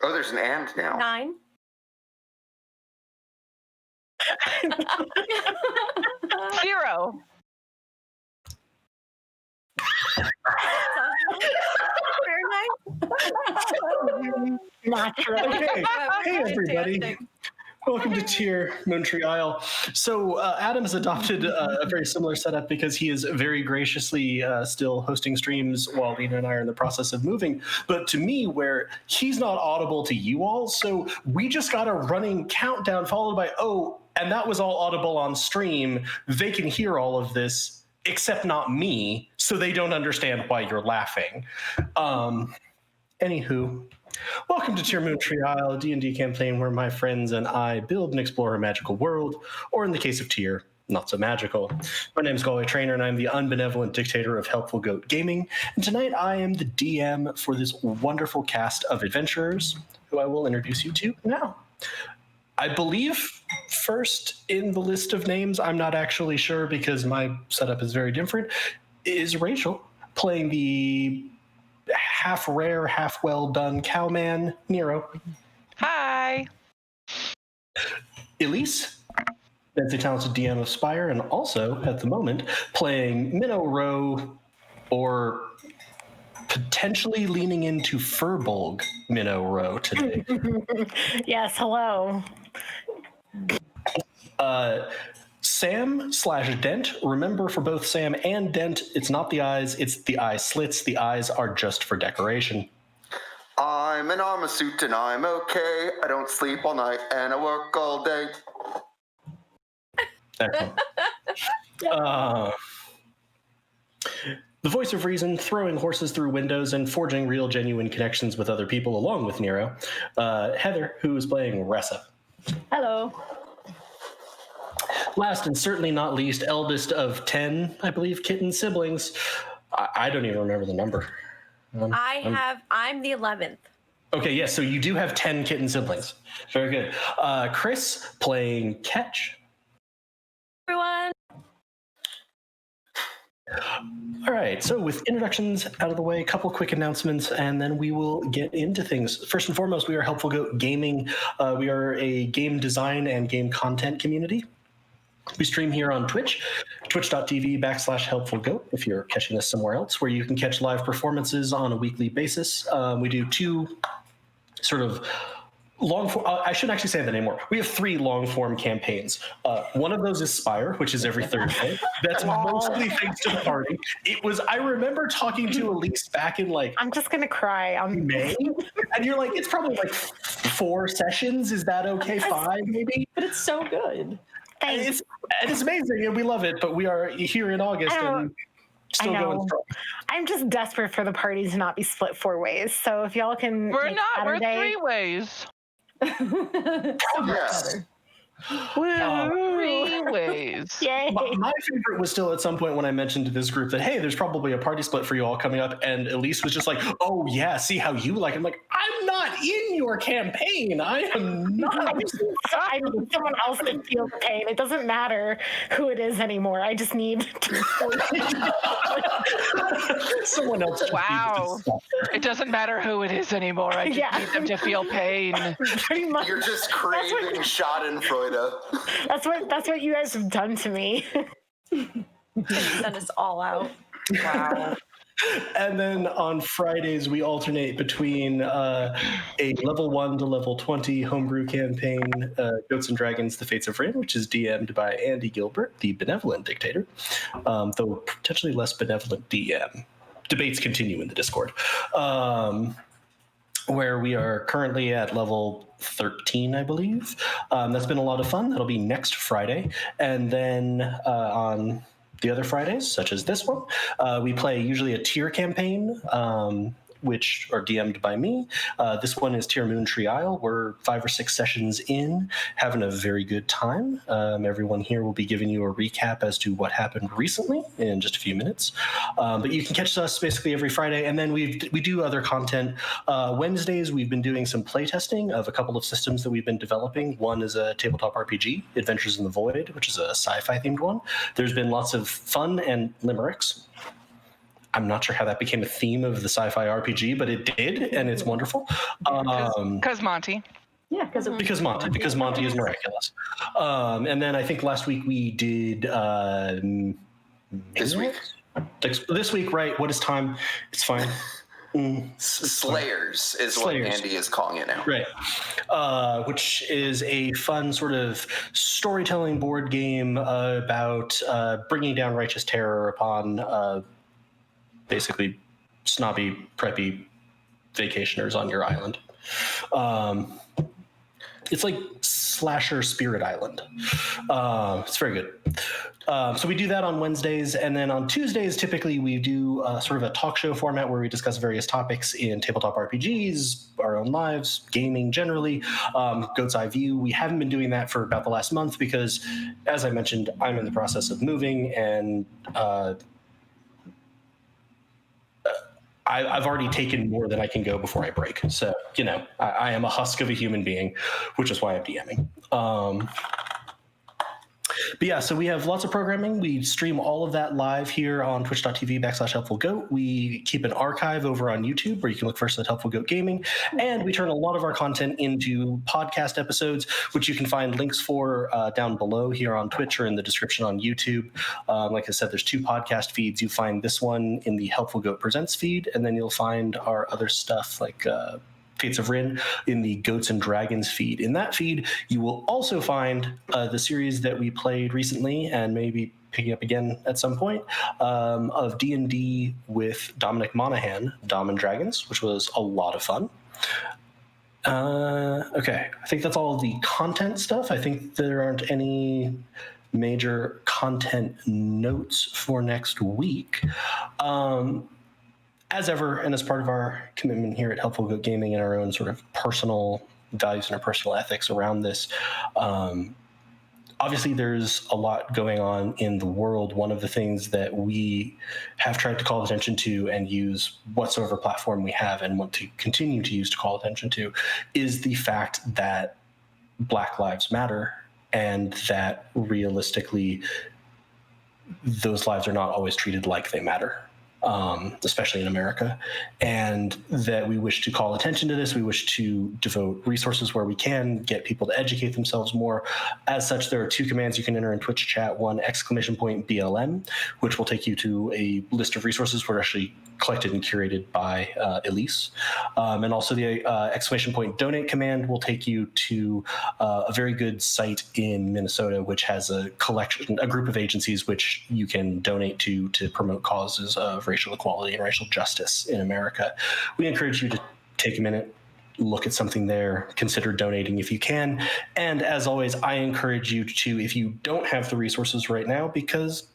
Oh, there's an and now. 9. Zero. Natural. Okay. Hey, everybody. Welcome to Tier Moontree Isle. So Adam has adopted a very similar setup because he is very graciously still hosting streams while Lena and I are in the process of moving. But to me, where he's not audible to you all, so we just got a running countdown followed by, oh, and that was all audible on stream. They can hear all of this, except not me, so they don't understand why you're laughing. Anywho, welcome to Tier Moontree Isle, a D&D campaign where my friends and I build and explore a magical world, or in the case of Tier, not so magical. My name is Galway Trainer, and I'm the unbenevolent dictator of Helpful Goat Gaming, and tonight I am the DM for this wonderful cast of adventurers, who I will introduce you to now. I believe first in the list of names, I'm not actually sure because my setup is very different, is Rachel, playing the half rare, half well done cowman, Nero. Hi. Elise, that's a talented DM of Spire, and also, at the moment, playing Minnow Row, or potentially leaning into Furbolg Minnow Row today. Yes, hello. Sam/Dent. Remember, for both Sam and Dent, it's not the eyes, it's the eye slits. The eyes are just for decoration. I'm in armor suit and I'm okay. I don't sleep all night and I work all day. Excellent. The voice of reason, throwing horses through windows and forging real, genuine connections with other people along with Nero. Heather, who is playing Ressa. Hello. Last and certainly not least, eldest of 10, I believe, kitten siblings. I don't even remember the number. I'm the 11th. Okay, yes, so you do have 10 kitten siblings. Very good. Chris playing Catch. Everyone. All right, so with introductions out of the way, a couple quick announcements, and then we will get into things. First and foremost, we are Helpful Goat Gaming. We are a game design and game content community. We stream here on Twitch, twitch.tv/helpfulgoat, if you're catching this somewhere else, where you can catch live performances on a weekly basis. We do two sort of long form, I shouldn't actually say that anymore. We have 3 long form campaigns. One of those is Spire, which is every Thursday. That's mostly thanks to the party. I remember talking to Elise back in I'm just going to cry. May, and you're like, it's probably 4 sessions. Is that okay? 5 maybe? But it's so good. It's amazing and we love it, but we are here in August and still going strong. I'm just desperate for the party to not be split 4 ways. So if y'all can, we're not. Saturday, We're 3 ways. Yes. Woo! 3 ways. Yay! My favorite was still at some point when I mentioned to this group that, hey, there's probably a party split for you all coming up, and Elise was just like, oh yeah, see how you like it. I'm like, I'm not in your campaign. I am not. I need someone else to feel the pain. It doesn't matter who it is anymore. I just need to someone else. Wow. It doesn't matter who it is anymore. I just need them to feel pain. Pretty much. You're just craving Schadenfreude. That's what you guys have done to me. Send us all out. Wow. And then on Fridays, we alternate between a level 1 to level 20 homebrew campaign, Goats and Dragons, The Fates of Rin, which is DM'd by Andy Gilbert, the benevolent dictator, though potentially less benevolent DM. Debates continue in the Discord. Where we are currently at level 13, I believe. That's been a lot of fun. That'll be next Friday. And then on the other Fridays, such as this one, we play usually a tier campaign, which are DM'd by me. This one is Tier Moontree Isle. We're 5 or 6 sessions in, having a very good time. Everyone here will be giving you a recap as to what happened recently in just a few minutes. But you can catch us basically every Friday, and then we do other content. Wednesdays, we've been doing some playtesting of a couple of systems that we've been developing. One is a tabletop RPG, Adventures in the Void, which is a sci-fi themed one. There's been lots of fun and limericks. I'm not sure how that became a theme of the sci-fi RPG, but it did, and it's wonderful. Because Monty. Yeah, because Monty is miraculous. And then I think last week we did This week. This week, right? What is time? It's fine. Slayers is Slayers. what Andy is calling it now. Right. Which is a fun sort of storytelling board game about bringing down righteous terror upon basically snobby, preppy vacationers on your island. It's like Slasher Spirit Island. It's very good. So we do that on Wednesdays, and then on Tuesdays, typically we do sort of a talk show format where we discuss various topics in tabletop RPGs, our own lives, gaming generally, Goat's Eye View. We haven't been doing that for about the last month because, as I mentioned, I'm in the process of moving, and I've already taken more than I can go before I break. So, I am a husk of a human being, which is why I'm DMing. But yeah, so we have lots of programming. We stream all of that live here on twitch.tv/HelpfulGoat. We keep an archive over on YouTube where you can look for us at Helpful Goat Gaming. And we turn a lot of our content into podcast episodes, which you can find links for down below here on Twitch or in the description on YouTube. Like I said, there's 2 podcast feeds. You find this one in the Helpful Goat Presents feed, and then you'll find our other stuff like Fates of Rin in the Goats and Dragons feed. In that feed, you will also find the series that we played recently and maybe picking up again at some point of D&D with Dominic Monaghan, Dom and Dragons, which was a lot of fun. Okay, I think that's all of the content stuff. I think there aren't any major content notes for next week. As ever, and as part of our commitment here at Helpful Goat Gaming and our own sort of personal values and our personal ethics around this, obviously there's a lot going on in the world. One of the things that we have tried to call attention to and use whatsoever platform we have and want to continue to use to call attention to is the fact that Black Lives Matter, and that realistically those lives are not always treated like they matter. Especially in America, and that we wish to call attention to this. We wish to devote resources where we can, get people to educate themselves more. As such, there are 2 commands you can enter in Twitch chat. One, !BLM, which will take you to a list of resources that are actually collected and curated by Elise. And also the !donate command will take you to a very good site in Minnesota, which has a group of agencies which you can donate to promote causes of racial equality and racial justice in America. We encourage you to take a minute, look at something there, consider donating if you can. And as always, I encourage you to, if you don't have the resources right now, because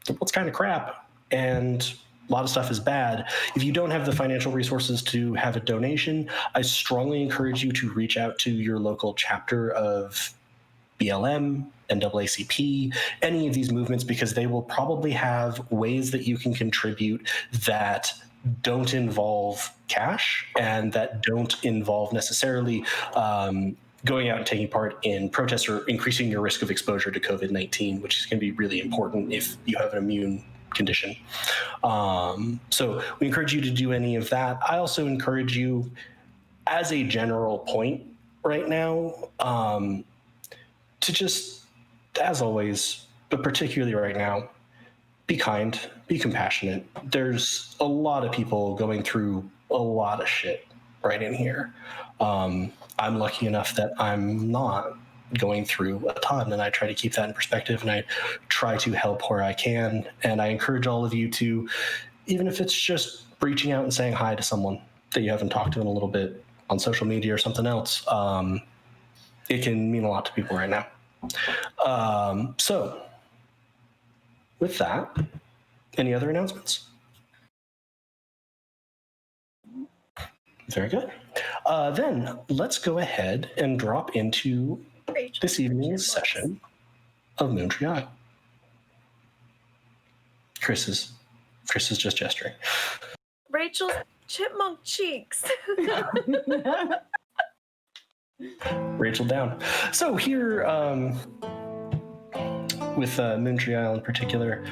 the world's kind of crap and a lot of stuff is bad. If you don't have the financial resources to have a donation, I strongly encourage you to reach out to your local chapter of BLM, NAACP, any of these movements, because they will probably have ways that you can contribute that don't involve cash and that don't involve necessarily going out and taking part in protests or increasing your risk of exposure to COVID-19, which is going to be really important if you have an immune condition. So we encourage you to do any of that. I also encourage you, as a general point right now, to just, as always, but particularly right now, be kind, be compassionate. There's a lot of people going through a lot of shit right in here. I'm lucky enough that I'm not going through a ton, and I try to keep that in perspective, and I try to help where I can. And I encourage all of you to, even if it's just reaching out and saying hi to someone that you haven't talked to in a little bit on social media or something else, it can mean a lot to people right now. So with that, any other announcements? Very good. Then let's go ahead and drop into this evening's session of Moontree. Chris is just gesturing. Rachel's chipmunk cheeks. Rachel down. So here, with Moontree Isle in particular,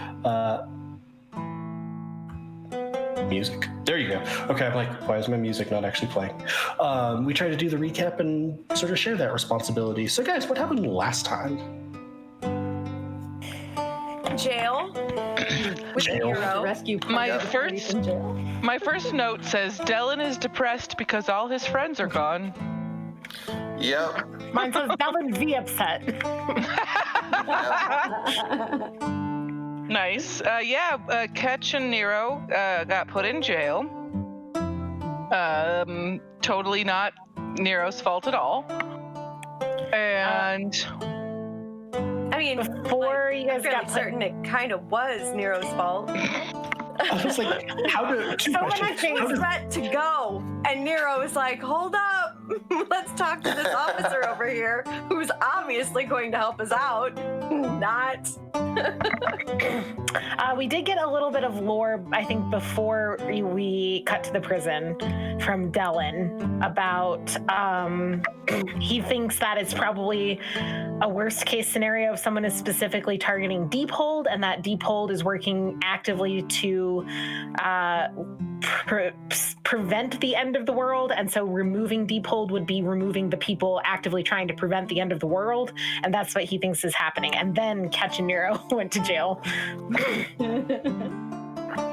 music. There you go. Okay, I'm like, why is my music not actually playing? We try to do the recap and sort of share that responsibility. So guys, what happened last time? jail with Jail. Nero. Rescue My party first- in jail. My first note says Dylan is depressed because all his friends are gone. Yep. Mine says Dylan V upset. Nice. Ketch and Nero got put in jail. Totally not Nero's fault at all. And I mean, Before you guys I'm fairly got put- certain it kind of was Nero's fault. I was like, how do two So when questions? I How think does- Threat to go, and Nero is like, "Hold up, let's talk to this officer over here, who's obviously going to help us out." Not. We did get a little bit of lore, I think, before we cut to the prison from Dylan about he thinks that it's probably a worst case scenario if someone is specifically targeting Deephold, and that Deephold is working actively to prevent the end of the world, and so removing Deephold would be removing the people actively trying to prevent the end of the world, and that's what he thinks is happening. And then Ketch and Nero went to jail.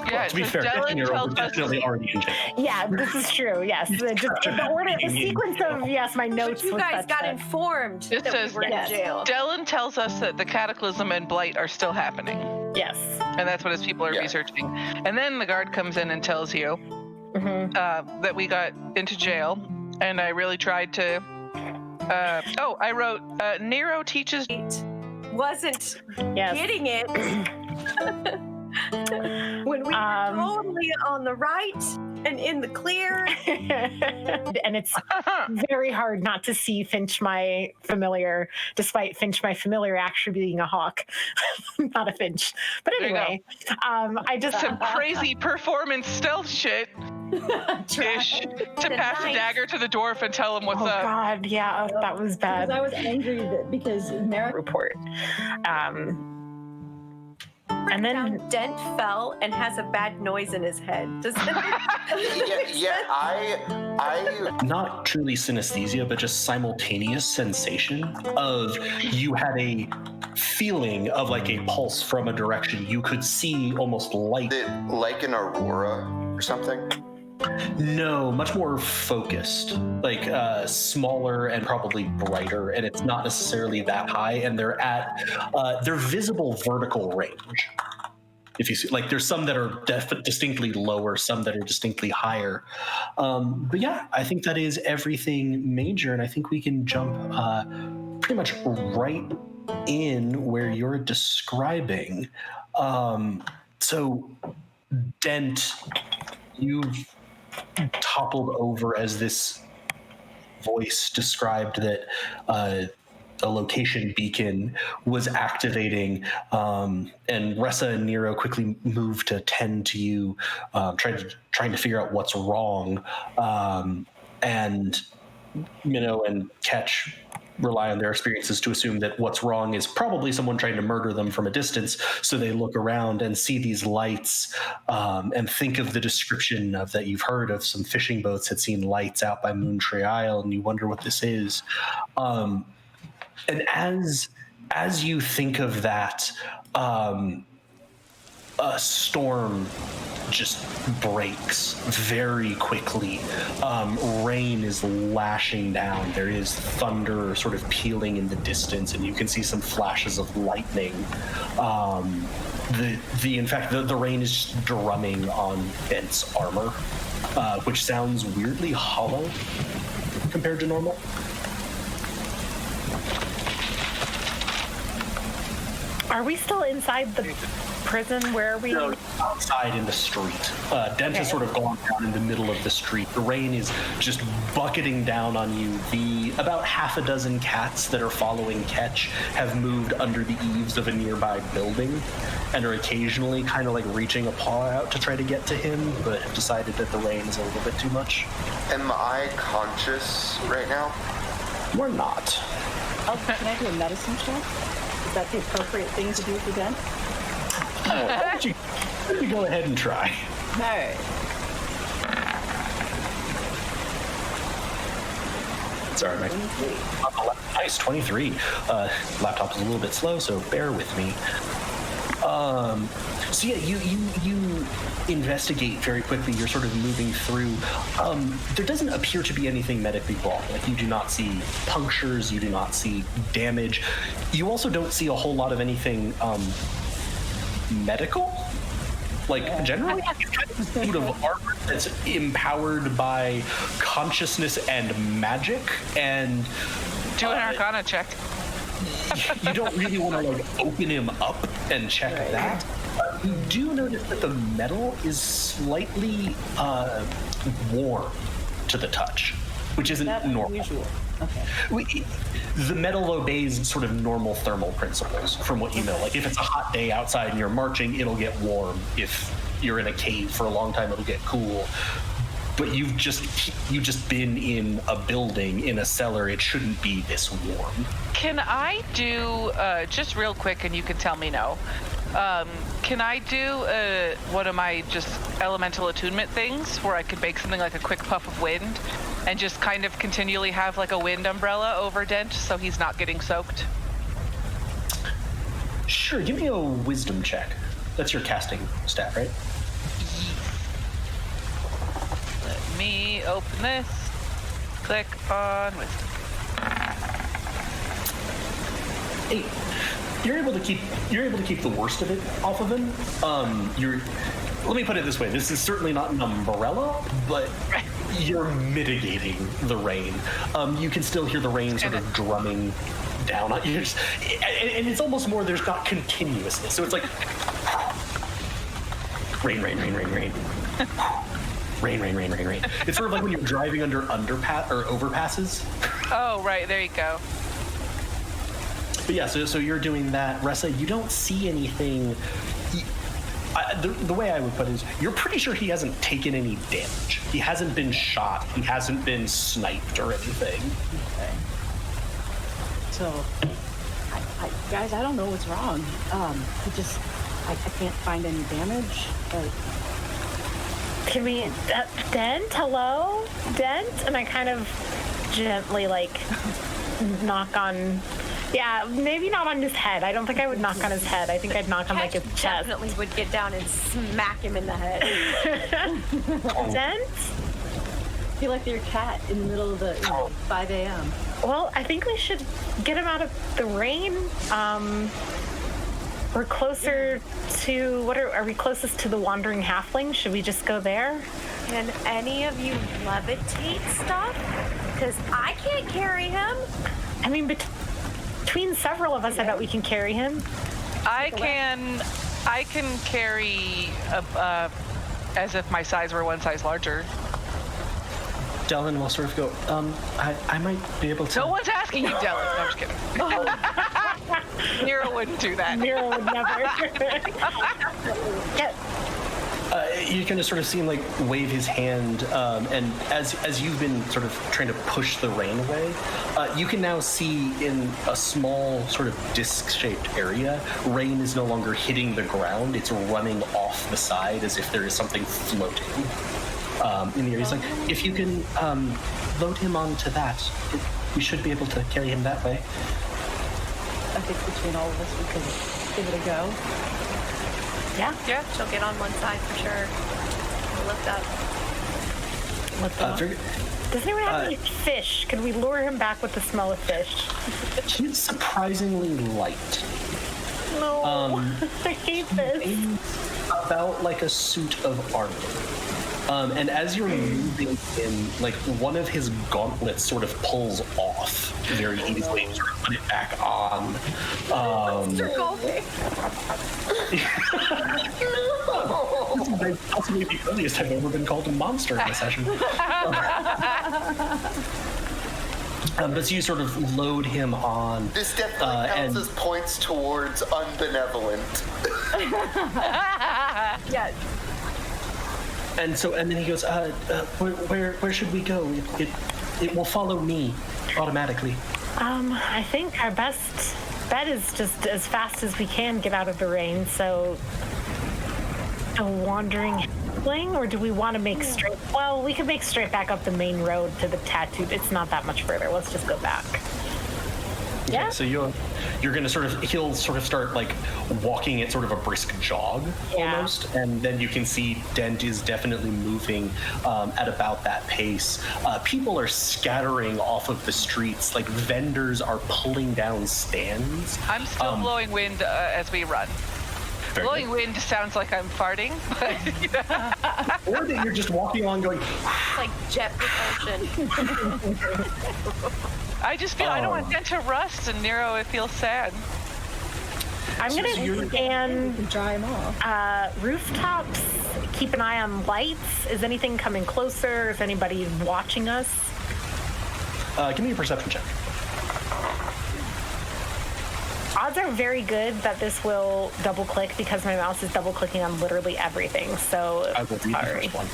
yeah, To be so fair, Dylan Nero was tells us definitely already in jail. Yeah, this is true. Yes, the order, the sequence of my notes. But you was guys such got that- informed It that says we were in yes. jail. Dylan tells us that the Cataclysm and Blight are still happening, Yes. and that's what his people are Yeah. researching. And then the guard comes in and tells you Mm-hmm. that we got into jail, and I really tried to. I wrote Nero teaches. Wasn't Yes. getting it when we were totally on the right and in the clear. And it's very hard not to see Finch my familiar, despite Finch my familiar actually being a hawk, not a Finch. But There you go. anyway, I just Some crazy performance stealth shit ish to pass a dagger to the dwarf and tell him what's oh up. god, yeah, that was bad. Because I was angry because Nero Report. And then Dent fell and has a bad noise in his head. Does I Not truly synesthesia, but just simultaneous sensation of you had a feeling of like a pulse from a direction. You could see almost light. Is it like an aurora or something? No, much more focused, like smaller and probably brighter, and it's not necessarily that high. And they're at their visible vertical range. If you see, like, there's some that are distinctly lower, some that are distinctly higher. But yeah, I think that is everything major, and I think we can jump pretty much right in where you're describing. So, Dent, you've toppled over as this voice described that a location beacon was activating, and Ressa and Nero quickly moved to tend to you, trying to figure out what's wrong, and Minnow and Ketch rely on their experiences to assume that what's wrong is probably someone trying to murder them from a distance. So they look around and see these lights, and think of the description of that you've heard of some fishing boats had seen lights out by Moontree Isle, and you wonder what this is. And as you think of that, a storm just breaks very quickly. Rain is lashing down. There is thunder sort of pealing in the distance, and you can see some flashes of lightning. In fact, the rain is just drumming on Dent's armor, which sounds weirdly hollow compared to normal. are we still inside the prison? Where are we? No, outside in the street. Dent has sort of gone down in the middle of the street. The rain is just bucketing down on you. About half a dozen cats that are following Ketch have moved under the eaves of a nearby building and are occasionally kind of like reaching a paw out to try to get to him, but have decided that the rain is a little bit too much. Am I conscious right now? We're not. Oh, can I do a medicine check? Is that the appropriate thing to do for Dent? Why don't you go ahead and try? All right. Sorry, Mike. Nice, 23. Laptop's a little bit slow, so bear with me. So yeah, you investigate very quickly. You're sort of moving through. There doesn't appear to be anything medically wrong. Like, you do not see punctures. You do not see damage. You also don't see a whole lot of anything medical. Like, generally, it's kind of a suit of armor that's empowered by consciousness and magic, and Do an Arcana check. you don't really want to like open him up and check that. You do notice that the metal is slightly warm to the touch, which isn't That's normal. unusual. Okay. The metal obeys sort of normal thermal principles, from what you know. Like, if it's a hot day outside and you're marching, it'll get warm. If you're in a cave for a long time, it'll get cool. But you've just been in a building, in a cellar. It shouldn't be this warm. Can I do, just real quick, and you can tell me no. Can I do one of my just elemental attunement things where I could make something like a quick puff of wind and just kind of continually have like a wind umbrella over Dent so he's not getting soaked? Sure, give me a wisdom check. That's your casting stat, right? Let me open this. Click on wisdom. 8. You're able to keep the worst of it off of him. Let me put it this way: this is certainly not an umbrella, but you're mitigating the rain. You can still hear the rain sort of drumming down on you, and it's almost more. There's not continuousness, so it's like rain, rain, rain, rain, rain. Rain, rain, rain, rain, rain. It's sort of like when you're driving under overpasses. Oh, right, there you go. But yeah, so you're doing that. Ressa, you don't see anything. The way I would put it is, you're pretty sure he hasn't taken any damage. He hasn't been shot. He hasn't been sniped or anything. Okay. So, guys, I don't know what's wrong. I can't find any damage. Can we, Dent, hello? Dent? And I kind of gently, like, knock on, yeah, maybe not on his head. I don't think I would knock on his head. I think I'd knock on, like, his chest. Definitely would get down and smack him in the head. Dent? I feel like your cat in the middle of the 5 a.m. Well, I think we should get him out of the rain. We're closer to, are we closest to the Wandering Halfling? Should we just go there? Can any of you levitate stuff? Because I can't carry him. I mean, between several of us, I bet we can carry him. I can carry as if my size were one size larger. Dylan will sort of go, I might be able to... No one's asking you, Dylan. No, I'm just kidding. Nero wouldn't do that. Nero would never. Yeah. You can just sort of see him like wave his hand, and as you've been sort of trying to push the rain away, you can now see in a small sort of disc-shaped area, rain is no longer hitting the ground. It's running off the side as if there is something floating in the area. It's like, if you can load him onto that, we should be able to carry him that way. I think between all of us, we could give it a go. Yeah. Yeah, she'll get on one side for sure. Lift up. Does anyone have any fish? Can we lure him back with the smell of fish? He's surprisingly light. No. I hate this. About like a suit of armor. And as you're moving in, like, one of his gauntlets sort of pulls off very easily and sort of put it back on. Mr. Goldie. This is possibly the earliest I've ever been called a monster in a session. But so you sort of load him on. This definitely counts as points towards unbenevolent. Yeah. And then he goes, where should we go? It will follow me automatically. I think our best bet is just as fast as we can get out of the rain. So, a wandering halfling, or do we want to make straight? Well, we could make straight back up the main road to the tattooed. It's not that much further. Let's just go back. Yeah. So you're going to he'll sort of start like walking at sort of a brisk jog almost, and then you can see Dent is definitely moving at about that pace. People are scattering off of the streets, like vendors are pulling down stands. I'm still blowing wind as we run. Blowing wind sounds like I'm farting, but or that you're just walking along going like jet propulsion. I just feel I don't want Dent to rust, and Nero would feel sad. I'm gonna scan Dry them off. rooftops. Keep an eye on lights. Is anything coming closer? Is anybody watching us? give me a perception check. Odds are very good that this will double click because my mouse is double clicking on literally everything. So I will read the first one.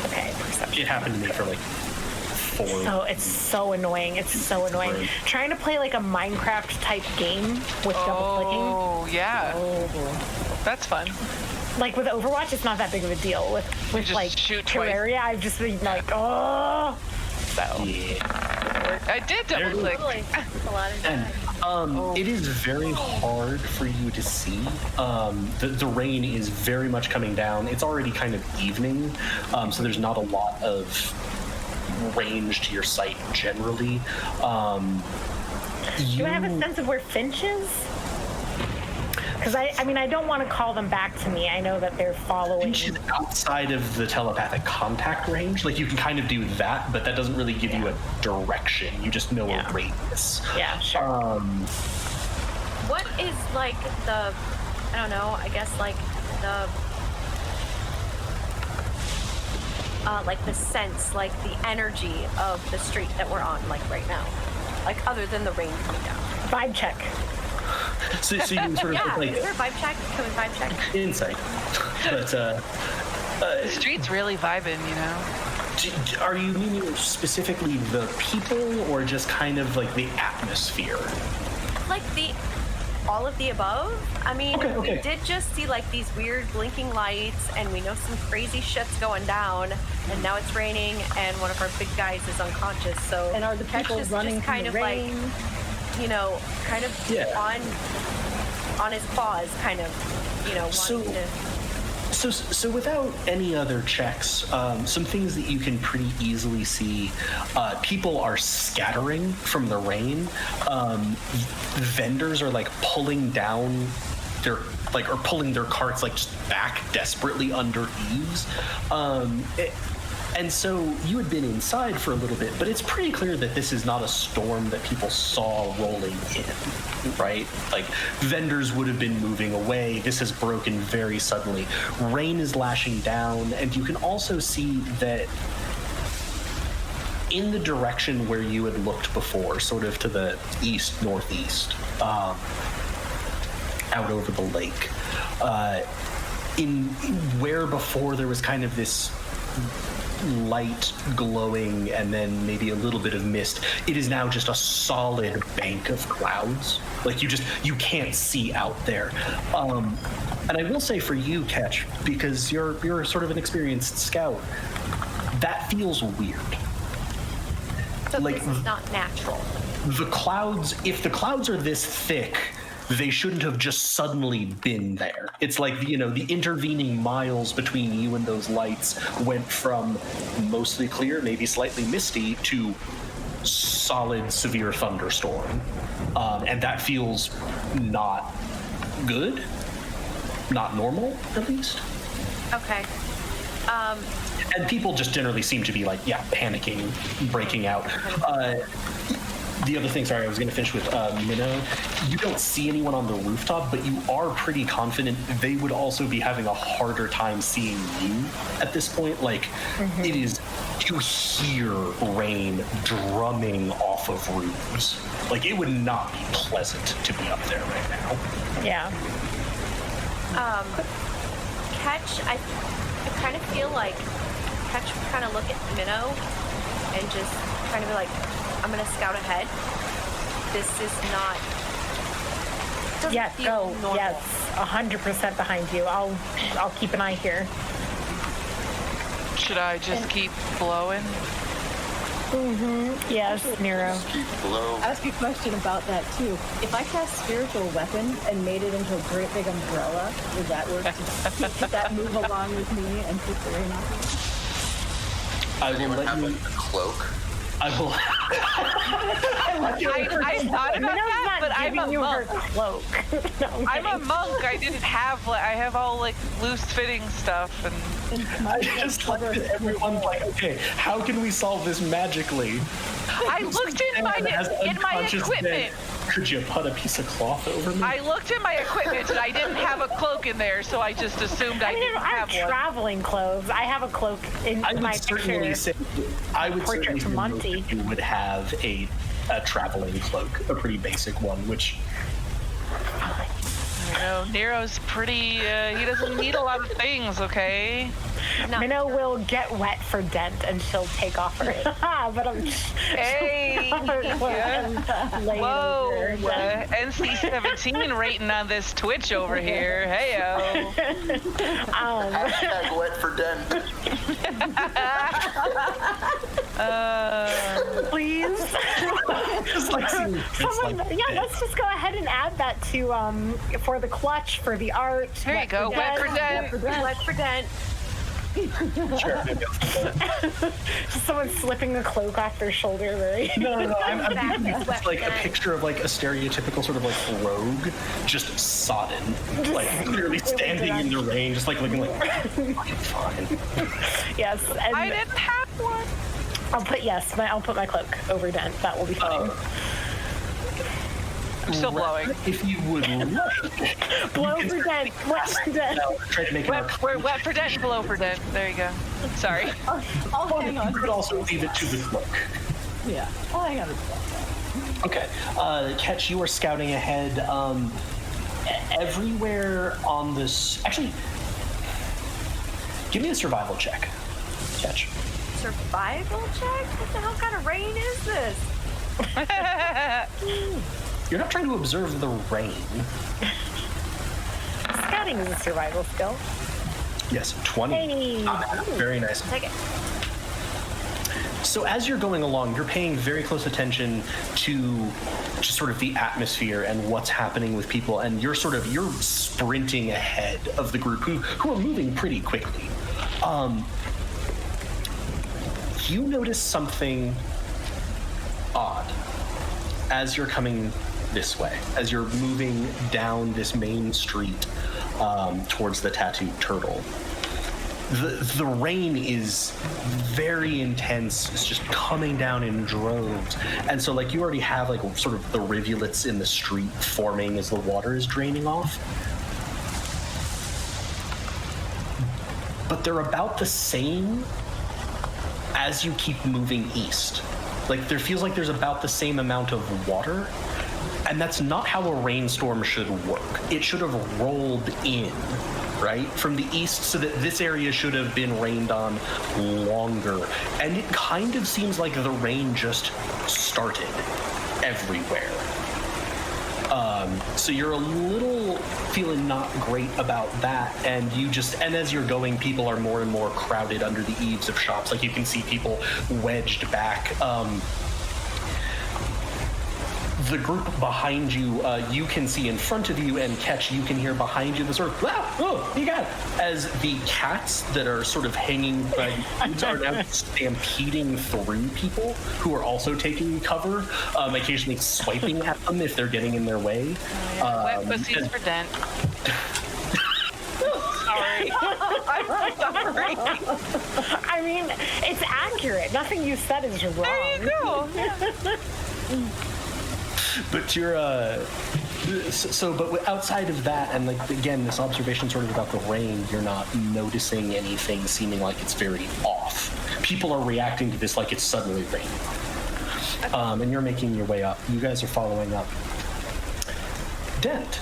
Okay, perception. It happened to me for like 4. So it's so annoying. It's so annoying. Right. Trying to play like a Minecraft type game with double clicking. Oh, yeah. That's fun. Like with Overwatch, it's not that big of a deal. With just like shoot twice. Terraria, I've just been like, oh. So Yeah. I did double click. Totally. That's a lot of And it is very hard for you to see. The rain is very much coming down. It's already kind of evening, so there's not a lot of range to your sight generally. do I have a sense of where Finch is? Because I mean, I don't want to call them back to me. I know that they're following. Finch is outside of the telepathic contact range. Like you can kind of do that, but that doesn't really give you a direction. You just know a radius. Yeah, sure. What is like the, I don't know, I guess like the sense, like the energy of the street that we're on, like right now, like other than the rain coming down. Vibe check. So you can sort of Yeah, like is there a vibe check? Can we vibe check? insight. But The street's really vibing, you know? are you meaning specifically the people or just kind of like the atmosphere? Like all of the above. I mean, Okay. we did just see like these weird blinking lights, and we know some crazy shit's going down, and now it's raining, and one of our big guys is unconscious. So And are the Ketch people is running just from kind the of rain? like, you know, kind of on his paws, kind of, you know, wanting to. So without any other checks, some things that you can pretty easily see, people are scattering from the rain. Vendors are like pulling down or pulling their carts like just back desperately under eaves. And so you had been inside for a little bit, but it's pretty clear that this is not a storm that people saw rolling in, right? Like, vendors would have been moving away. This has broken very suddenly. Rain is lashing down, and you can also see that in the direction where you had looked before, sort of to the east, northeast, out over the lake, in where before there was kind of this light glowing and then maybe a little bit of mist, it is now just a solid bank of clouds. Like you can't see out there. And I will say for you, Ketch, because you're sort of an experienced scout, that feels weird. So like, this is not natural. The clouds, if the clouds are this thick, they shouldn't have just suddenly been there. It's like, the intervening miles between you and those lights went from mostly clear, maybe slightly misty, to solid, severe thunderstorm. And that feels not good, not normal, at least. Okay. And people just generally seem to be like, panicking, breaking out. The other thing, sorry, I was going to finish with Minnow. You don't see anyone on the rooftop, but you are pretty confident they would also be having a harder time seeing you at this point. Like, it is, you hear rain drumming off of roofs. Like, it would not be pleasant to be up there right now. Yeah. Ketch, I kind of feel like Ketch would kind of look at Minnow and just kind of be like, I'm gonna scout ahead. This is not. Yes, go. Normal. Yes, 100% behind you. I'll keep an eye here. Should I just keep blowing? Yes, Nero. Blow. Ask a question about that too. If I cast spiritual weapon and made it into a great big umbrella, would that work? Would that move along with me and keep the rain off? I will Anyone let have you. a cloak? I will. I thought about that, but I'm a you her monk. cloak. No, I'm a kidding. monk. I didn't have. I have all like loose fitting stuff, and I just looked at everyone like, okay, how can we solve this magically? I looked in my equipment. Dead. Could you put a piece of cloth over me? I looked in my equipment and I didn't have a cloak in there, so I just assumed I I mean, didn't I have have one. traveling clothes. I have a cloak in I would my certainly picture. say Portrait to Monty. you would have a traveling cloak, a pretty basic one, which You know, Nero's pretty. He doesn't need a lot of things. Okay. No. Minnow will get wet for Dent, and she'll take off her. But I'm. Hey. Whoa. NC-17 rating on this Twitch over here. Heyo. Hashtag wet for Dent. Please. just like seeing bits like Let's just go ahead and add that to for the clutch for the art. There you go. Wet for Dent. Wet for Dent. Sure, maybe I'll do that. Just someone slipping a cloak off their shoulder. Right? No. I'm Exactly. thinking it's like a picture of like a stereotypical sort of like rogue, just sodden, like clearly standing in the rain, just like looking like I'm fine. Yes. And I didn't have one. I'll put my cloak over Dent. That will be fine. I'm still blowing. If you would like, Blow for Dent. Wet for Dent. try to make it We're wet for Dent, blow for Dent. There you go. Sorry. I'll hang on. You could also leave it to the cloak. Yeah, I'll hang on to that. Okay. Ketch, you are scouting ahead. Everywhere on this. Actually, give me a survival check. Ketch. Survival check? What the hell kind of rain is this? You're not trying to observe the rain. Scouting is a survival skill. Yes, 20. Hey. Very nice. Take it. So as you're going along, you're paying very close attention to just sort of the atmosphere and what's happening with people, and you're sprinting ahead of the group who are moving pretty quickly. You notice something odd as you're coming this way, as you're moving down this main street towards the Tattooed Turtle. The rain is very intense. It's just coming down in droves. And so like you already have like sort of the rivulets in the street forming as the water is draining off. But they're about the same as you keep moving east. Like there feels like there's about the same amount of water. And that's not how a rainstorm should work. It should have rolled in, right, from the east, so that this area should have been rained on longer. And it kind of seems like the rain just started everywhere. So you're a little feeling not great about that, and as you're going, people are more and more crowded under the eaves of shops. Like you can see people wedged back. The group behind you, you can see in front of you, and Ketch, you can hear behind you the sort of, you got it, as the cats that are sort of hanging by the eaves are now stampeding through people who are also taking cover, occasionally swiping at them if they're getting in their way. Wet pussies for Dent. Sorry. I'm sorry. I mean, it's accurate. Nothing you said is wrong. There you go. But you're but outside of that, and like again, this observation sort of about the rain, you're not noticing anything seeming like it's very off. People are reacting to this like it's suddenly raining. And you're making your way up. You guys are following up. Dent.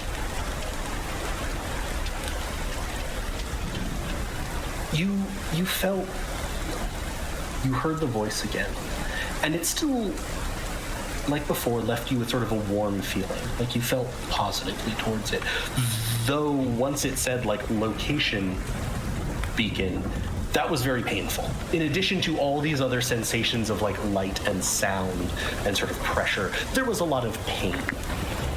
You felt, you heard the voice again, and it's still, like before, left you with sort of a warm feeling, like you felt positively towards it. Though once it said like location beacon, that was very painful. In addition to all these other sensations of like light and sound and sort of pressure, there was a lot of pain. And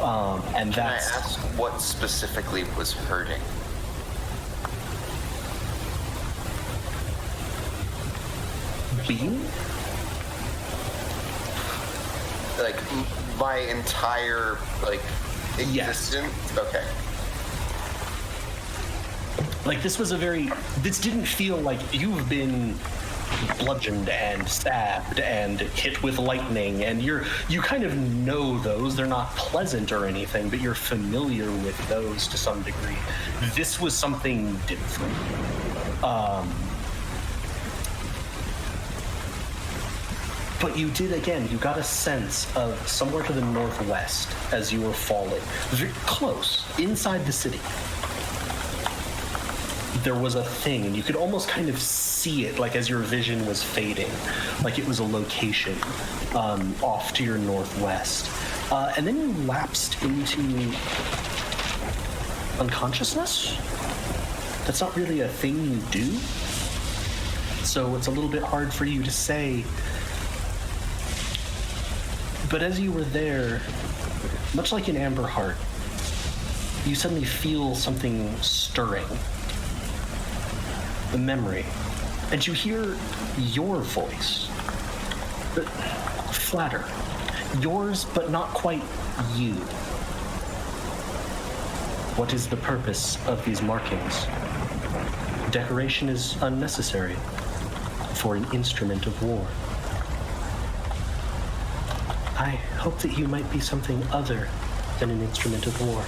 Can I that's... ask what specifically was hurting? Being? Like, my entire, like, Yes. existence? Okay. Like, this didn't feel like you've been bludgeoned and stabbed and hit with lightning, and you kind of know those. They're not pleasant or anything, but you're familiar with those to some degree. This was something different. But you got a sense of somewhere to the northwest as you were falling, very close, inside the city. There was a thing, and you could almost kind of see it, like as your vision was fading, like it was a location off to your northwest. And then you lapsed into unconsciousness. That's not really a thing you do. So it's a little bit hard for you to say. But as you were there, much like in Amber Heart, you suddenly feel something stirring. The memory. And you hear your voice. But flatter. Yours, but not quite you. What is the purpose of these markings? Decoration is unnecessary for an instrument of war. I hope that you might be something other than an instrument of war.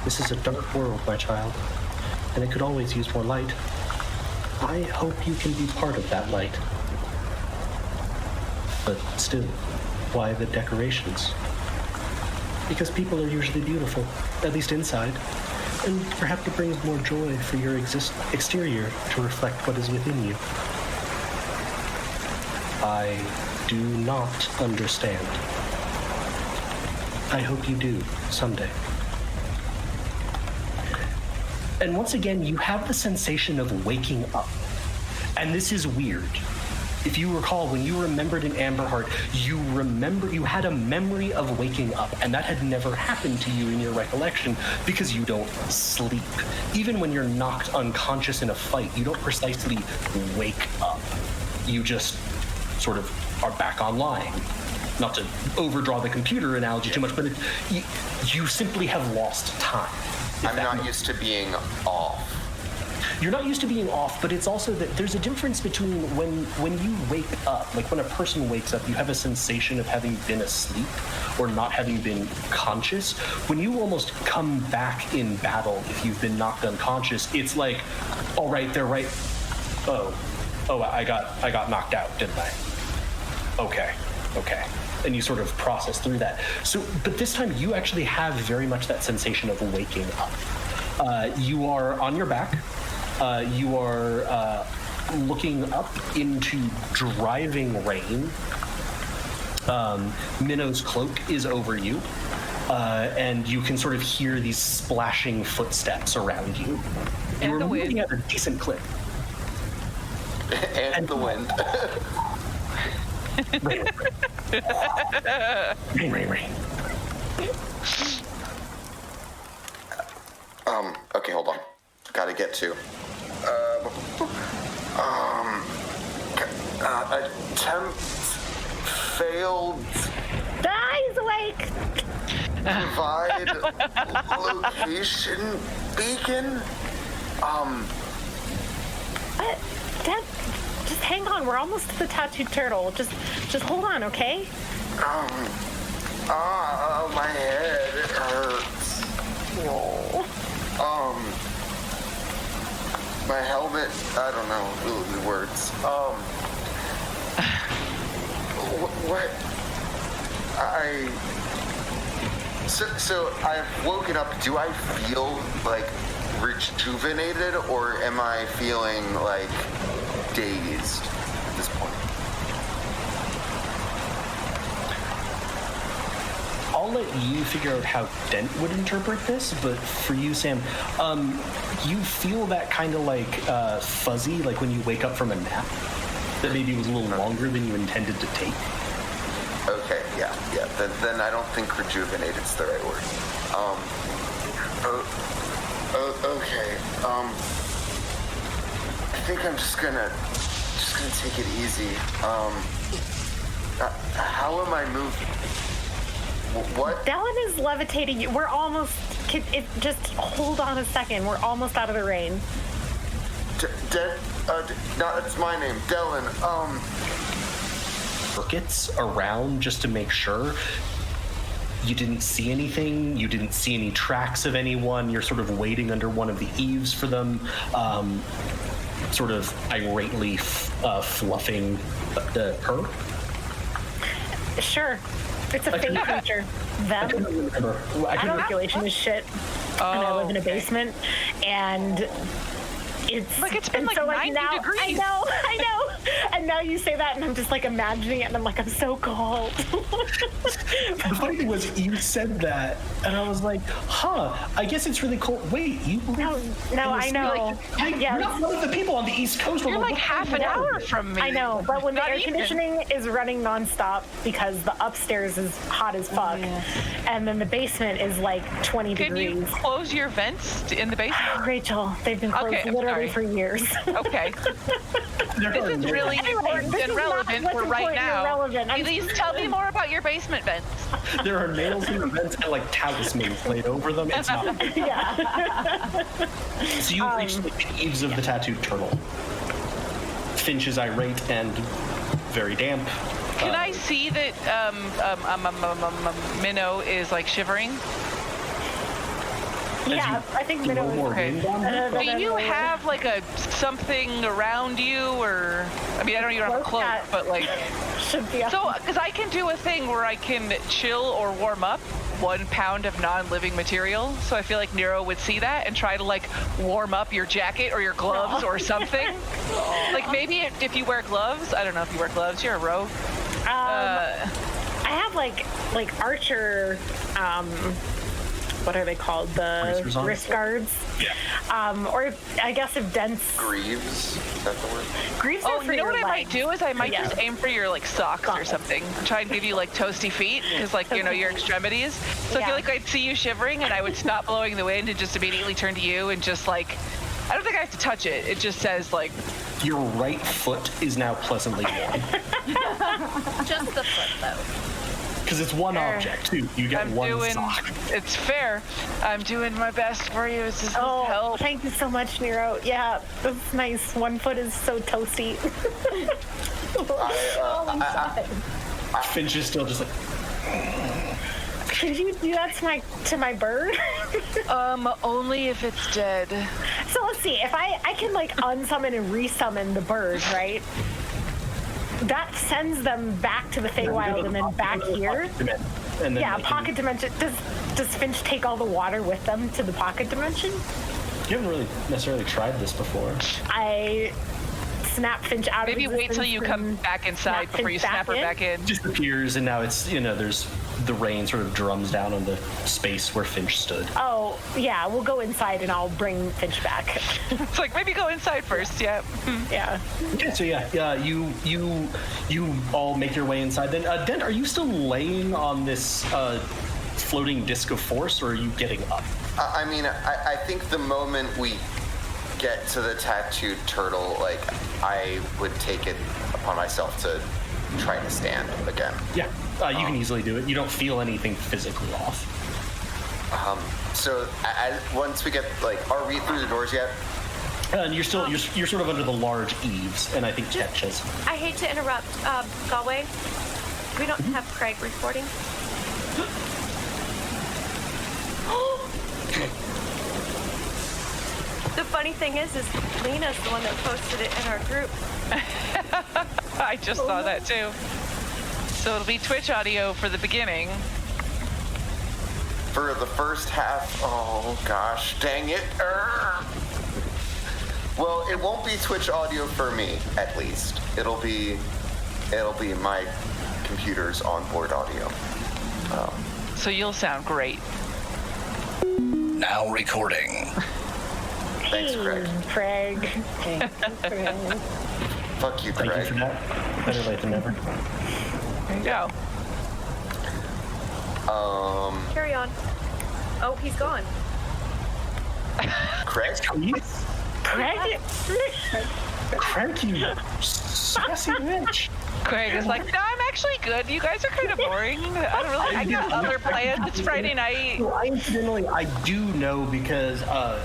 This is a dark world, my child, and it could always use more light. I hope you can be part of that light. But still, why the decorations? Because people are usually beautiful, at least inside, and perhaps it brings more joy for your exterior to reflect what is within you. I do not understand. I hope you do someday. And once again, you have the sensation of waking up. And this is weird. If you recall, when you remembered in Amberheart, you had a memory of waking up, and that had never happened to you in your recollection because you don't sleep. Even when you're knocked unconscious in a fight, you don't precisely wake up. You just sort of are back online. Not to overdraw the computer analogy too much, but you simply have lost time. I'm not used to being off. You're not used to being off, but it's also that there's a difference between when you wake up, like when a person wakes up, you have a sensation of having been asleep or not having been conscious. When you almost come back in battle, if you've been knocked unconscious, it's like, all right, they're right. Oh, I got knocked out, didn't I? Okay. And you sort of process through that. So, but this time you actually have very much that sensation of waking up. You are on your back. You are looking up into driving rain. Minnow's cloak is over you. And you can sort of hear these splashing footsteps around you. And you the were moving wind. at a decent clip. and the wind. Rain. Okay, hold on. Gotta get to. Attempt failed. He's awake. Provide location beacon. Dad, just hang on. We're almost to the tattooed turtle. Just hold on, okay? My head hurts. My helmet, I don't know the words. What? So I've woken up. Do I feel like rejuvenated, or am I feeling like dazed at this point? I'll let you figure out how Dent would interpret this, but for you, Sam, you feel that kind of like fuzzy, like when you wake up from a nap, that maybe was a little longer than you intended to take. Okay, yeah. Then I don't think rejuvenated's the right word. Okay. I think I'm just gonna take it easy. How am I moving? What? Dellen is levitating you. We're almost. Just hold on a second. We're almost out of the rain. No, that's my name, Dellen. Circuits around just to make sure. You didn't see anything. You didn't see any tracks of anyone. You're sort of waiting under one of the eaves for them, sort of irately fluffing her. Sure. It's a fake creature. Them. I don't calculation is shit. And I live in a basement. And it's like it's been like so 90 now, degrees. I know. And now you say that, and I'm just like imagining it, and I'm like, I'm so cold. The funny thing was, you said that, and I was like, I guess it's really cold. Wait, you live No, I know. You're not one of the people on the East Coast. You're like half an hour from me. I know, but when the Not air even. conditioning is running nonstop because the upstairs is hot as fuck, and then the basement is like 20 Can degrees. you close your vents in the basement? Rachel, they've been closed Okay, I'm literally sorry. for years. Okay. This is really important this and is not relevant what's for right important and now. relevant. Please tell me more about your basement vents. There are nails in the vents and like talismans laid over them. It's not. Yeah. So you reach the eaves of the tattooed turtle. Finch is irate and very damp. Can I see that Minnow is like shivering? Yeah, I think Blow Minnow more is wind on her? Do you have like a something around you, or I mean, I don't even have a cloak, but like, should be. so because I can do a thing where I can chill or warm up 1 pound of non-living material. So I feel like Nero would see that and try to like warm up your jacket or your gloves or something. Like maybe if you wear gloves, I don't know if you wear gloves. You're a rogue. I have like Archer. What are they called? The wrist guards. Yeah. Or I guess if Dent's Greaves? Is that the word? Greaves are Oh, for you know your what I might legs. do is I might Yeah. just aim for your like socks or something. Try and give you like toasty feet because like you know your extremities. So I Yeah. feel like I'd see you shivering and I would stop blowing the wind and just immediately turn to you and just like I don't think I have to touch it. It just says like Your right foot is now pleasantly warm. Just the foot, though. Because it's one Fair. object, too. You get I'm one doing. sock. It's fair. I'm doing my best for you. This is help. Thank you so much, Nero. Yeah, that's nice. 1 foot is so toasty. Finch is still just like, Could you do that to my bird? Only if it's dead. So let's see. If I can like unsummon and resummon the bird, right? That sends them back to the Feywild and then back here. and then Yeah, they can- pocket dimension. Does Finch take all the water with them to the pocket dimension? You haven't really necessarily tried this before. I snap Finch out Maybe of wait till you come existence back inside snap before you Finch snap her back in. Disappears, and now it's, there's the rain sort of drums down on the space where Finch stood. Oh, yeah, we'll go inside and I'll bring Finch back. It's like maybe go inside first. Yeah. Yeah. Okay, so you all make your way inside. Then, Dent, are you still laying on this floating disc of force, or are you getting up? I mean, I think the moment we get to the tattooed turtle, like, I would take it upon myself to try to stand again. Yeah, you can easily do it. You don't feel anything physically off. So once we get, like, are we through the doors yet? And you're still you're sort of under the large eaves, and I think Ketch is. I hate to interrupt, Galway. We don't have Craig recording. The funny thing is Lena's the one that posted it in our group. I just saw that too. So it'll be Twitch audio for the beginning. For the first half, oh gosh, dang it. Well, it won't be Twitch audio for me, at least. It'll be my computer's onboard audio. So you'll sound great. Now recording. Thanks, Craig. Craig. Fuck you, Thank Craig. you for that. Better late than never. There you go. Carry on. Oh, he's gone. Craig? Please? Craig. Craig, you sassy bitch. Craig is like, no, I'm actually good. You guys are kind of boring. I got other plans. It's Friday night. So I do know because,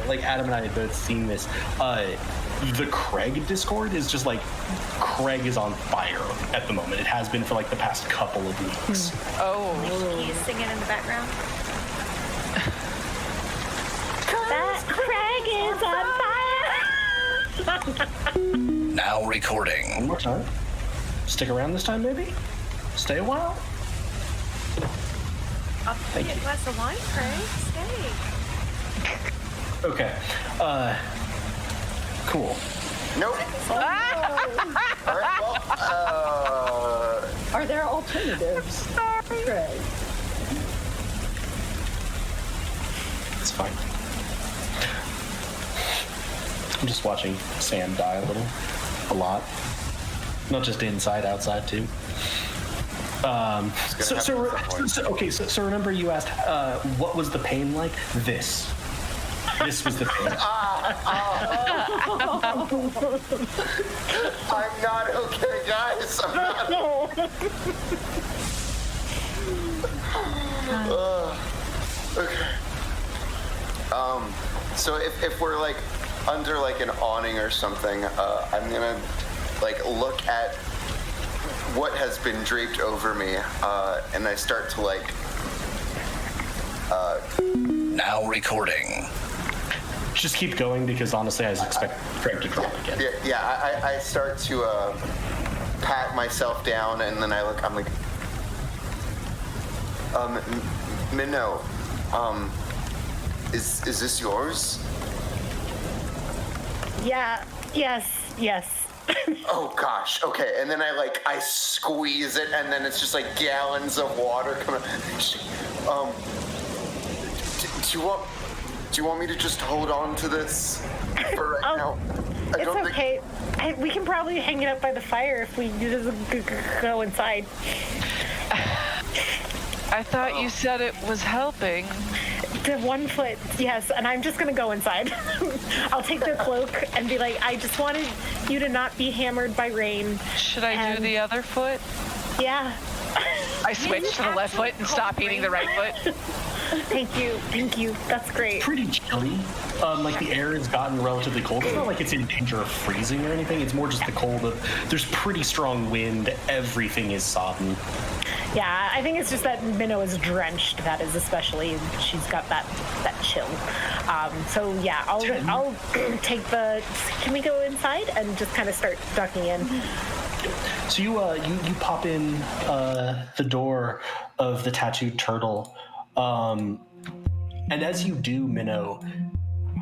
like Adam and I had both seen this. The Craig Discord is just like, Craig is on fire at the moment. It has been for like the past couple of weeks. Oh. He's singing in the background. That Craig is on fire. Now recording. One more time. Stick around this time, maybe? Stay a while? I'll give you a glass of wine, Craig. Stay. Okay. Cool. Nope. All right, well, Are there alternatives? Craig. It's fine. I'm just watching Sam die a lot. Not just inside, outside too. So remember you asked, what was the pain like? This was the pain. I'm not okay, guys. I'm not. Okay. So if we're like under like an awning or something, I'm gonna like look at what has been draped over me, and I start to like. Now recording. Just keep going because honestly, I expect Craig to drop again. Yeah. I start to pat myself down, and then I'm like, Minnow, is this yours? Yeah. Yes. Oh gosh. Okay. And then I squeeze it, and then it's just like gallons of water coming. Do you want me to just hold on to this for right now? It's okay. We can probably hang it up by the fire if we just go inside. I thought you said it was helping. The 1 foot, yes, and I'm just gonna go inside. I'll take the cloak and be like, I just wanted you to not be hammered by rain. Should I do the other foot? Yeah. I switch to the left foot and stop eating the right foot. Thank you. That's great. Pretty chilly. Like the air has gotten relatively cold. It's not like it's in danger of freezing or anything. It's more just the cold of there's pretty strong wind. Everything is sodden. Yeah, I think it's just that Minnow is drenched. That is especially, she's got that chill. So yeah, I'll take the. Can we go inside and just kind of start ducking in? So you pop in the door of the tattooed turtle, and as you do, Minnow,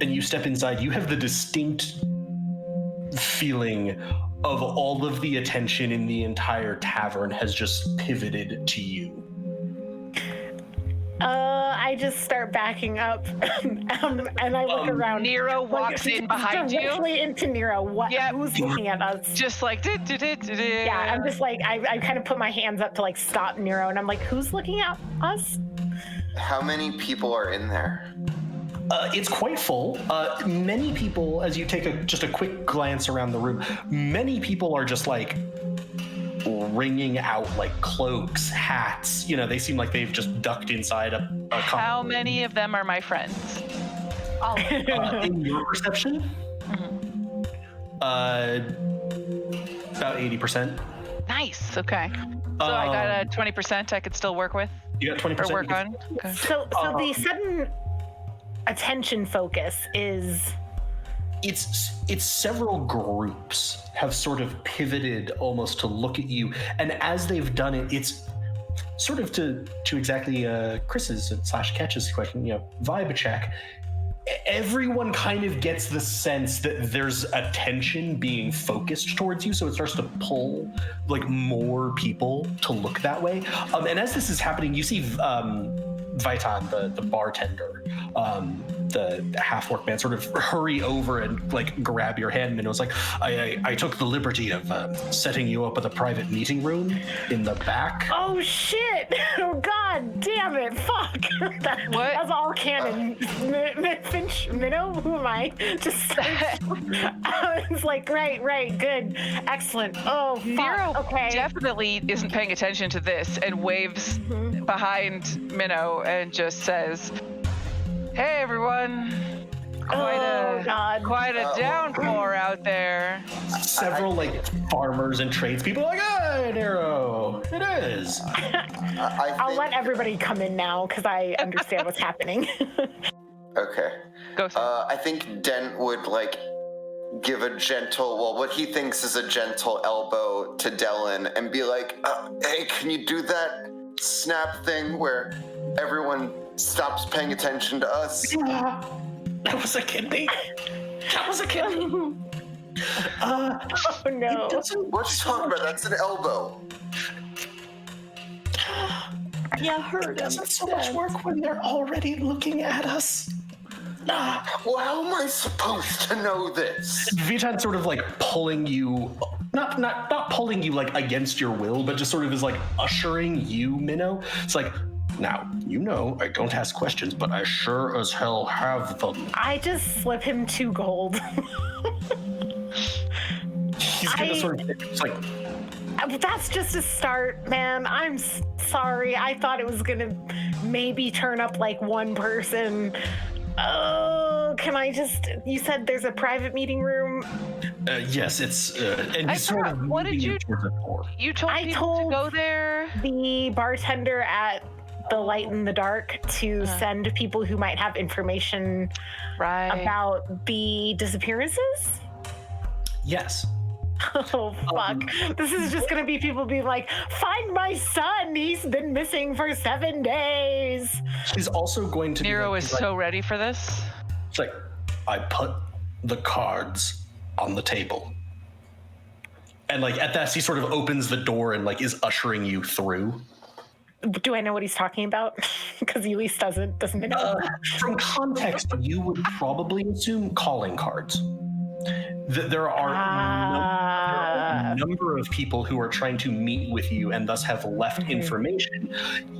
and you step inside, you have the distinct feeling of all of the attention in the entire tavern has just pivoted to you. I just start backing up, and I look around. Nero walks in behind you. Directly into Nero. What? Yep. Who's looking at us? Just like, Yeah, I'm just like, I kind of put my hands up to like stop Nero, and I'm like, who's looking at us? How many people are in there? It's quite full. Many people, as you take just a quick glance around the room, many people are just like wringing out like cloaks, hats. They seem like they've just ducked inside a How many of them are my friends? All of them. in your perception? About 80%. Nice. Okay. So I got a 20% I could still work with You got 20%. or work on. Okay. So the sudden attention focus is. It's several groups have sort of pivoted almost to look at you, and as they've done it, it's sort of to exactly Chris's / Ketch's question, vibe check. Everyone kind of gets the sense that there's attention being focused towards you, so it starts to pull like more people to look that way. And as this is happening, you see Vitan, the bartender, the half-orc man, sort of hurry over and like grab your hand, and it was like, I took the liberty of setting you up with a private meeting room in the back. Oh shit! Oh god damn it! Fuck! That's all canon. Finch, Minnow, who am I? Just it's like right, good, excellent. Oh fuck. Nero Okay. definitely isn't paying attention to this and waves behind Minnow and just says, "Hey everyone, quite a downpour out there." Several like farmers and tradespeople are like, "Hey, Nero, it is." I'll let everybody come in now because I understand what's happening. Okay. Go. I think Dent would like give a gentle, well, what he thinks is a gentle elbow to Dellen and be like, "Hey, can you do that snap thing where everyone stops paying attention to us?" That was a kidney. That was a kidney. Oh no. What you talking about? That's an elbow. Yeah, hurt It doesn't so much work when they're already looking at us. Well, how am I supposed to know this? Vitan sort of like pulling you, not pulling you like against your will, but just sort of is like ushering you, Minnow. It's like, now, you know, I don't ask questions, but I sure as hell have them. I just slip him 2 gold. He's gonna sort of, it's like, That's just a start, man. I'm sorry. I thought it was gonna maybe turn up like one person. Oh, can I just? You said there's a private meeting room. yes, it's, and he's sort of what did moving you? towards the door. You told I people told to go there. The bartender at the Light in the Dark to send people who might have information about the disappearances. Yes. Oh fuck! This is just gonna be people being like, "Find my son! He's been missing for 7 days." He's also going to. Nero be is like, so ready for this. It's like, I put the cards on the table, and like at that, he sort of opens the door and like is ushering you through. Do I know what he's talking about? Because Elise doesn't it know? From context, you would probably assume calling cards. There are a number of people who are trying to meet with you and thus have left information.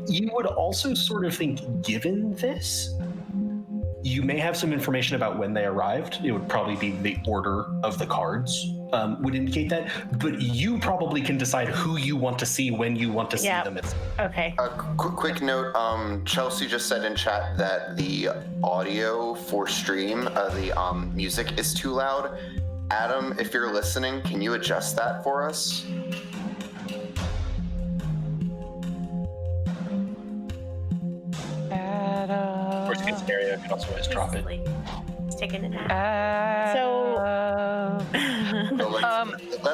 You would also sort of think, given this, you may have some information about when they arrived. It would probably be the order of the cards would indicate that, but you probably can decide who you want to see when you want to see them. Okay. Quick note, Chelsea just said in chat that the audio for stream, the music is too loud. Adam, if you're listening, can you adjust that for us? Adam. Worst case scenario, you can also always drop it. He's taking a nap.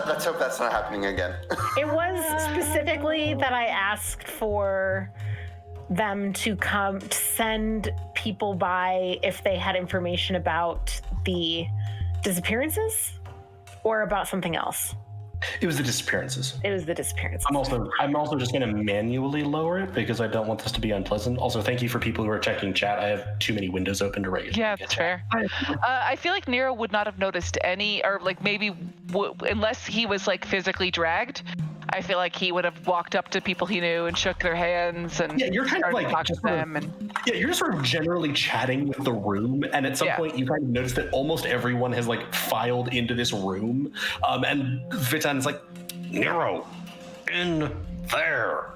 Let's hope that's not happening again. It was specifically that I asked for them to come to send people by if they had information about the disappearances or about something else. It was the disappearances. It was the disappearances. I'm also just going to manually lower it because I don't want this to be unpleasant. Also, thank you for people who are checking chat. I have too many windows open to regularly. Yeah, that's fair. I feel like Nero would not have noticed any, or like maybe unless he was like physically dragged. I feel like he would have walked up to people he knew and shook their hands and you're kind of like talking to them. You're just sort of generally chatting with the room, and at some point you kind of notice that almost everyone has like filed into this room, and Vitan is like, Nero, in there.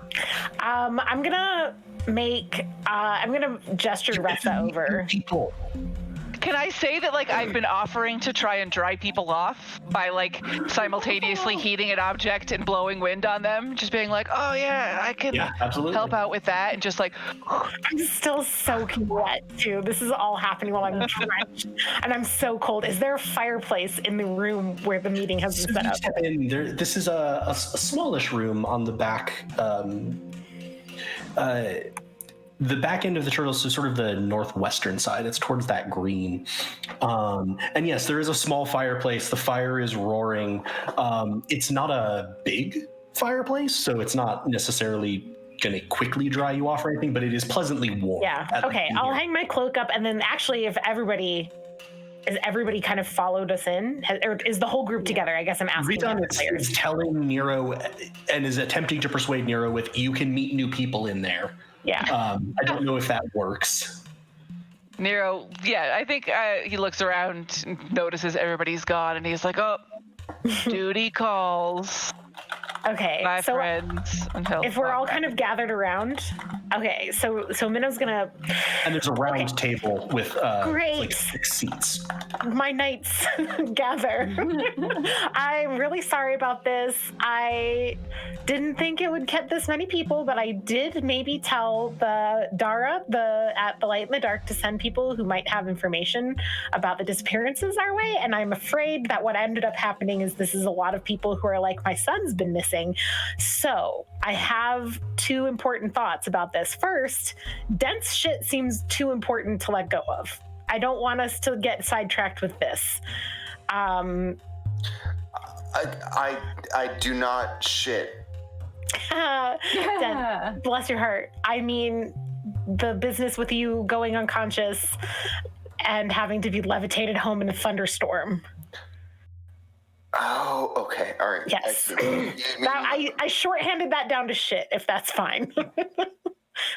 I'm gonna gesture Ressa over. People. Can I say that like I've been offering to try and dry people off by like simultaneously heating an object and blowing wind on them, just being like, oh yeah, I can help out with that, and just like I'm still soaking wet too. This is all happening while I'm drenched and I'm so cold. Is there a fireplace in the room where the meeting has been set up? Step in. This is a smallish room on the back. The back end of the turtle, so sort of the northwestern side. It's towards that green. And yes, there is a small fireplace. The fire is roaring. It's not a big fireplace, so it's not necessarily going to quickly dry you off or anything, but it is pleasantly warm. Yeah. Okay. I'll hang my cloak up, and then actually, if everybody kind of followed us in, or is the whole group together? I guess I'm asking. Riton is telling Nero and is attempting to persuade Nero with, you can meet new people in there. Yeah. I don't know if that works. Nero, I think he looks around, notices everybody's gone, and he's like, oh, duty calls. Okay, My so friends. if we're all kind of gathered around, okay, so Minnow's gonna. And there's a round table with Great. like 6 seats. My knights gather. I'm really sorry about this. I didn't think it would get this many people, but I did maybe tell the Dara at the Light in the Dark to send people who might have information about the disappearances our way. And I'm afraid that what ended up happening is this is a lot of people who are like, my son's been missing. So I have 2 important thoughts about this. First, Dent's shit seems too important to let go of. I don't want us to get sidetracked with this. I do not shit. Dent, bless your heart. I mean, the business with you going unconscious and having to be levitated home in a thunderstorm. Oh, okay. All right. Yes. I shorthanded that down to shit, if that's fine.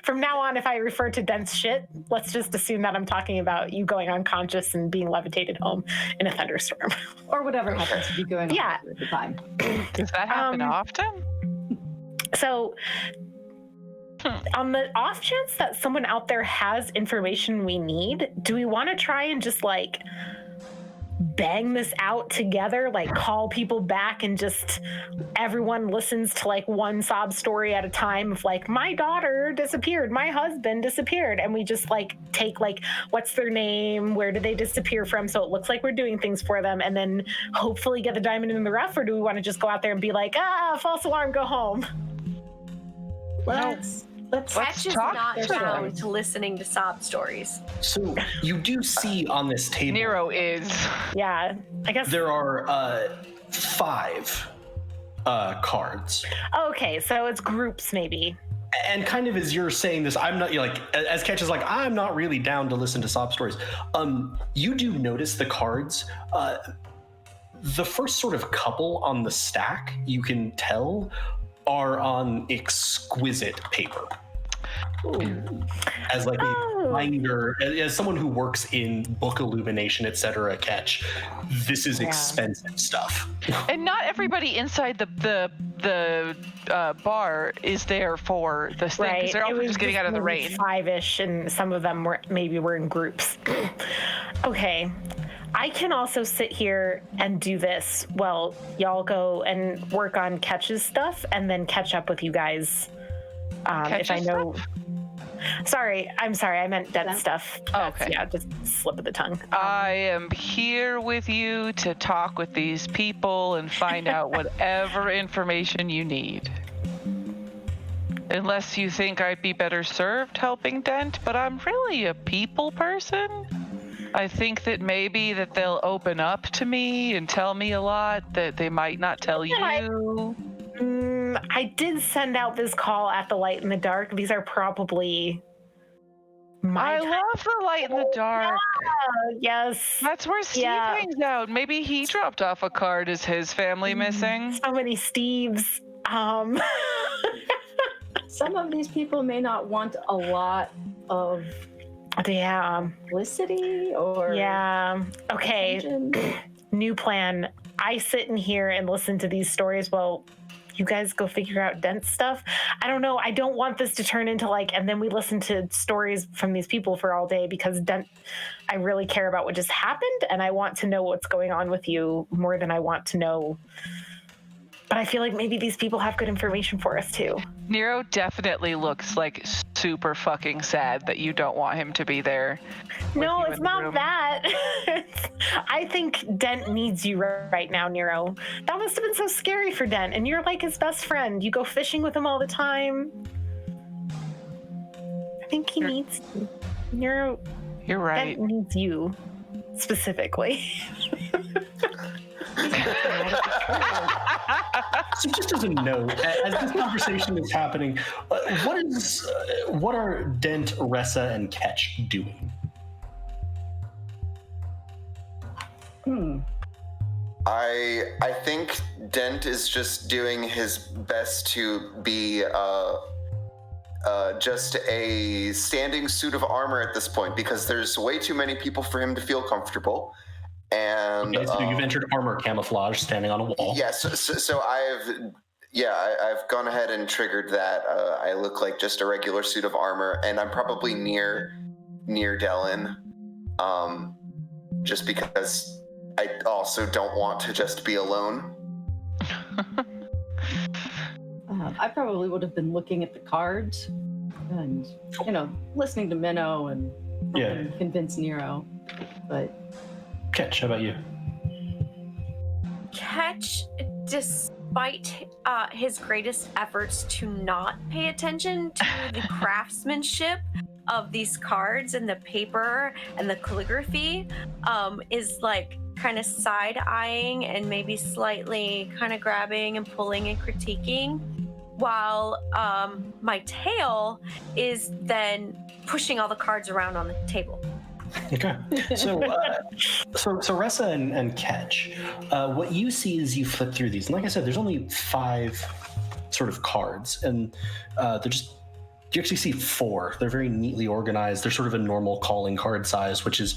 From now on, if I refer to Dent's shit, let's just assume that I'm talking about you going unconscious and being levitated home in a thunderstorm. Or whatever happens to be going on at the time. Does that happen often? So, on the off chance that someone out there has information we need, do we want to try and just like bang this out together, like call people back and just everyone listens to like one sob story at a time of like, my daughter disappeared, my husband disappeared, and we just like take like, what's their name, where did they disappear from, so it looks like we're doing things for them, and then hopefully get the diamond in the rough? Or do we want to just go out there and be like, false alarm, go home? Let's Catch is not their bound stories. to listening to sob stories. So you do see on this table, Nero is. Yeah, I guess. there are 5 cards. Okay, so it's groups maybe. And kind of as you're saying this, I'm not, like, as Ketch is like, I'm not really down to listen to sob stories. You do notice the cards. The first sort of couple on the stack, you can tell, are on exquisite paper. As like a binder, as someone who works in book illumination, etc., Ketch, this is expensive stuff. And not everybody inside the bar is there for this thing, because they're all just getting out of the rain. 5-ish, and some of them were in groups. Okay. I can also sit here and do this. Well, y'all go and work on Ketch's stuff and then catch up with you guys. If I know. Sorry, I meant Dent's stuff. Oh, okay. Yeah, just slip of the tongue. I am here with you to talk with these people and find out whatever information you need. Unless you think I'd be better served helping Dent, but I'm really a people person. I think that maybe that they'll open up to me and tell me a lot that they might not tell you. I did send out this call at the Light in the Dark. These are probably my I love the Light in the Dark. Yes. That's where Steve hangs out. Maybe he dropped off a card. Is his family missing? So many Steves. Some of these people may not want a lot of publicity or okay. attention. New plan. I sit in here and listen to these stories while you guys go figure out Dent stuff. I don't know. I don't want this to turn into like, and then we listen to stories from these people for all day, because Dent, I really care about what just happened, and I want to know what's going on with you more than I want to know. But I feel like maybe these people have good information for us too. Nero definitely looks like super fucking sad that you don't want him to be there. No, it's not that. I think Dent needs you right now, Nero. That must have been so scary for Dent, and you're like his best friend. You go fishing with him all the time. I think he needs you. Nero. You're right. Dent needs you specifically. So just as a note, as this conversation is happening, what are Dent, Ressa, and Ketch doing? I think Dent is just doing his best to be just a standing suit of armor at this point, because there's way too many people for him to feel comfortable. And Okay, so you've entered armor camouflage, standing on a wall. Yes, so I've gone ahead and triggered that. I look like just a regular suit of armor, and I'm probably near Dellen, just because I also don't want to just be alone. I probably would have been looking at the cards and, listening to Minnow and helping convince Nero. But Ketch, how about you? Ketch, despite his greatest efforts to not pay attention to the craftsmanship of these cards and the paper and the calligraphy, is like kind of side-eyeing and maybe slightly kind of grabbing and pulling and critiquing, while my tail is then pushing all the cards around on the table. Okay. So Ressa and Ketch, what you see is you flip through these. And like I said, there's only 5 sort of cards. And you actually see 4. They're very neatly organized. They're sort of a normal calling card size, which is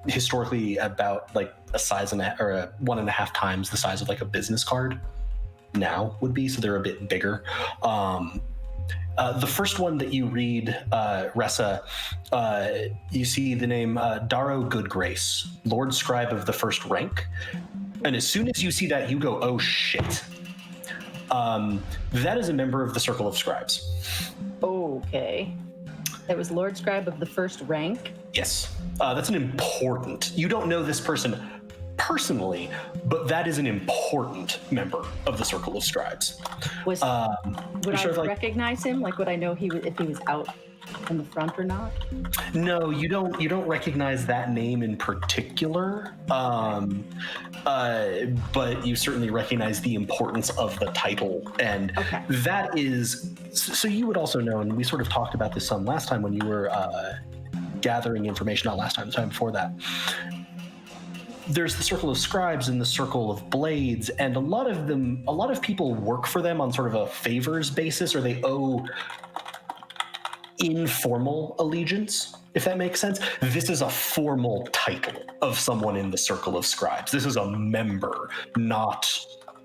historically about like a size or a 1.5 times the size of like a business card now would be. So they're a bit bigger. The first one that you read, Ressa, you see the name Darrow Goodgrace, Lord Scribe of the First Rank. And as soon as you see that, you go, oh shit. That is a member of the Circle of Scribes. okay. That was Lord Scribe of the First Rank? Yes. That's an important, you don't know this person personally, but that is an important member of the Circle of Scribes. Would I recognize him? Like, would I know if he was out in the front or not? No, you don't recognize that name in particular, but you certainly recognize the importance of the title, and that is. So you would also know, and we sort of talked about this some last time when you were gathering information. Not last time, the time before that. There's the Circle of Scribes and the Circle of Blades, and a lot of people work for them on sort of a favors basis, or they owe informal allegiance, if that makes sense. This is a formal title of someone in the Circle of Scribes. This is a member, not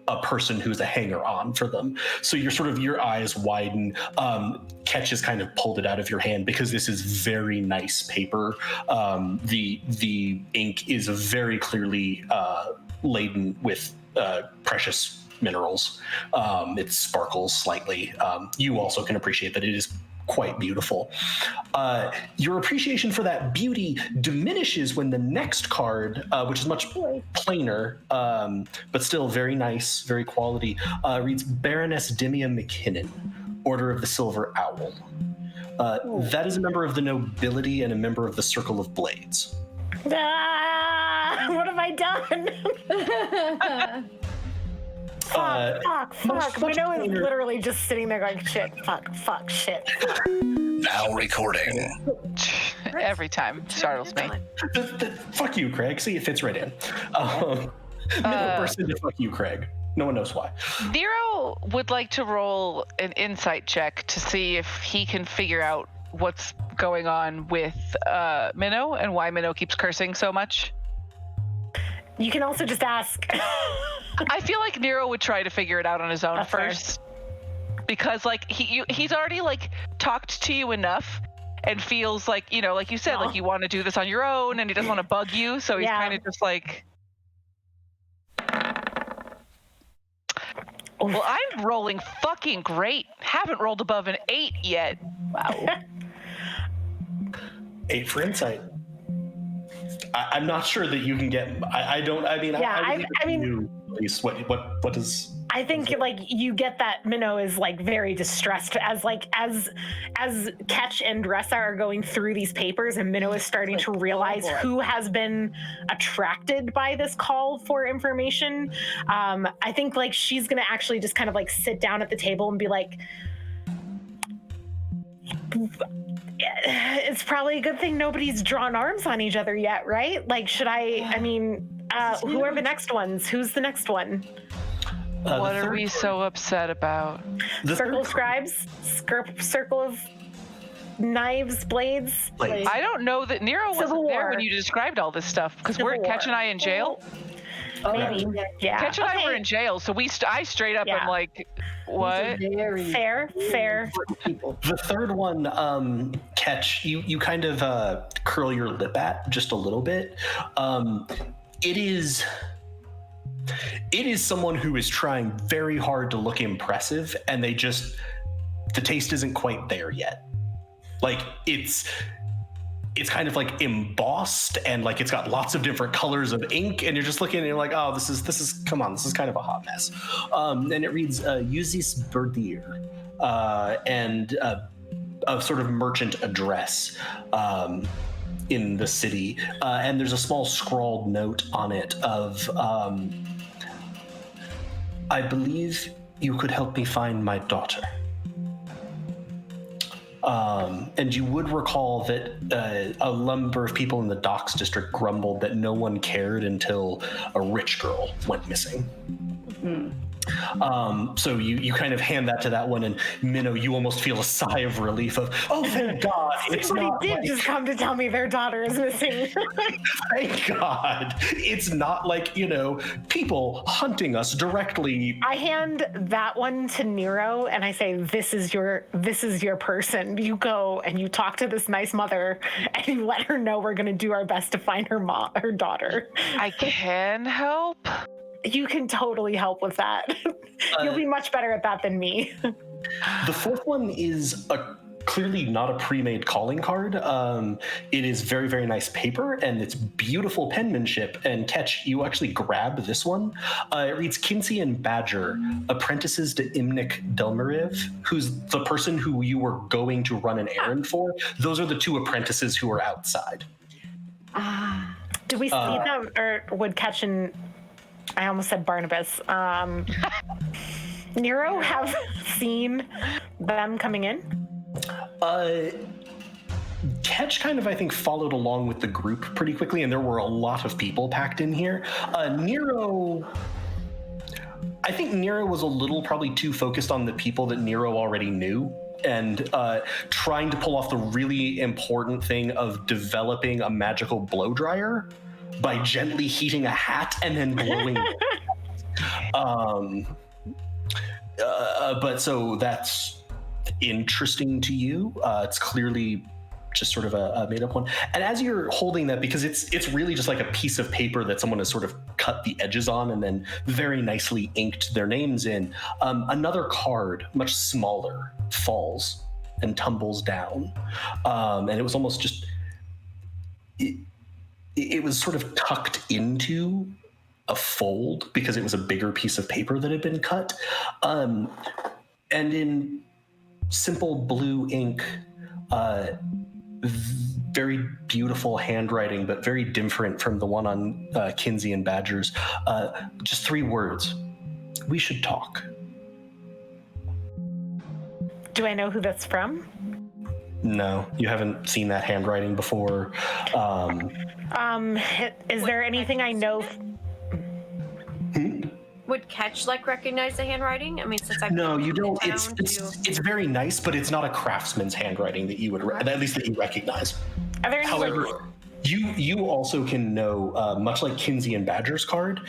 a person who's a hanger-on for them. So your eyes widen. Ketch has kind of pulled it out of your hand because this is very nice paper. The ink is very clearly laden with precious minerals. It sparkles slightly. You also can appreciate that it is quite beautiful. Your appreciation for that beauty diminishes when the next card, which is much plainer, but still very nice, very quality, reads Baroness Dimia McKinnon, Order of the Silver Owl. That is a member of the nobility and a member of the Circle of Blades. What have I done? Fuck. Minnow is literally just sitting there going, shit, fuck, shit. Now recording. Every time startles me. Fuck you, Craig. See, it fits right in. Minnow bursts into fuck you, Craig. No one knows why. Nero would like to roll an insight check to see if he can figure out what's going on with Minnow and why Minnow keeps cursing so much. You can also just ask. I feel like Nero would try to figure it out on his own first, because like he's already like talked to you enough and feels like, like you said, like you want to do this on your own, and he doesn't want to bug you, so he's kind of just like. Well, I'm rolling fucking great. Haven't rolled above an 8 yet. Wow. 8 for insight. I'm not sure that you can get. I don't. I mean, Yeah, I mean, you, at least what does? I think like you get that Minnow is like very distressed as Ketch and Dressa are going through these papers, and Minnow is starting to realize who has been attracted by this call for information. I think like she's gonna actually just kind of like sit down at the table and be like, it's probably a good thing nobody's drawn arms on each other yet, right? Like, should I mean, who are the next ones? Who's the next one? What are we so upset about? Circle of Scribes? Circle of Knives, Blades? I don't know that Nero wasn't there when you described all this stuff, because weren't Ketch and I in jail? Maybe. Yeah. Ketch and I were in jail, so I straight up am like, what? Fair. The third one, Ketch, you kind of curl your lip at just a little bit. It is someone who is trying very hard to look impressive, and the taste isn't quite there yet. Like it's kind of like embossed, and like it's got lots of different colors of ink, and you're just looking and you're like, oh, this is come on, this is kind of a hot mess. And it reads Usis Berdir, and a sort of merchant address in the city, and there's a small scrawled note on it of I believe you could help me find my daughter. And you would recall that a number of people in the docks district grumbled that no one cared until a rich girl went missing. Mm-hmm. So you kind of hand that to that one, and Minnow, you almost feel a sigh of relief of, oh, thank God. Somebody did just come to tell me their daughter is missing. Thank God. It's not like, people hunting us directly. I hand that one to Nero, and I say, this is your person. You go and you talk to this nice mother, and you let her know we're going to do our best to find her daughter. I can help. You can totally help with that. You'll be much better at that than me. The fourth one is clearly not a pre-made calling card. It is very, very nice paper, and it's beautiful penmanship. And Ketch, you actually grab this one. It reads Kinsey and Badger, apprentices to Imnik Delmariv, who's the person who you were going to run an errand for. Those are the two apprentices who are outside. Do we see them, or would Ketch and... I almost said Barnabas. Nero have seen them coming in? Ketch kind of, I think, followed along with the group pretty quickly, and there were a lot of people packed in here. Nero was a little probably too focused on the people that Nero already knew, and trying to pull off the really important thing of developing a magical blow dryer by gently heating a hat and then blowing it. But so that's interesting to you. It's clearly just sort of a made-up one. And as you're holding that, because it's really just like a piece of paper that someone has sort of cut the edges on and then very nicely inked their names in, another card, much smaller, falls and tumbles down. And it was almost just... It was sort of tucked into a fold because it was a bigger piece of paper that had been cut. And in simple blue ink, very beautiful handwriting, but very different from the one on Kinsey and Badger's. Just 3 words. We should talk. Do I know who that's from? No, you haven't seen that handwriting before. Is there anything I know? Would Ketch recognize the handwriting? I mean, since I've no, you don't. It's very nice, but it's not a craftsman's handwriting that you would at least that you recognize. Are there any However, you also can know, much like Kinsey and Badger's card,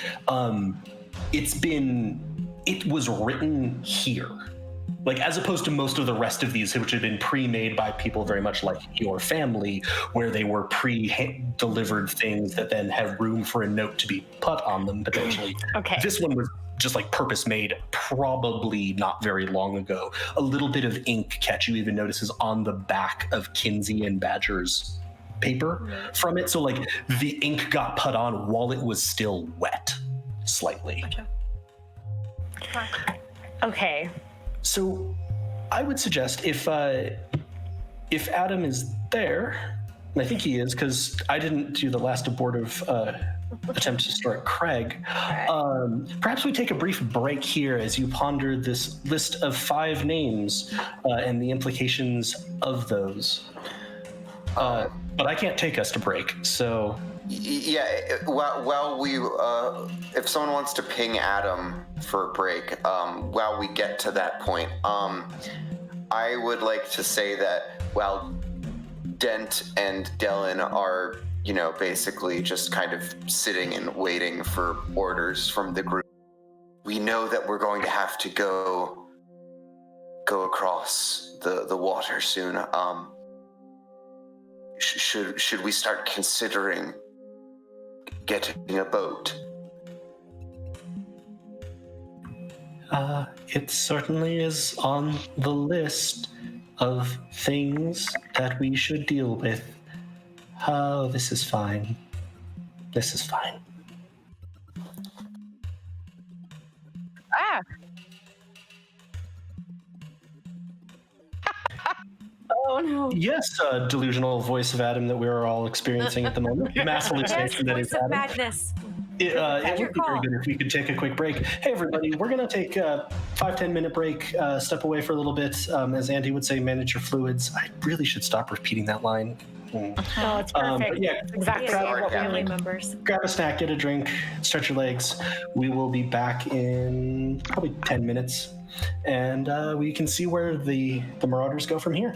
it was written here. Like, as opposed to most of the rest of these, which have been pre-made by people very much like your family, where they were pre-delivered things that then had room for a note to be put on them, potentially. Okay. This one was just purpose-made, probably not very long ago. A little bit of ink, Ketch, you even notice, is on the back of Kinsey and Badger's paper from it. So like the ink got put on while it was still wet, slightly. Okay. So I would suggest if Adam is there, and I think he is because I didn't do the last abortive attempt to start Craig, perhaps we take a brief break here as you ponder this list of 5 names and the implications of those. But I can't take us to break, so... Yeah, while we, if someone wants to ping Adam for a break, while we get to that point, I would like to say that while Dent and Dylan are, basically just kind of sitting and waiting for orders from the group, we know that we're going to have to go across the water soon. Should we start considering getting a boat? It certainly is on the list of things that we should deal with. Oh, this is fine. This is fine. Ah, Oh no. Yes, delusional voice of Adam that we're all experiencing at the moment. Mass hallucination that Voice is of Adam. madness. It would your be very call. good if we could take a quick break. Hey, everybody, we're going to take a 5-10 minute break, step away for a little bit. As Andy would say, manage your fluids. I really should stop repeating that line. No, it's perfect. Yeah, It's exactly Yeah, what we family need. members. grab a snack, get a drink, stretch your legs. We will be back in probably 10 minutes, and we can see where the Marauders go from here.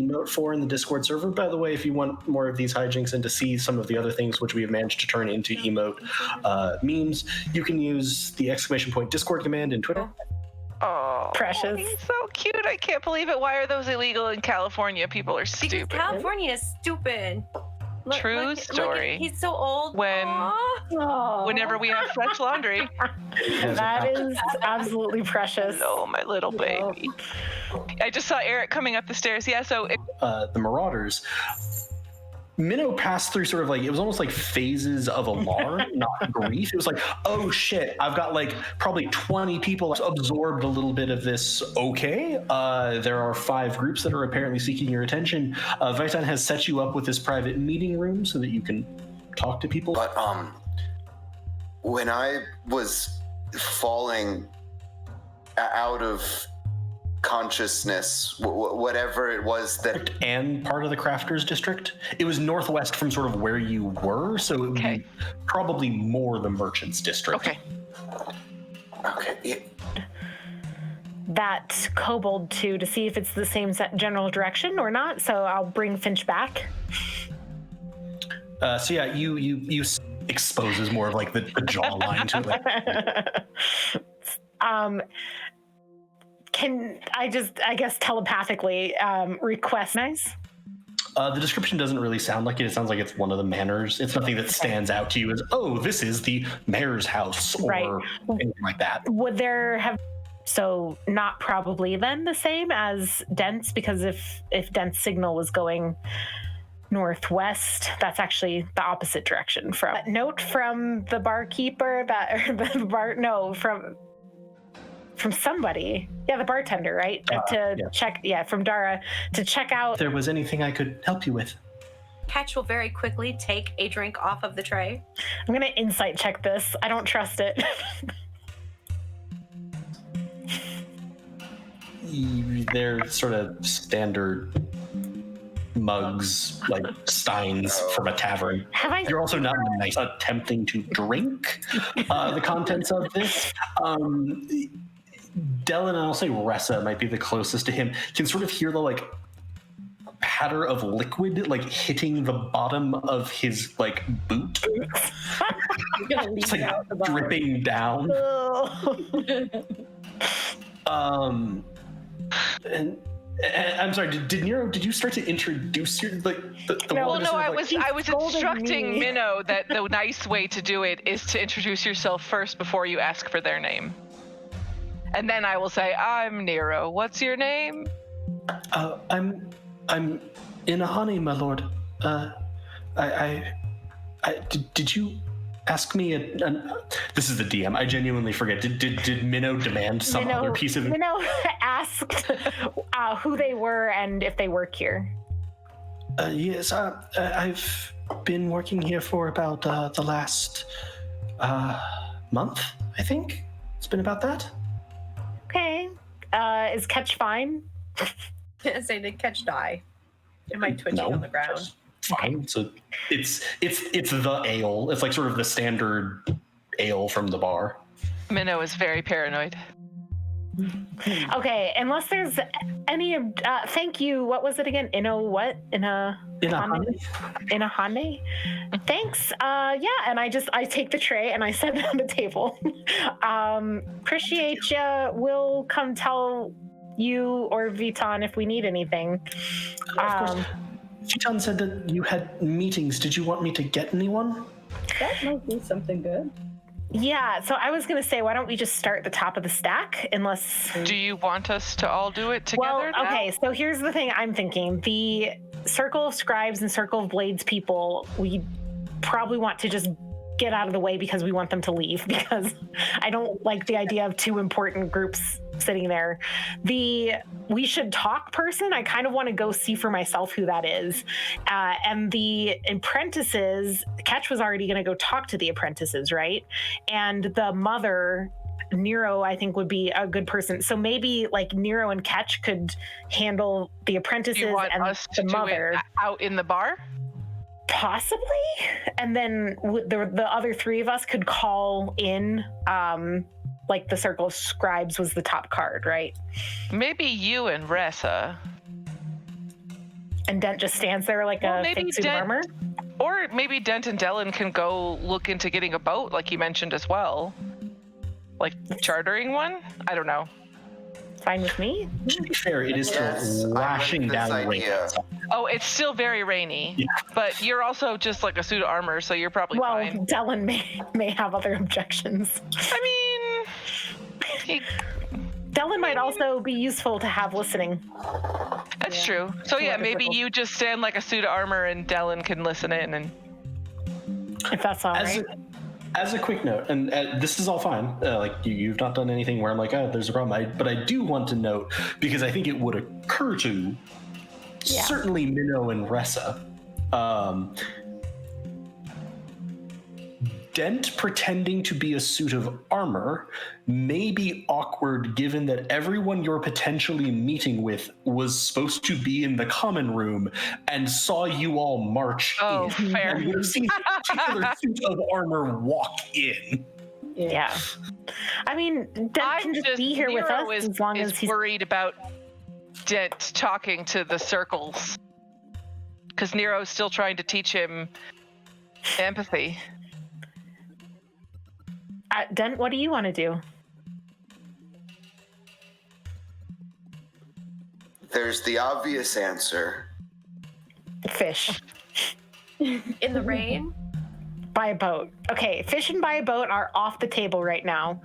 emote for in the Discord server. By the way, if you want more of these hijinks and to see some of the other things which we have managed to turn into emote memes, you can use the !Discord command in Twitter. Oh, Precious. He's so cute. I can't believe it. Why are those illegal in California? People are Because stupid. California is stupid. True story. He's so old. Whenever we have fresh laundry. That is absolutely precious. Oh, my little baby. I just saw Eric coming up the stairs. Yeah, so... The Marauders, Minnow passed through sort of like, it was almost like phases of alarm, not grief. It was like, oh shit, I've got like probably 20 people absorbed a little bit of this. Okay, there are 5 groups that are apparently seeking your attention. Vitan has set you up with this private meeting room so that you can talk to people. But when I was falling out of consciousness, whatever it was that... And part of the Crafters District. It was northwest from sort of where you were, so it would be probably more the Merchants District. Okay. That kobold to see if it's the same general direction or not, so I'll bring Finch back. So yeah, you exposes more of like the jawline to it. Can I guess telepathically request nice? The description doesn't really sound like it. It sounds like it's one of the manors. It's nothing that stands out to you as, oh, this is the mayor's house or anything like that. Would there have... So not probably then the same as Dent's, because if Dent's signal was going northwest, that's actually the opposite direction from... Note from the barkeeper from somebody. Yeah, the bartender, right? Check, from Dara, to check out... If there was anything I could help you with. Ketch will very quickly take a drink off of the tray. I'm going to insight check this. I don't trust it. They're sort of standard mugs, like steins from a tavern. You're also not nice attempting to drink the contents of this. Dellen, and I'll say Ressa might be the closest to him, can sort of hear the like patter of liquid like hitting the bottom of his like boot. It's like dripping down. And I'm sorry, did Nero, did you start to introduce your the I was instructing Minnow that the nice way to do it is to introduce yourself first before you ask for their name. And then I will say, I'm Nero. What's your name? I'm Inahani, my lord. Did you ask me this is the DM. I genuinely forget. Did Minnow demand some other piece of... Minnow asked who they were and if they work here. Yes, I've been working here for about the last month, I think. It's been about that. Okay. Is Ketch fine? Say, did Ketch die? Am I twitching on the ground? Fine. So it's the ale. It's like sort of the standard ale from the bar. Minnow is very paranoid. Okay, unless there's any thank you. What was it again? Inahane? Thanks. And I take the tray and I set it on the table. Appreciate ya. We'll come tell you or Vitan if we need anything. Of course. Vitan said that you had meetings. Did you want me to get anyone? That might be something good. Yeah, so I was going to say, why don't we just start at the top of the stack, unless... Do you want us to all do it together now? Okay, so here's the thing I'm thinking. The Circle of Scribes and Circle of Blades people, we probably want to just get out of the way because we want them to leave, because I don't like the idea of 2 important groups sitting there. The we should talk person, I kind of want to go see for myself who that is. And the apprentices, Ketch was already going to go talk to the apprentices, right? And the mother, Nero, I think would be a good person. So maybe like Nero and Ketch could handle the apprentices and us to the mother. Do it out in the bar? Possibly. And then the other 3 of us could call in, like the Circle of Scribes was the top card, right? Maybe you and Ressa. And Dent just stands there like Well, a maybe fake suit of Dent- armor? Or maybe Dent and Dellen can go look into getting a boat, like you mentioned as well. Like chartering one? I don't know. Fine with me? To be fair, it is still Yes, I like lashing this down rain. idea. Oh, it's still very rainy. Yeah. But you're also just like a suit of armor, so you're probably Well, fine. Dellen may have other objections. I mean, Dellen might also be useful to have listening. that's true. So yeah, maybe you just stand like a suit of armor and Dellen can listen in and... If that's all right. As a quick note, and this is all fine. Like you've not done anything where I'm like, oh, there's a problem. But I do want to note, because I think it would occur to certainly Minnow and Ressa. Dent pretending to be a suit of armor may be awkward given that everyone you're potentially meeting with was supposed to be in the common room and saw you all march Oh, in. fair. And would have seen a particular suit of armor walk in. Yeah. I mean, Dent can just be here with Nero us as long as he's... worried about Dent talking to the circles. Because Nero's still trying to teach him empathy. Dent, what do you want to do? There's the obvious answer. Fish. In the rain? Buy a boat. Okay, fish and buy a boat are off the table right now.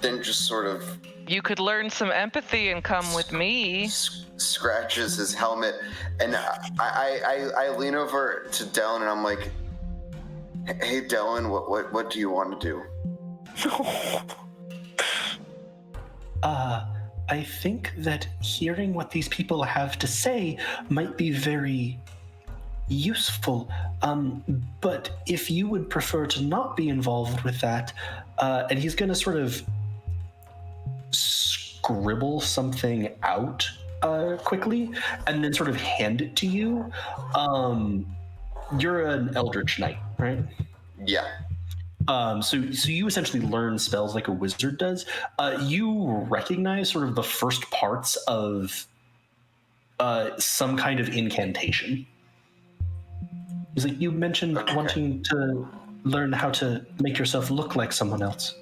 Then just sort of You could learn some empathy and come with me. scratches his helmet, and I lean over to Dellen and I'm like, "Hey, Dellen, what do you want to do?" I think that hearing what these people have to say might be very useful. But if you would prefer to not be involved with that, and he's going to sort of scribble something out quickly and then sort of hand it to you. You're an Eldritch Knight, right? Yeah. So you essentially learn spells like a wizard does. You recognize sort of the first parts of some kind of incantation. He's like, you mentioned wanting to learn how to make yourself look like someone else.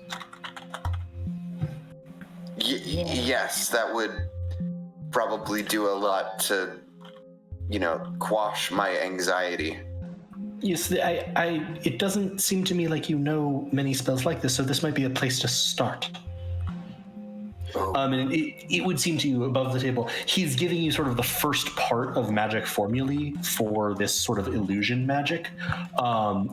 Yes, that would probably do a lot to, quash my anxiety. Yes, it doesn't seem to me like you know many spells like this, so this might be a place to start. And it would seem to you above the table, he's giving you sort of the first part of magic formulae for this sort of illusion magic.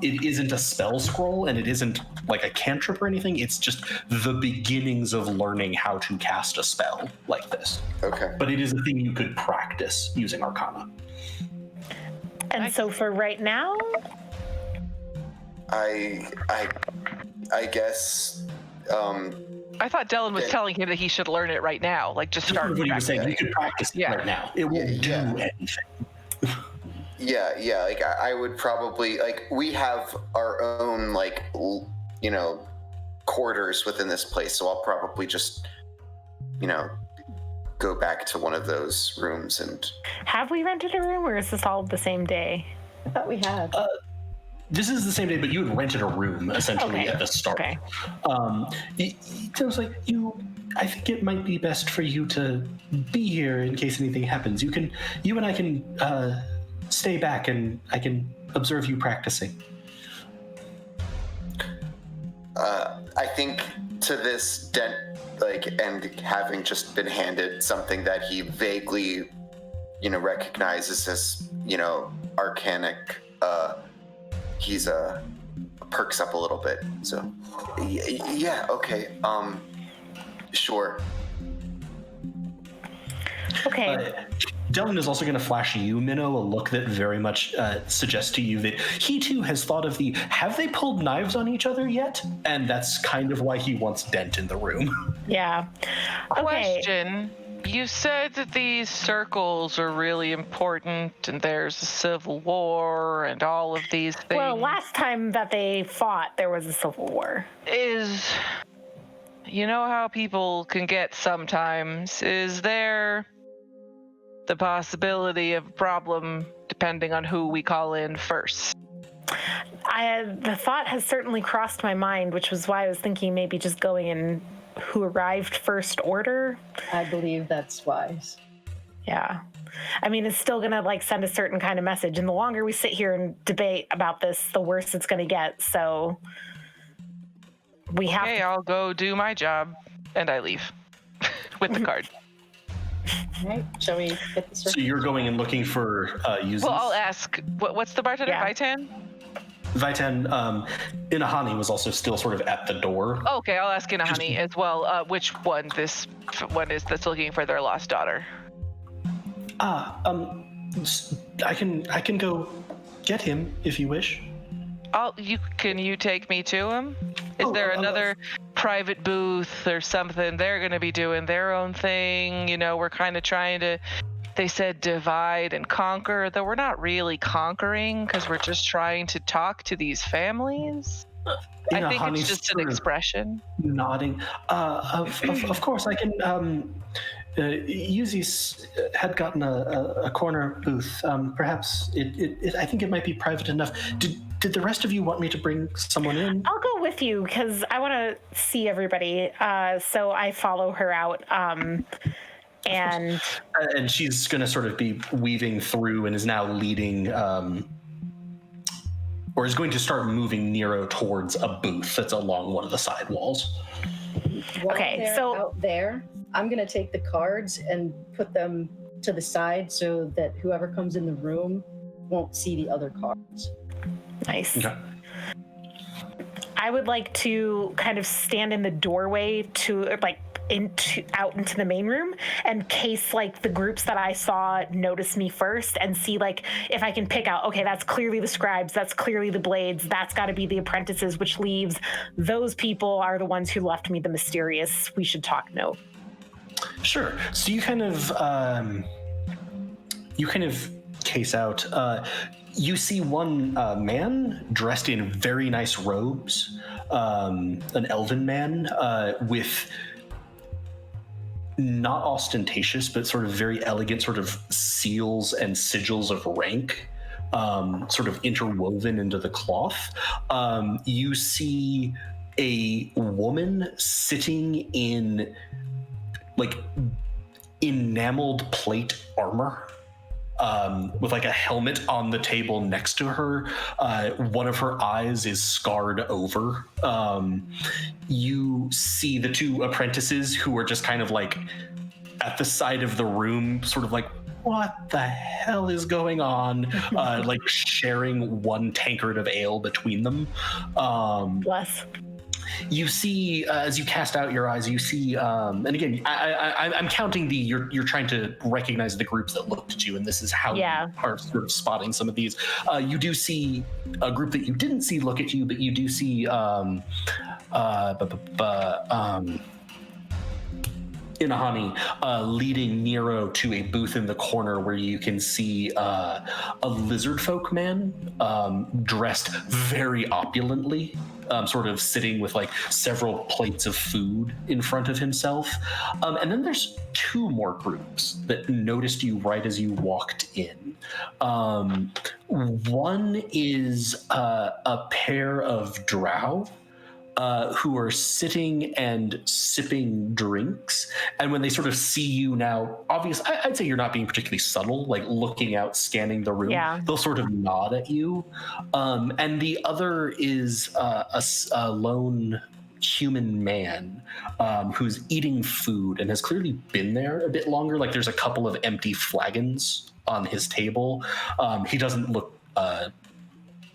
It isn't a spell scroll, and it isn't like a cantrip or anything. It's just the beginnings of learning how to cast a spell like this. Okay. But it is a thing you could practice using Arcana. And so for right now, I guess. I thought Dellen was telling him that he should learn it right now. Like, just start. What he was saying, you could practice it right now. It won't do anything. Yeah. Like I would probably we have our own quarters within this place, so I'll probably just go back to one of those rooms and. have we rented a room, or is this all the same day? I thought we had. This is the same day, but you had rented a room essentially at the start. Okay. It was like I think it might be best for you to be here in case anything happens. You and I can stay back, and I can observe you practicing. I think to this Dent, and having just been handed something that he vaguely, recognizes as, arcanic, he's perks up a little bit. So, yeah, okay, sure. Okay. Dellen is also going to flash you, Minnow, a look that very much suggests to you that he too has thought of have they pulled knives on each other yet? And that's kind of why he wants Dent in the room. Yeah. Okay. Question. You said that these circles are really important, and there's a civil war and all of these things. Well, last time that they fought, there was a civil war. Is you know how people can get sometimes. Is there the possibility of a problem depending on who we call in first? The thought has certainly crossed my mind, which was why I was thinking maybe just going in who arrived first order. I believe that's wise. Yeah. I mean, it's still going to like send a certain kind of message. And the longer we sit here and debate about this, the worse it's going to get. So we have Okay, I'll go do my job. And I leave with the card. All right, shall we hit the circle? So you're going and looking for users? Well, I'll ask, what's the bartender, Yeah. Vitan? Vitan, Inahani was also still sort of at the door. Oh, okay, I'll ask Inahani as well. Which one this one is that's looking for their lost daughter? I can go get him if you wish. Can you take me to him? Is there another private booth or something? They're going to be doing their own thing. You know, we're kind of trying to, they said divide and conquer, though we're not really conquering because we're just trying to talk to these families. I think it's just an expression. Nodding. Of course, I can. Yuzi's had gotten a corner booth. Perhaps I think it might be private enough. Did the rest of you want me to bring someone in? I'll go with you because I want to see everybody. So I follow her out. And she's going to sort of be weaving through and is now leading, or is going to start moving Nero towards a booth that's along one of the side walls. Okay, so out there, I'm going to take the cards and put them to the side so that whoever comes in the room won't see the other cards. Nice. Okay. I would like to kind of stand in the doorway to like out into the main room in case like the groups that I saw notice me first and see like if I can pick out, okay, that's clearly the scribes, that's clearly the blades, that's got to be the apprentices, which leaves those people are the ones who left me the mysterious we should talk note. Sure. So you kind of case out. You see one man dressed in very nice robes, an elven man with not ostentatious, but sort of very elegant sort of seals and sigils of rank, sort of interwoven into the cloth. You see a woman sitting in like enameled plate armor, with like a helmet on the table next to her. One of her eyes is scarred over. You see the two apprentices who are just kind of like at the side of the room, sort of like, what the hell is going on? Like sharing one tankard of ale between them. Bless. You see, as you cast out your eyes, you see, and again, I'm counting you're trying to recognize the groups that looked at you, and this is how you are sort of spotting some of these. You do see a group that you didn't see look at you, but you do see Inahani leading Nero to a booth in the corner where you can see a lizard folk man dressed very opulently, sort of sitting with like several plates of food in front of himself. And then there's two more groups that noticed you right as you walked in. One is a pair of drow who are sitting and sipping drinks. And when they sort of see you now, obviously, I'd say you're not being particularly subtle, like looking out, scanning the room. Yeah. They'll sort of nod at you. And the other is a lone human man who's eating food and has clearly been there a bit longer. Like there's a couple of empty flagons on his table. He doesn't look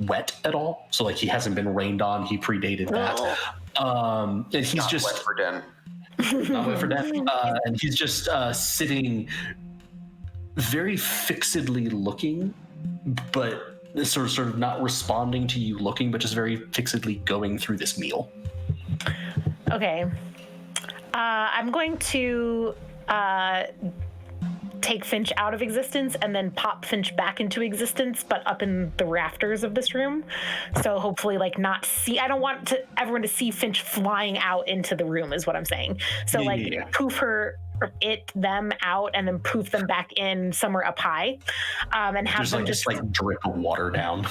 wet at all, so like he hasn't been rained on. He predated that. And he's Not just wet for Dent. not wet for Dent. And he's just sitting very fixedly looking, but sort of not responding to you looking, but just very fixedly going through this meal. Okay. I'm going to take Finch out of existence and then pop Finch back into existence, but up in the rafters of this room. So hopefully, like, not see. I don't want everyone to see Finch flying out into the room, is what I'm saying. So poof them out and then poof them back in somewhere up high, and have them just like drip of water down.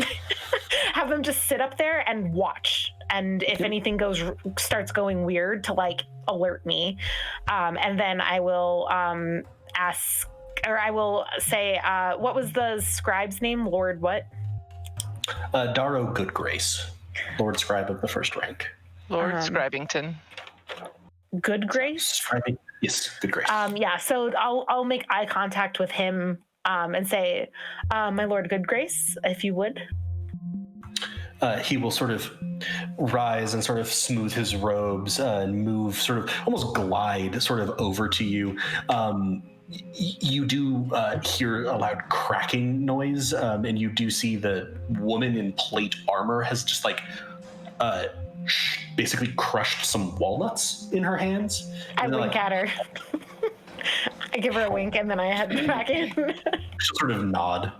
Have them just sit up there and watch. And if anything starts going weird, to like alert me, and then I will ask, or I will say, what was the scribe's name? Lord what? Darrow Goodgrace, Lord Scribe of the first rank. Lord Scribington. Goodgrace? Yes, Goodgrace. Yeah, so I'll make eye contact with him and say, my Lord Goodgrace, if you would. He will sort of rise and sort of smooth his robes and move, sort of almost glide sort of over to you. You do hear a loud cracking noise, and you do see the woman in plate armor has just like basically crushed some walnuts in her hands. I wink at her. I give her a wink and then I head back in. She'll sort of nod.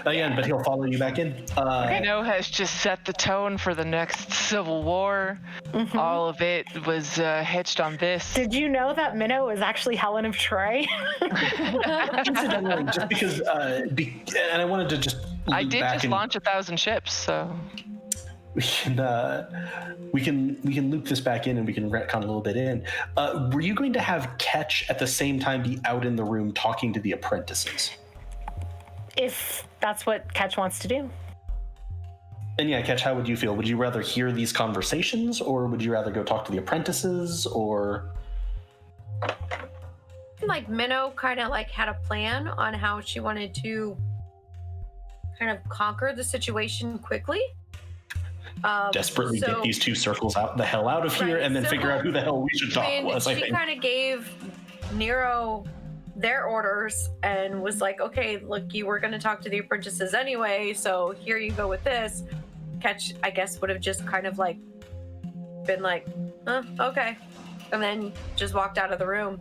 But he'll follow you back in. Minnow has just set the tone for the next civil war. Mm-hmm. All of it was hitched on this. Did you know that Minnow is actually Helen of Troy? Incidentally, just because, and I wanted to just. I did just launch 1,000 ships, so. We can loop this back in and we can retcon a little bit in. Were you going to have Ketch at the same time be out in the room talking to the apprentices? If that's what Ketch wants to do. And yeah, Ketch, how would you feel? Would you rather hear these conversations, or would you rather go talk to the apprentices, or? Like Minnow kind of like had a plan on how she wanted to kind of conquer the situation quickly. Desperately get these two circles the hell out of here, and then figure out who the hell we should talk was. She kind of gave Nero their orders and was like, okay, look, you were going to talk to the apprentices anyway, so here you go with this. Ketch, I guess, would have just kind of like been okay, and then just walked out of the room.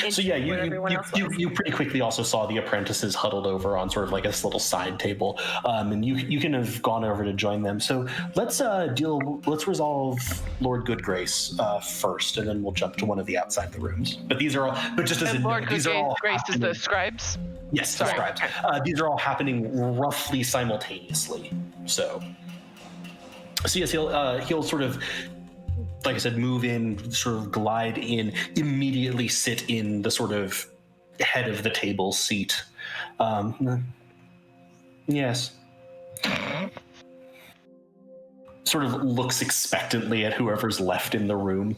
So yeah, you pretty quickly also saw the apprentices huddled over on sort of like this little side table, and you can have gone over to join them. So let's resolve Lord Goodgrace first, and then we'll jump to one of the outside the rooms. But these are all, but just as a note, these are all Grace is the scribes. Yes, the scribes. These are all happening roughly simultaneously. So yes, he'll sort of, like I said, move in, sort of glide in, immediately sit in the sort of head of the table seat. Yes. Sort of looks expectantly at whoever's left in the room.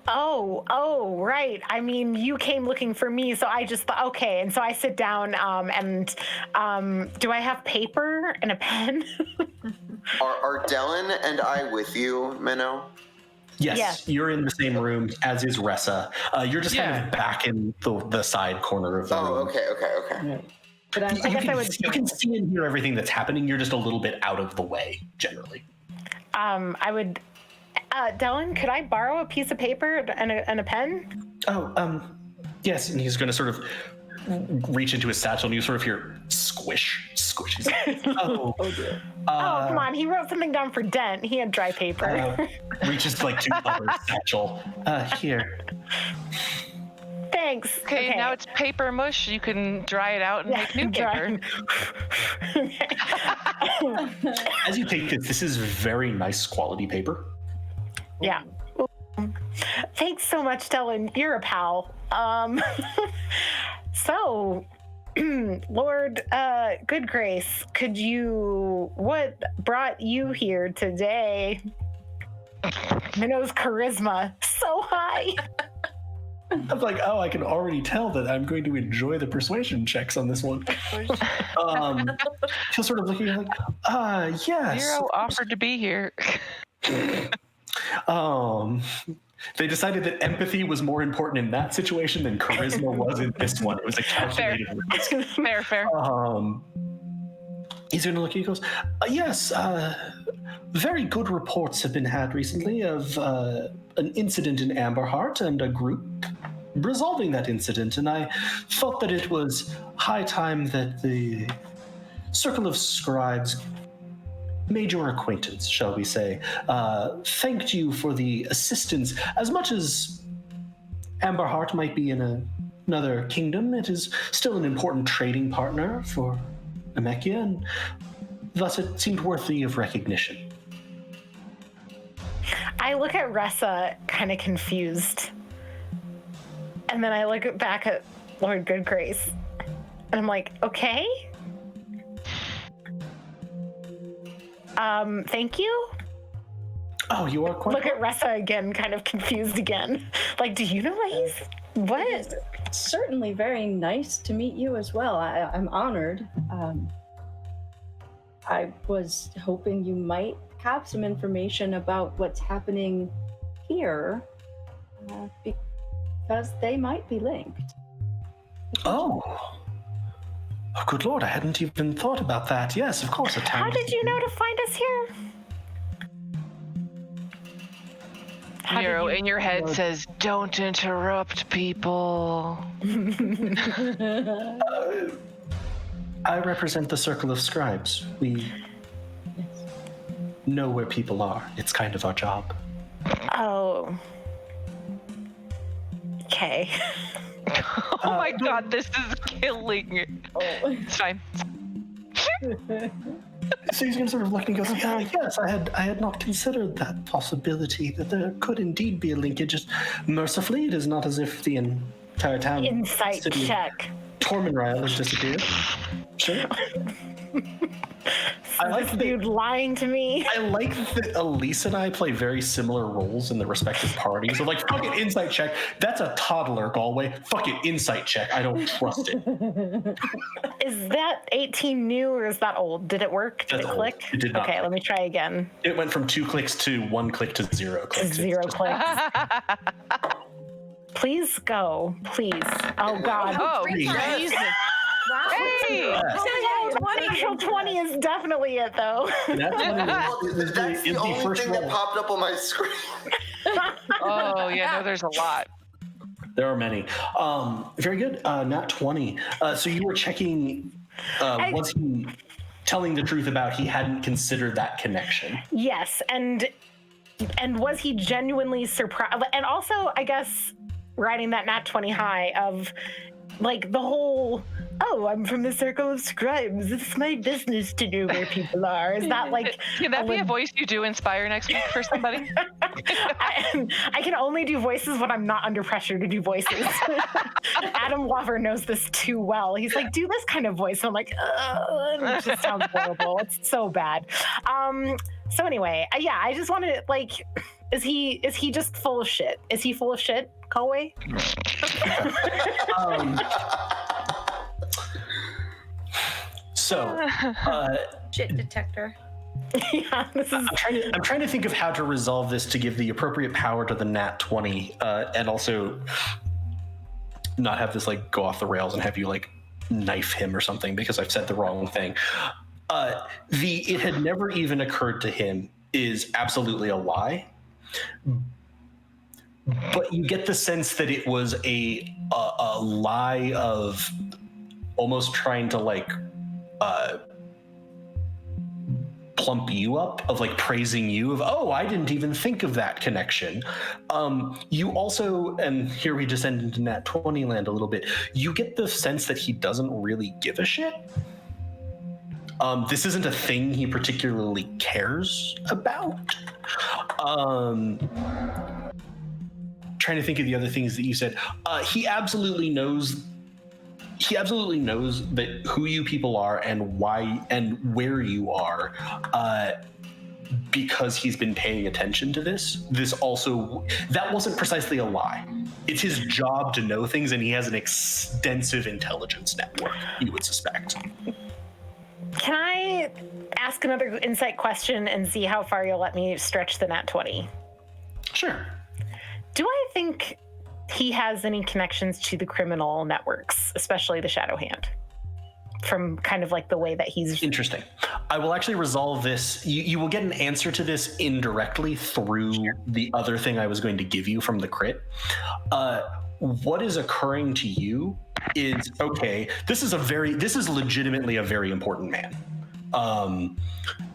Oh, right. I mean, you came looking for me, so I just thought, okay. And so I sit down, and do I have paper and a pen? Are Dellen and I with you, Minnow? Yes, you're in the same room, as is Ressa. You're just kind of back in the side corner of the room. Oh, okay. Yeah. But you can see and hear everything that's happening. You're just a little bit out of the way, generally. I would... Dellen, could I borrow a piece of paper and a pen? Yes. And he's going to sort of reach into his satchel, and you sort of hear squish. He's like, oh dear. Come on. He wrote something down for Dent. He had dry paper. Reaches like to other satchel. Here. Thanks. Okay, now it's paper mush. You can dry it out and make new paper. As you take this is very nice quality paper. Yeah. Thanks so much, Dellen. You're a pal. So, Lord Goodgrace, what brought you here today? Minnow's charisma so high. I'm like, I can already tell that I'm going to enjoy the persuasion checks on this one. He'll sort of look at you like, yes. Zero offered to be here. They decided that empathy was more important in that situation than charisma was in this one. It was a calculated risk. Fair. He's going to look at you and goes, yes, very good reports have been had recently of an incident in Amberheart and a group resolving that incident, and I thought that it was high time that the Circle of Scribes made your acquaintance, shall we say. Thanked you for the assistance. As much as Amberheart might be in another kingdom, it is still an important trading partner for Namekia, and thus it seemed worthy of recognition. I look at Ressa kind of confused. And then I look back at Lord Goodgrace. And I'm like, okay. Thank you. Oh, you are quite... Look at Ressa again, kind of confused again. Like, do you know what he's... What? It's certainly very nice to meet you as well. I'm honored. I was hoping you might have some information about what's happening here, because they might be linked. Oh, good lord, I hadn't even thought about that. Yes, of course. How did you know to find us here? Nero in your head says, "Don't interrupt people." I represent the Circle of Scribes. We know where people are. It's kind of our job. Oh. Okay. Oh my god, this is killing. It's fine. So he's going to sort of look and goes, yeah, yes, I had not considered that possibility, that there could indeed be a linkage. Just mercifully, it is not as if the entire town... Insight check. Tormenryle has disappeared. Sure. I like this dude lying to me. I like that Elise and I play very similar roles in the respective parties. So like, fuck it, insight check. That's a toddler, Galway. Fuck it, insight check. I don't trust it. Is that 18 new or is that old? Did it work? Did it click? It did not. Okay, let me try again. It went from 2 clicks to 1 click to 0 clicks. 0 clicks. Please go, please. Oh God. Oh, Jesus. Hey! Natural 20 is definitely it, though. That's the only thing that popped up on my screen. Oh, yeah, no, there's a lot. There are many. Very good. Nat 20. So you were checking, was he telling the truth about he hadn't considered that connection? Yes, and was he genuinely surprised? And also, I guess, riding that Nat 20 high of, like, the whole... Oh, I'm from the Circle of Scribes. It's my business to know where people are. Is that like... Can that be a voice you do inspire next week for somebody? I can only do voices when I'm not under pressure to do voices. Adam Lover knows this too well. He's like, do this kind of voice. And I'm like, it just sounds horrible. It's so bad. So anyway, yeah, I just wanted to, like, is he just full of shit? Is he full of shit, Galway? So, Shit detector. Yeah, this is... I'm trying to think of how to resolve this to give the appropriate power to the Nat 20, and also not have this like go off the rails and have you like knife him or something because I've said the wrong thing. It had never even occurred to him is absolutely a lie, but you get the sense that it was a lie of almost trying to like plump you up, of like praising you, of, oh, I didn't even think of that connection. You also, and here we descend into Nat 20 land a little bit, you get the sense that he doesn't really give a shit. This isn't a thing he particularly cares about. Trying to think of the other things that you said. He absolutely knows that who you people are and why and where you are, because he's been paying attention to this. That wasn't precisely a lie. It's his job to know things, and he has an extensive intelligence network, you would suspect. Can I ask another insight question and see how far you'll let me stretch the Nat 20? Sure. Do I think he has any connections to the criminal networks, especially the Shadow Hand? from kind of like the way that he's Interesting. I will actually resolve this. You will get an answer to this indirectly through the other thing I was going to give you from the crit. What is occurring to you is, okay, this is legitimately a very important man.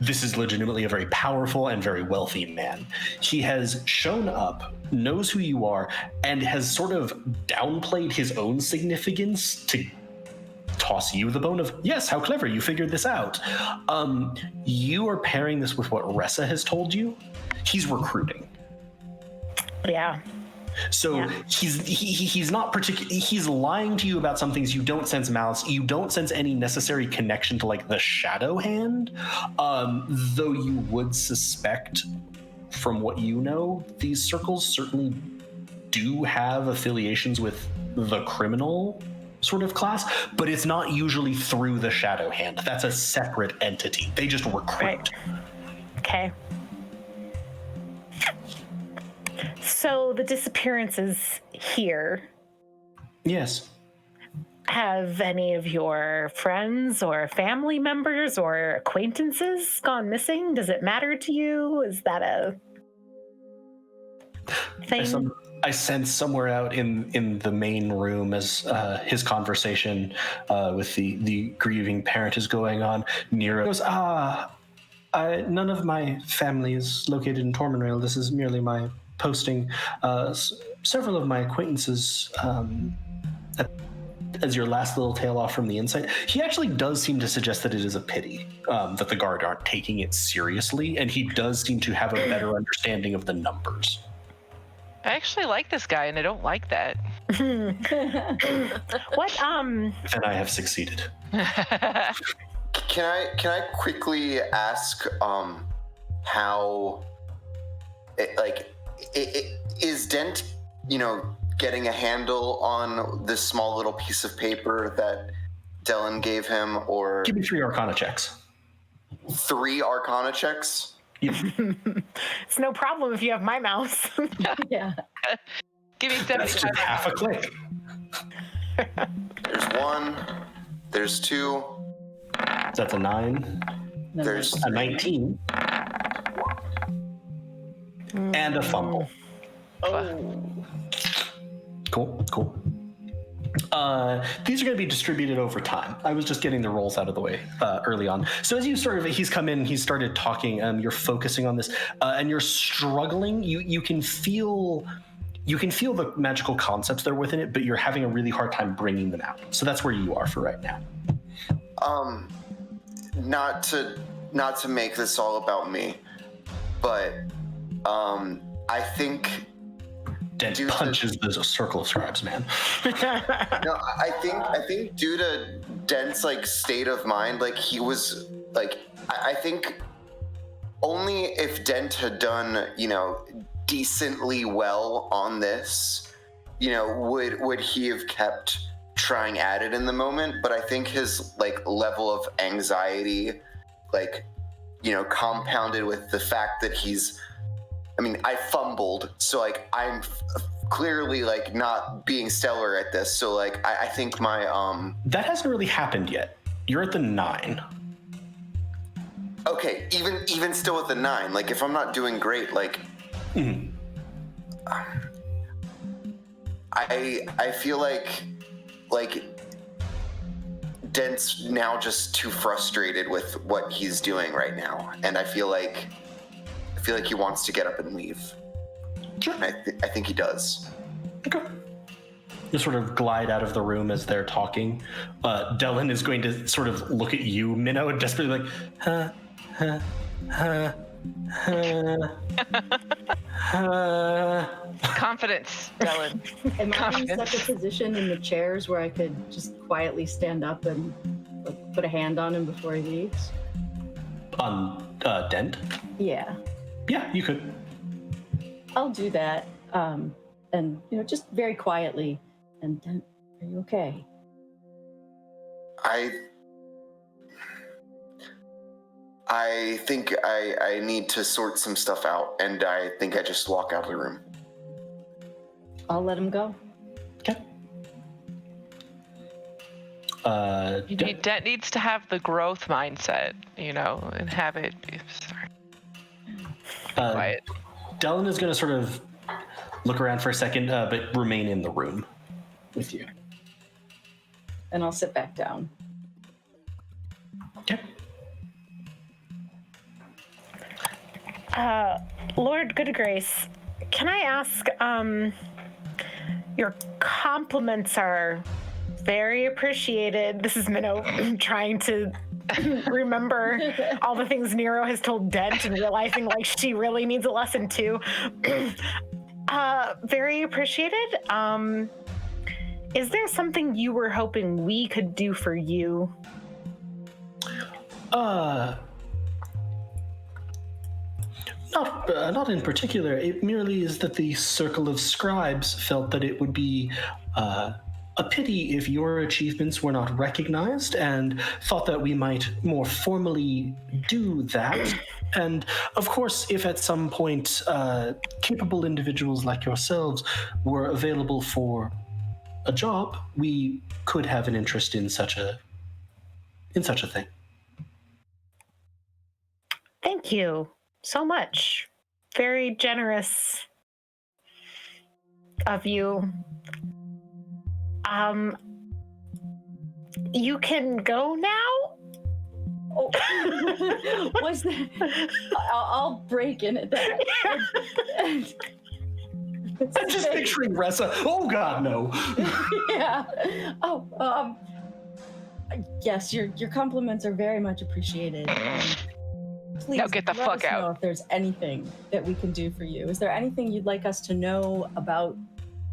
This is legitimately a very powerful and very wealthy man. He has shown up, knows who you are, and has sort of downplayed his own significance to toss you the bone of, yes, how clever, you figured this out. You are pairing this with what Ressa has told you. He's recruiting. Yeah. So he's not particularly, he's lying to you about some things. You don't sense malice. You don't sense any necessary connection to like the shadow hand. Though you would suspect from what you know, these circles certainly do have affiliations with the criminal sort of class, but it's not usually through the shadow hand. That's a separate entity. They just recruit. Right. Okay. So the disappearances here. Yes. Have any of your friends or family members or acquaintances gone missing? Does it matter to you? Is that a thing? I sense somewhere out in the main room as his conversation with the grieving parent is going on. Nero goes, none of my family is located in Tormenrail. This is merely my posting. Several of my acquaintances, as your last little tail off from the insight, he actually does seem to suggest that it is a pity that the guard aren't taking it seriously, and he does seem to have a better understanding of the numbers. I actually like this guy, and I don't like that. What? Then I have succeeded. Can I quickly ask how is Dent, getting a handle on this small little piece of paper that Dylan gave him, or Give me 3 Arcana checks. 3 Arcana checks? It's no problem if you have my mouse. Yeah. Give me That's just half a click. There's 1. There's 2. That's a 9. There's A 19. And a fumble. Cool. These are going to be distributed over time. I was just getting the rolls out of the way early on. So as he's come in, he started talking, you're focusing on this, and you're struggling. You can feel the magical concepts that are within it, but you're having a really hard time bringing them out. So that's where you are for right now. Not to make this all about me, but I think Dent punches the circle of scribes, man. no, I think due to Dent's state of mind, he was I think only if Dent had done decently well on this, would he have kept trying at it in the moment. But I think his level of anxiety, compounded with the fact that I fumbled, so I'm clearly not being stellar at this. So I think my that hasn't really happened yet. You're at the 9. Okay, even still at the 9, if I'm not doing great, I feel like Dent's now just too frustrated with what he's doing right now, and I feel like he wants to get up and leave. Sure. I think he does. Okay. You sort of glide out of the room as they're talking. Dylan is going to sort of look at you, Minnow, and desperately Confidence, Dylan. Am I in such a position in the chairs where I could just quietly stand up and put a hand on him before he leaves? On Dent? Yeah. Yeah, you could. I'll do that. And just very quietly. And Dent, are you okay? I think I need to sort some stuff out, and I think I just walk out of the room. I'll let him go. Okay. Dent needs to have the growth mindset, and have it. Sorry. Quiet. Dellen is going to sort of look around for a second, but remain in the room with you. And I'll sit back down. Okay. Lord Goodgrace, can I ask, your compliments are very appreciated. This is Minnow trying to remember all the things Nero has told Dent and realizing like she really needs a lesson too. Very appreciated. Is there something you were hoping we could do for you? Not in particular. It merely is that the Circle of Scribes felt that it would be a pity if your achievements were not recognized, and thought that we might more formally do that. And of course, if at some point capable individuals like yourselves were available for a job, we could have an interest in such a thing. Thank you so much. Very generous of you. You can go now? Oh, was that? I'll break in at that. I'm just picturing Ressa. Oh God, no. Yeah. Oh, yes, your compliments are very much appreciated. Please Now get the let fuck us know out. if there's anything that we can do for you. Is there anything you'd like us to know about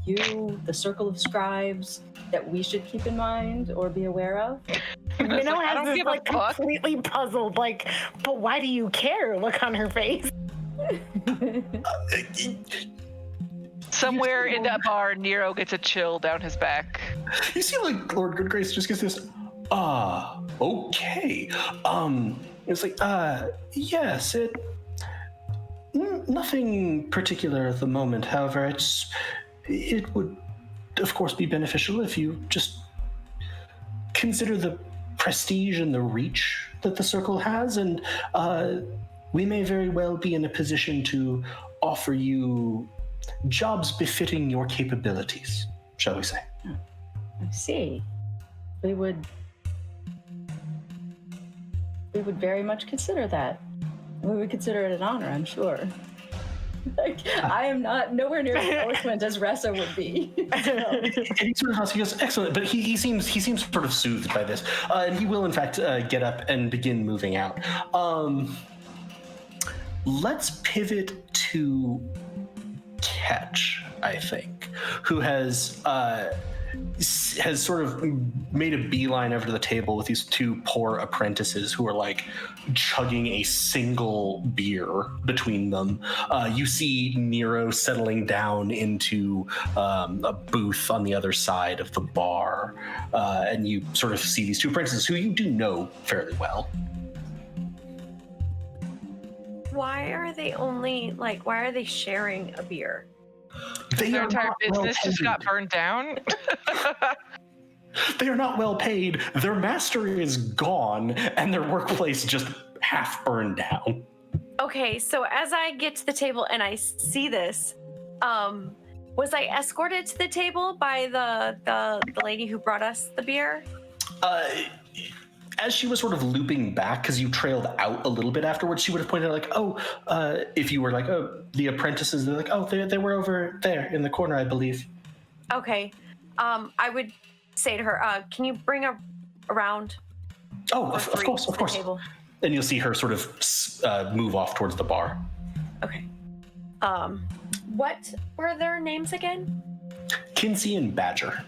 you, the Circle of Scribes, that we should keep in mind or be aware of? Minnow I has don't this give a like fuck. completely puzzled, like, but why do you care? Look on her face. Somewhere in that bar, Nero gets a chill down his back. You see, like, Lord Goodgrace just gets this, okay. It's like, yes, nothing particular at the moment. However, it would, of course, be beneficial if you just consider the prestige and the reach that the Circle has, and we may very well be in a position to offer you jobs befitting your capabilities, shall we say. I see. We would very much consider that. We would consider it an honor, I'm sure. Like, I am not nowhere near as eloquent as Ressa would be. And he sort of he goes, excellent, but he seems sort of soothed by this, and he will in fact get up and begin moving out. Let's pivot to Ketch, I think, who has sort of made a beeline over to the table with these two poor apprentices who are like chugging a single beer between them. You see Nero settling down into a booth on the other side of the bar, and you sort of see these two apprentices who you do know fairly well. Why are they sharing a beer? Their entire business just got paid. burned down. They are not well paid. Their master is gone, and their workplace just half burned down. Okay, so as I get to the table and I see this, was I escorted to the table by the lady who brought us the beer? As she was sort of looping back, because you trailed out a little bit afterwards, she would have pointed out, like, if you were like, the apprentices, they're like, they were over there in the corner, I believe. Okay. I would say to her, can you bring her around? Of course. Table? And you'll see her sort of move off towards the bar. Okay. What were their names again? Kinsey and Badger.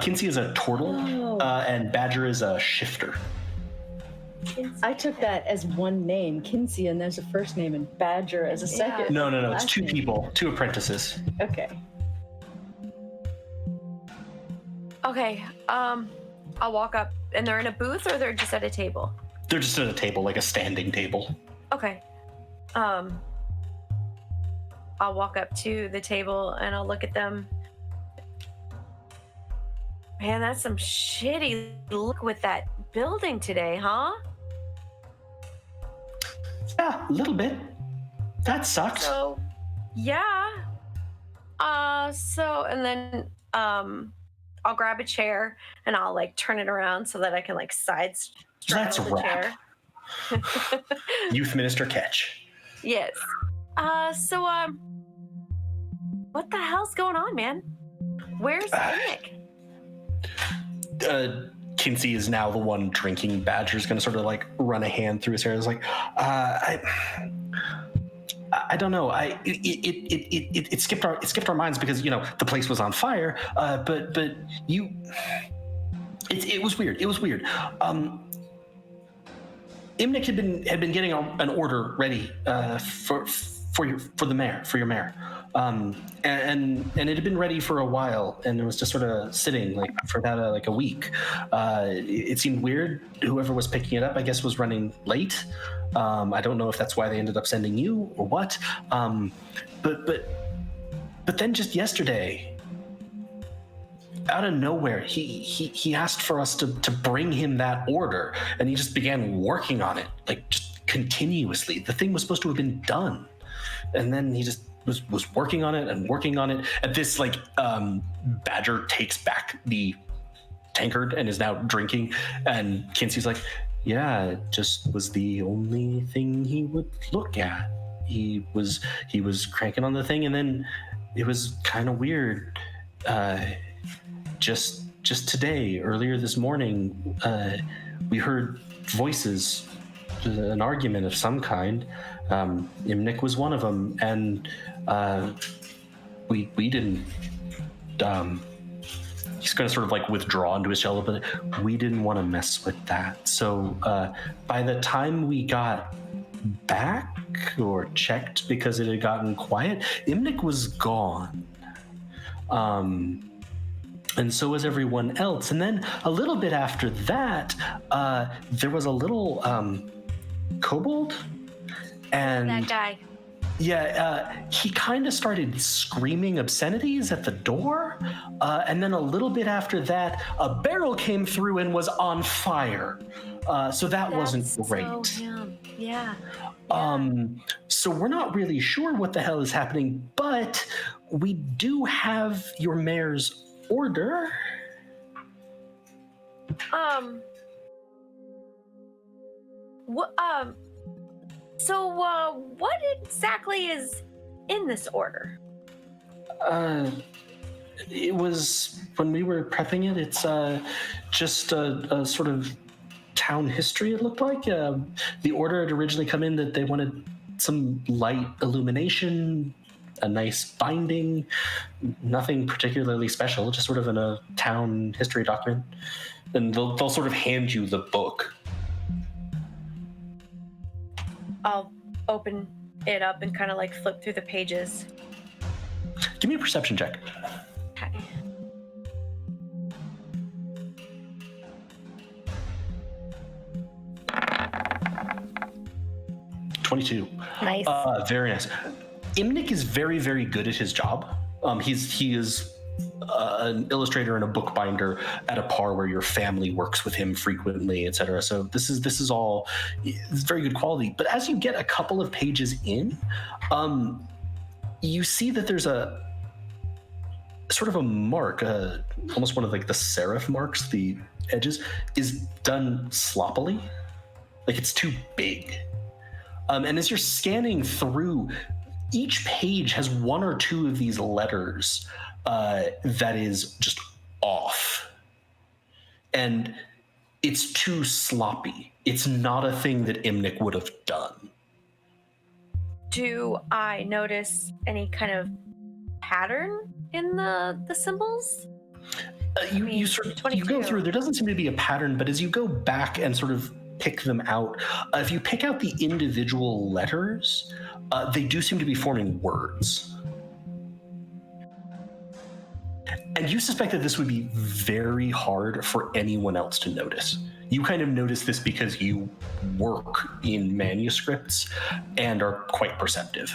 Kinsey is a turtle, and Badger is a shifter. I took that as one name, Kinsey, and there's a first name, and Badger as a second. No, it's last two name. people, two apprentices. Okay. Okay. I'll walk up, and they're in a booth, or they're just at a table? They're just at a table, like a standing table. Okay. I'll walk up to the table, and I'll look at them. Man, that's some shitty look with that building today, huh? Yeah, a little bit. That sucked. So, yeah. And then I'll grab a chair and I'll like turn it around so that I can like side That's straddle a the chair. Youth Minister Ketch. Yes. What the hell's going on, man? Where's Nick? Kinsey is now the one drinking. Badger's going to sort of like run a hand through his hair. It's like, I don't know. It skipped our minds because the place was on fire. But it was weird. It was weird. Imnik had been getting an order ready for your mayor. And it had been ready for a while, and it was just sort of sitting like for about a week. It seemed weird. Whoever was picking it up, I guess, was running late. I don't know if that's why they ended up sending you or what. But then just yesterday, out of nowhere, he asked for us to bring him that order, and he just began working on it like just continuously. The thing was supposed to have been done, and then he just was working on it. At this, like, Badger takes back the tankard and is now drinking, and Kinsey's like, yeah, it just was the only thing he would look at. He was cranking on the thing, and then it was kind of weird. Just today, earlier this morning, we heard voices, an argument of some kind. Imnik was one of them, and we didn't. He's going to sort of like withdraw into his shell, but we didn't want to mess with that. So by the time we got back or checked, because it had gotten quiet, Imnik was gone. And so was everyone else. And then a little bit after that, there was a little kobold. And That guy. yeah, he kind of started screaming obscenities at the door. And then a little bit after that, a barrel came through and was on fire. So that wasn't great. So him. Yeah. So we're not really sure what the hell is happening, but we do have your mayor's order. What exactly is in this order? It was, when we were prepping it, it's just a sort of town history, it looked like. The order had originally come in that they wanted some light illumination, a nice binding, nothing particularly special, just sort of in a town history document. And they'll sort of hand you the book. I'll open it up and kind of like flip through the pages. Give me a perception check. Okay. $22. Nice. Very nice. Imnik is very, very good at his job. He is an illustrator and a bookbinder at a par where your family works with him frequently, etc. So this is all, it's very good quality. But as you get a couple of pages in, you see that there's a sort of a mark, almost one of like the serif marks, the edges, is done sloppily. Like it's too big. And as you're scanning through, each page has one or two of these letters that is just off. And it's too sloppy. It's not a thing that Imnik would have done. Do I notice any kind of pattern in the symbols? You go through, there doesn't seem to be a pattern, but as you go back and sort of pick them out, if you pick out the individual letters, they do seem to be forming words. And you suspect that this would be very hard for anyone else to notice. You kind of notice this because you work in manuscripts and are quite perceptive.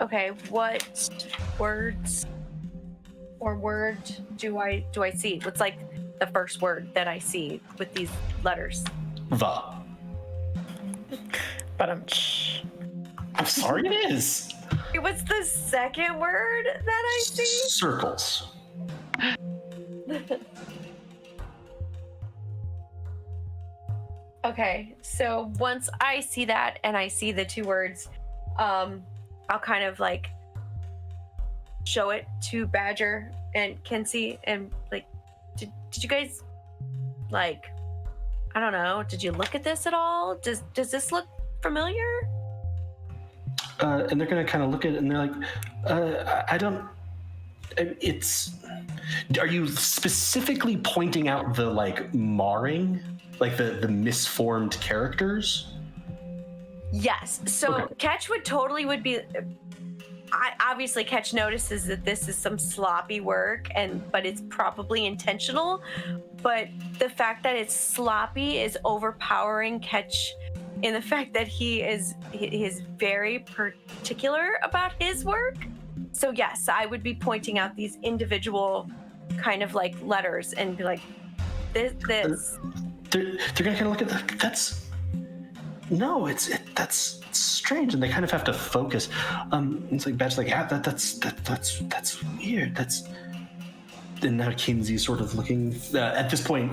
Okay, what words or word do I see? What's like the first word that I see with these letters? Va. But I'm sorry, it is. What's the second word that I see? Circles. Okay, so once I see that and I see the two words, I'll kind of like show it to Badger and Kinsey and like, did you guys like, I don't know, did you look at this at all? Does this look familiar? And they're gonna kind of look at it and they're like, I don't. It's. Are you specifically pointing out the like marring, like the misformed characters? Yes. So Okay. Ketch would be. Obviously Ketch notices that this is some sloppy work, but it's probably intentional. But the fact that it's sloppy is overpowering Ketch, in the fact that he is very particular about his work. So yes, I would be pointing out these individual kind of like letters and be like, this. They're gonna kind of look at that. That's strange, and they kind of have to focus. It's like Badger's like, yeah, that's weird. And now Kinsey's sort of looking at this point.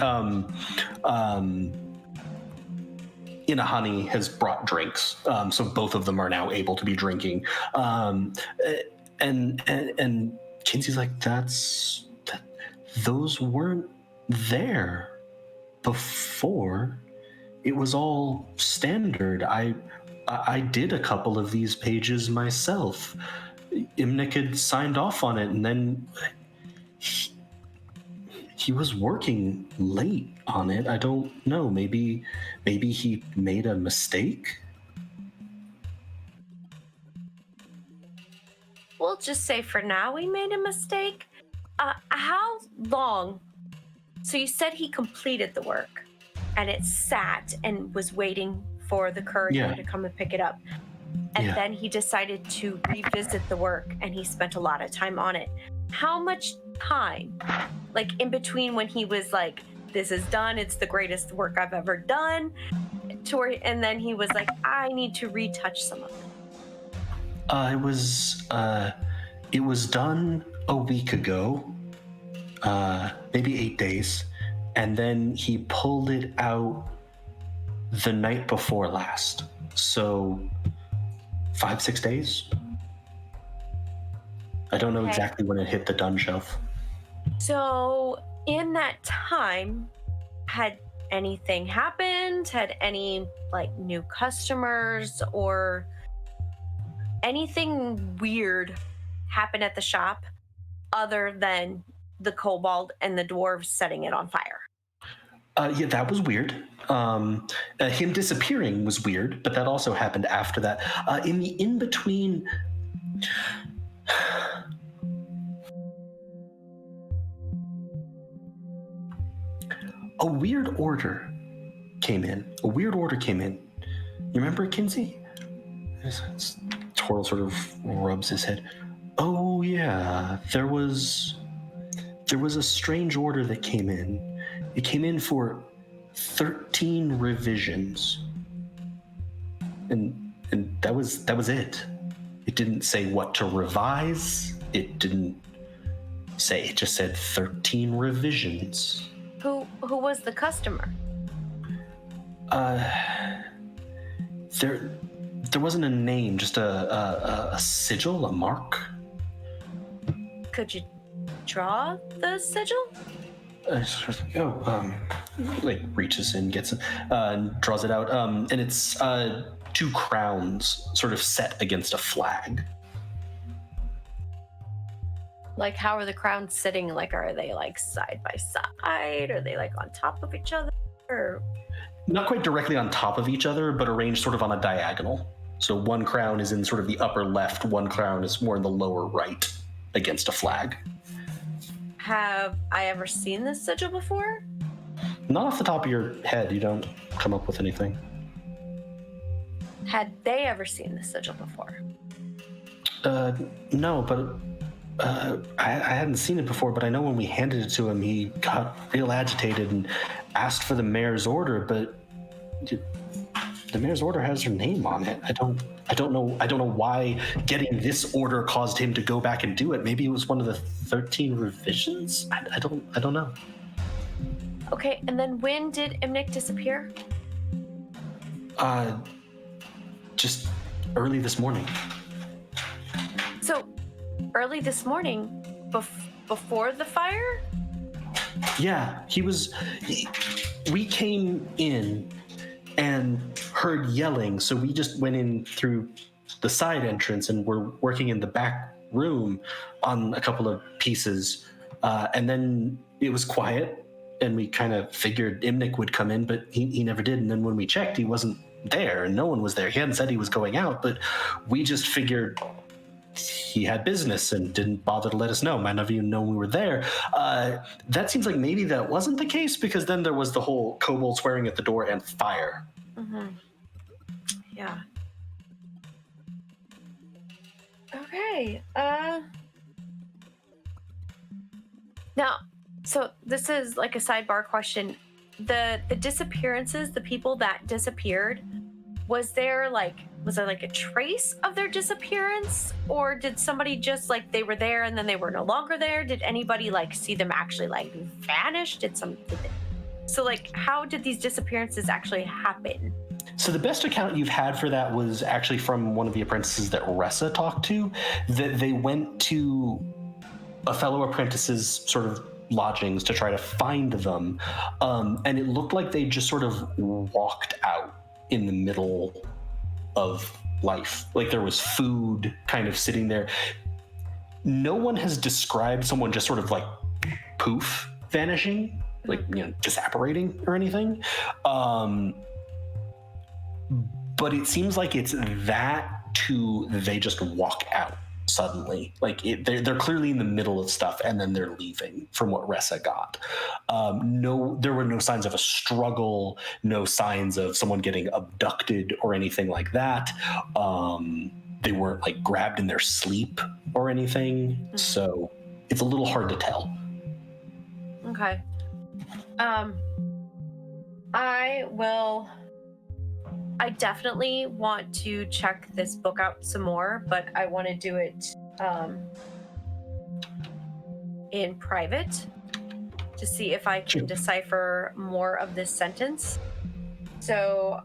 Inahani has brought drinks, so both of them are now able to be drinking. And Kinsey's like, those weren't there before. It was all standard. I did a couple of these pages myself. Imnik had signed off on it, and then he was working late on it. I don't know. Maybe he made a mistake. We'll just say for now we made a mistake. How long? So you said he completed the work, and it sat and was waiting for the courier to come and pick it up. And then he decided to revisit the work, and he spent a lot of time on it. How much time? Like in between when he was like, this is done, it's the greatest work I've ever done, and then he was like, I need to retouch some of it. It was done a week ago, maybe 8 days, and then he pulled it out the night before last. So 5-6 days. I don't know exactly when it hit the done shelf. So in that time, had anything happened? Had any like new customers or anything weird happen at the shop other than the kobold and the dwarves setting it on fire? Yeah, that was weird. Him disappearing was weird, but that also happened after that. In the in-between... A weird order came in. You remember it, Kinsey? Toril sort of rubs his head. Oh, yeah. There was a strange order that came in. It came in for 13 revisions. And that was it. It didn't say what to revise. It just said 13 revisions. Who was the customer? There wasn't a name, just a sigil, a mark. Could you draw the sigil? Like reaches in, gets it, and draws it out. And it's 2 crowns sort of set against a flag. Like, how are the crowns sitting? Like, are they like side by side? Are they like on top of each other? Or... Not quite directly on top of each other, but arranged sort of on a diagonal. So one crown is in sort of the upper left, one crown is more in the lower right against a flag. Have I ever seen this sigil before? Not off the top of your head, you don't come up with anything. Had they ever seen this sigil before? No, but I hadn't seen it before, but I know when we handed it to him, he got real agitated and asked for the mayor's order. But the mayor's order has her name on it. I don't know why getting this order caused him to go back and do it. Maybe it was one of the 13 revisions. I don't know. Okay, and then when did Imnik disappear? Just early this morning. So, early this morning, before the fire? Yeah, we came in and heard yelling, so we just went in through the side entrance and we're working in the back room on a couple of pieces. And then it was quiet, and we kind of figured Imnik would come in, but he never did. And then when we checked, he wasn't there, and no one was there. He hadn't said he was going out, but we just figured he had business and didn't bother to let us know. Might not even know we were there. That seems like maybe that wasn't the case, because then there was the whole kobold swearing at the door and fire. Mm-hmm. Yeah. Okay. Now, so this is like a sidebar question. The disappearances, the people that disappeared, was there like a trace of their disappearance, or did somebody just like they were there and then they were no longer there? Did anybody like see them actually like vanish? So like how did these disappearances actually happen? So the best account you've had for that was actually from one of the apprentices that Ressa talked to, that they went to a fellow apprentice's sort of lodgings to try to find them. And it looked like they just sort of walked out in the middle of life. Like there was food kind of sitting there. No one has described someone just sort of like poof vanishing, like, you know, disapparating or anything. But it seems like it's that to they just walk out suddenly. Like they're clearly in the middle of stuff and then they're leaving, from what Ressa got. There were no signs of a struggle, no signs of someone getting abducted or anything like that. They weren't like grabbed in their sleep or anything. So it's a little hard to tell. Okay. I definitely want to check this book out some more, but I want to do it in private to see if I can decipher more of this sentence. So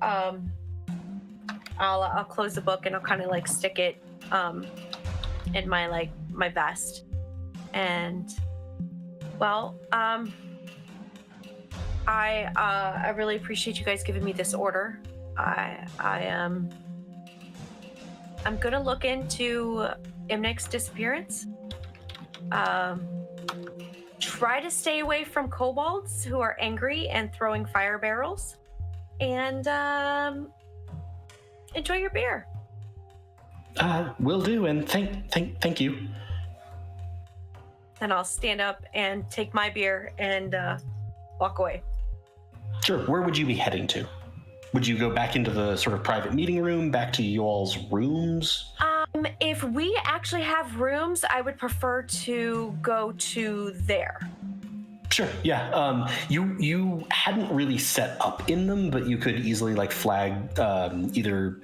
I'll close the book and I'll kind of like stick it in my vest. And well, I really appreciate you guys giving me this order. I'm gonna look into Imnik's disappearance. Try to stay away from kobolds who are angry and throwing fire barrels, and enjoy your beer. Will do, and thank you. And I'll stand up and take my beer and walk away. Sure. Where would you be heading to? Would you go back into the sort of private meeting room, back to you all's rooms? If we actually have rooms, I would prefer to go to there. Sure, yeah. You hadn't really set up in them, but you could easily like flag either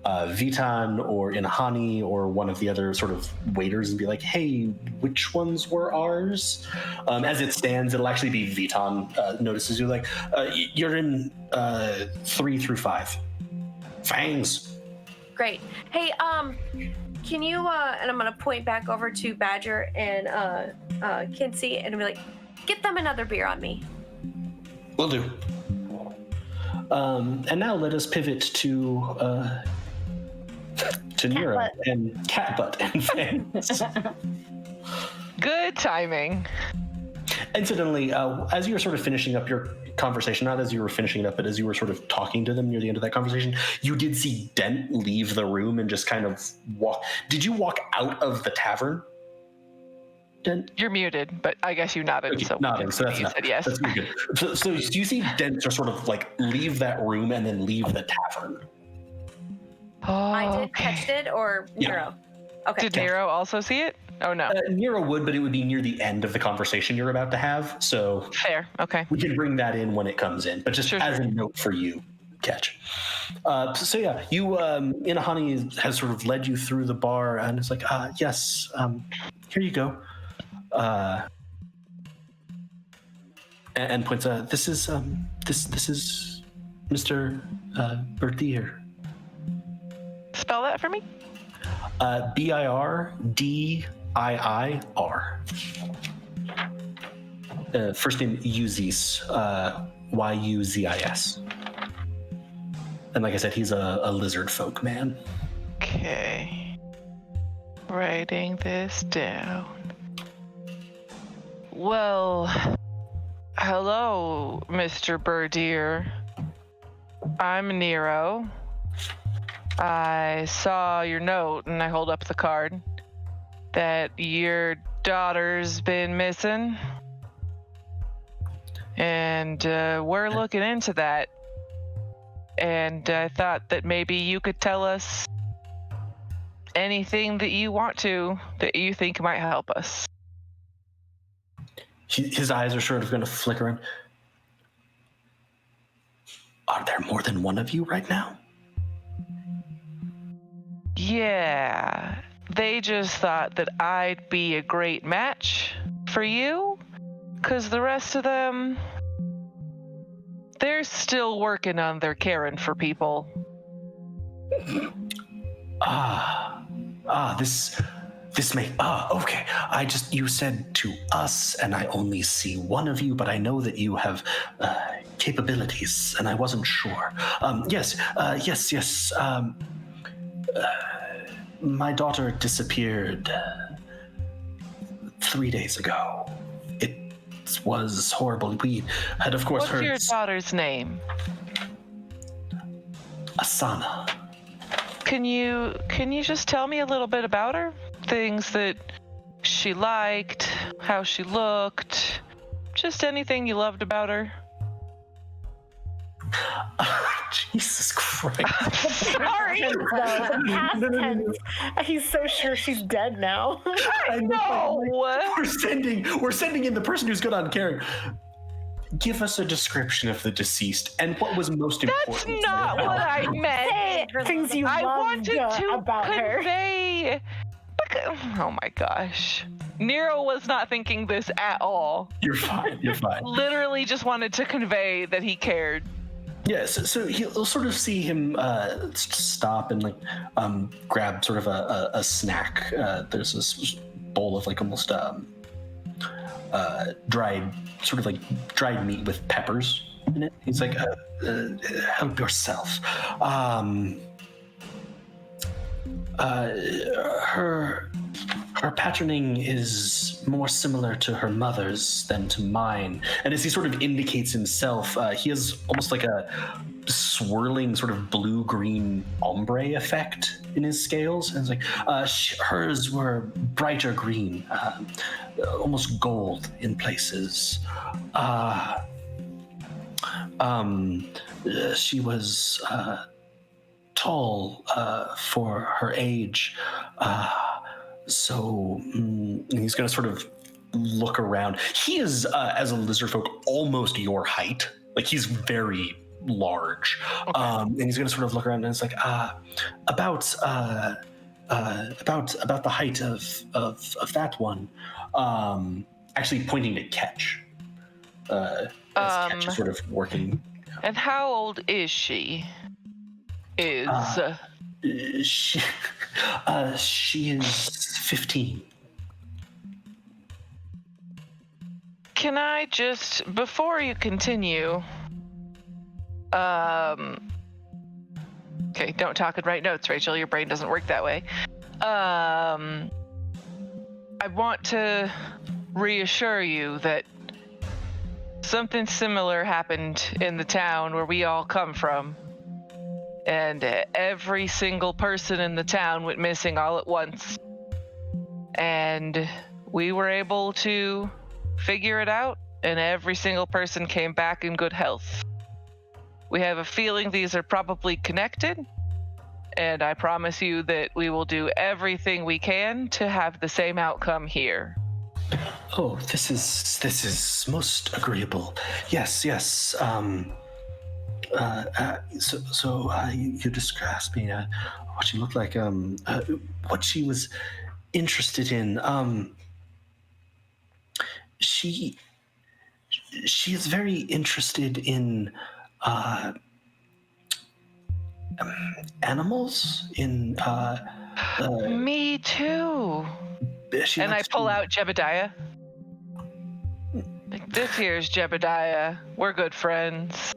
Vitan or Inahani or one of the other sort of waiters and be like, hey, which ones were ours? As it stands, it'll actually be Vitan notices you, like, you're in 3 through 5. Fangs. Great. Hey, can you, and I'm going to point back over to Badger and Kinsey and be like, get them another beer on me. Will do. And now let us pivot to Nero and Catbutt and Fangs. Good timing. Incidentally, as you were sort of finishing up your conversation, not as you were finishing it up, but as you were sort of talking to them near the end of that conversation, you did see Dent leave the room and just kind of walk. Did you walk out of the tavern? Dent? You're muted, but I guess you nodded. Okay, so nodding, so that's you enough. said yes. That's pretty good. So do you see Dent just sort of like leave that room and then leave the tavern? Oh, I did catch it, or Yeah. Nero? Okay. Did Nero also see it? Oh, no. Nero would, but it would be near the end of the conversation you're about to have. So Fair. Okay. we can bring that in when it comes in, but just Sure, as a note for you, Catch. So yeah, you, Inahani has sort of led you through the bar, and it's like, yes, here you go. And points out, this is Mr. Bertier. Spell that for me. Birdiir. First name Uzis, Yuzis. And like I said, he's a lizard folk man. Okay. Writing this down. Well, hello, Mr. Bertier. I'm Nero. I saw your note, and I hold up the card, that your daughter's been missing. And we're looking into that. And I thought that maybe you could tell us anything that you want to, that you think might help us. His eyes are sort of going to flicker in. Are there more than one of you right now? Yeah, they just thought that I'd be a great match for you, because the rest of them, they're still working on their caring for people. Okay. You said to us, and I only see one of you, but I know that you have capabilities, and I wasn't sure. Yes. My daughter disappeared 3 days ago. It was horrible. We had, of course, heard... What's your daughter's name? Asana. Can you just tell me a little bit about her? Things that she liked, how she looked, just anything you loved about her. Jesus Christ. Sorry. Past tense. He's so sure she's dead now. I know. We're sending in the person who's good on caring. Give us a description of the deceased and what was most important. That's not what I meant. Things you I loved wanted to about her. convey. Oh my gosh. Nero was not thinking this at all. You're fine. Literally just wanted to convey that he cared. Yes, so you'll sort of see him stop and grab sort of a snack. There's this bowl of almost dried meat with peppers in it. He's like, help yourself. Her patterning is more similar to her mother's than to mine. And as he sort of indicates himself, he has almost like a swirling sort of blue-green ombre effect in his scales. And it's like, hers were brighter green, almost gold in places. She was tall for her age. So he's going to sort of look around. He is, as a lizard folk, almost your height. He's very large. Okay. And he's going to sort of look around and it's like, about the height of that one. Actually pointing to Ketch. As Ketch is sort of working. And how old is she? She is 15. Can I just, before you continue, okay, don't talk and write notes, Rachel. Your brain doesn't work that way. I want to reassure you that something similar happened in the town where we all come from. And every single person in the town went missing all at once. And we were able to figure it out, and every single person came back in good health. We have a feeling these are probably connected, and I promise you that we will do everything we can to have the same outcome here. Oh, this is most agreeable. Yes. You just asked me what she looked like, what she was interested in. She is very interested in animals. Me too. And I pull out Jebediah. Like, this here's Jebediah. We're good friends.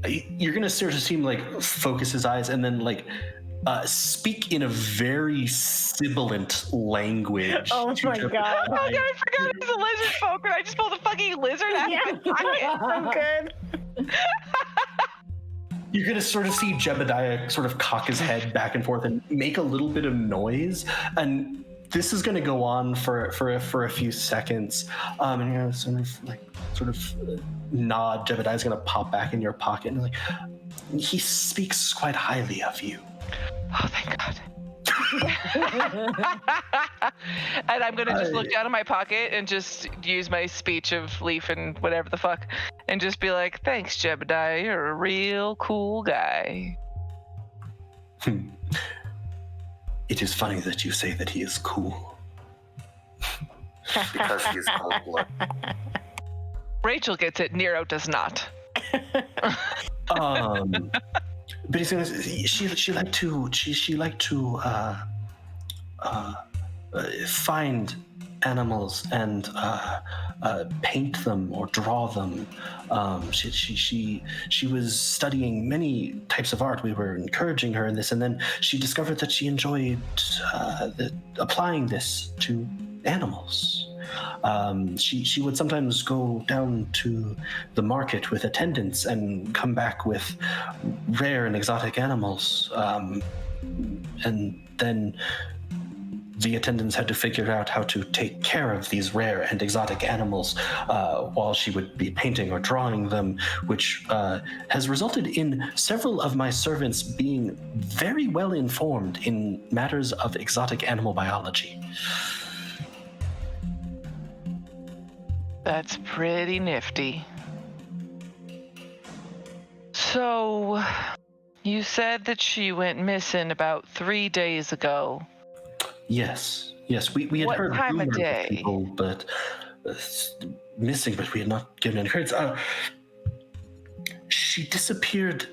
You're gonna sort of seem like focus his eyes and then like speak in a very sibilant language. Oh my god. Oh god, I forgot it's a lizard folk, and I just pulled a fucking lizard out of my pocket. So good. You're gonna sort of see Jebediah sort of cock his head back and forth and make a little bit of noise, and this is gonna go on for a few seconds. And you're gonna sort of nod. Jebediah's gonna pop back in your pocket and like, he speaks quite highly of you. Oh, thank God. And I'm gonna just look down in my pocket and just use my speech of Leaf and whatever the fuck, and just be like, "Thanks, Jebediah. You're a real cool guy." It is funny that you say that he is cool. Because he's cold-blooded. Rachel gets it. Nero does not. But he's gonna. She liked to find animals and paint them or draw them. She was studying many types of art. We were encouraging her in this, and then she discovered that she enjoyed applying this to animals. She would sometimes go down to the market with attendants and come back with rare and exotic animals, and then the attendants had to figure out how to take care of these rare and exotic animals while she would be painting or drawing them, which has resulted in several of my servants being very well informed in matters of exotic animal biology. That's pretty nifty. So, you said that she went missing about 3 days ago. Yes. We had What heard time of rumors day? people, but missing, but we had not given any credits. She disappeared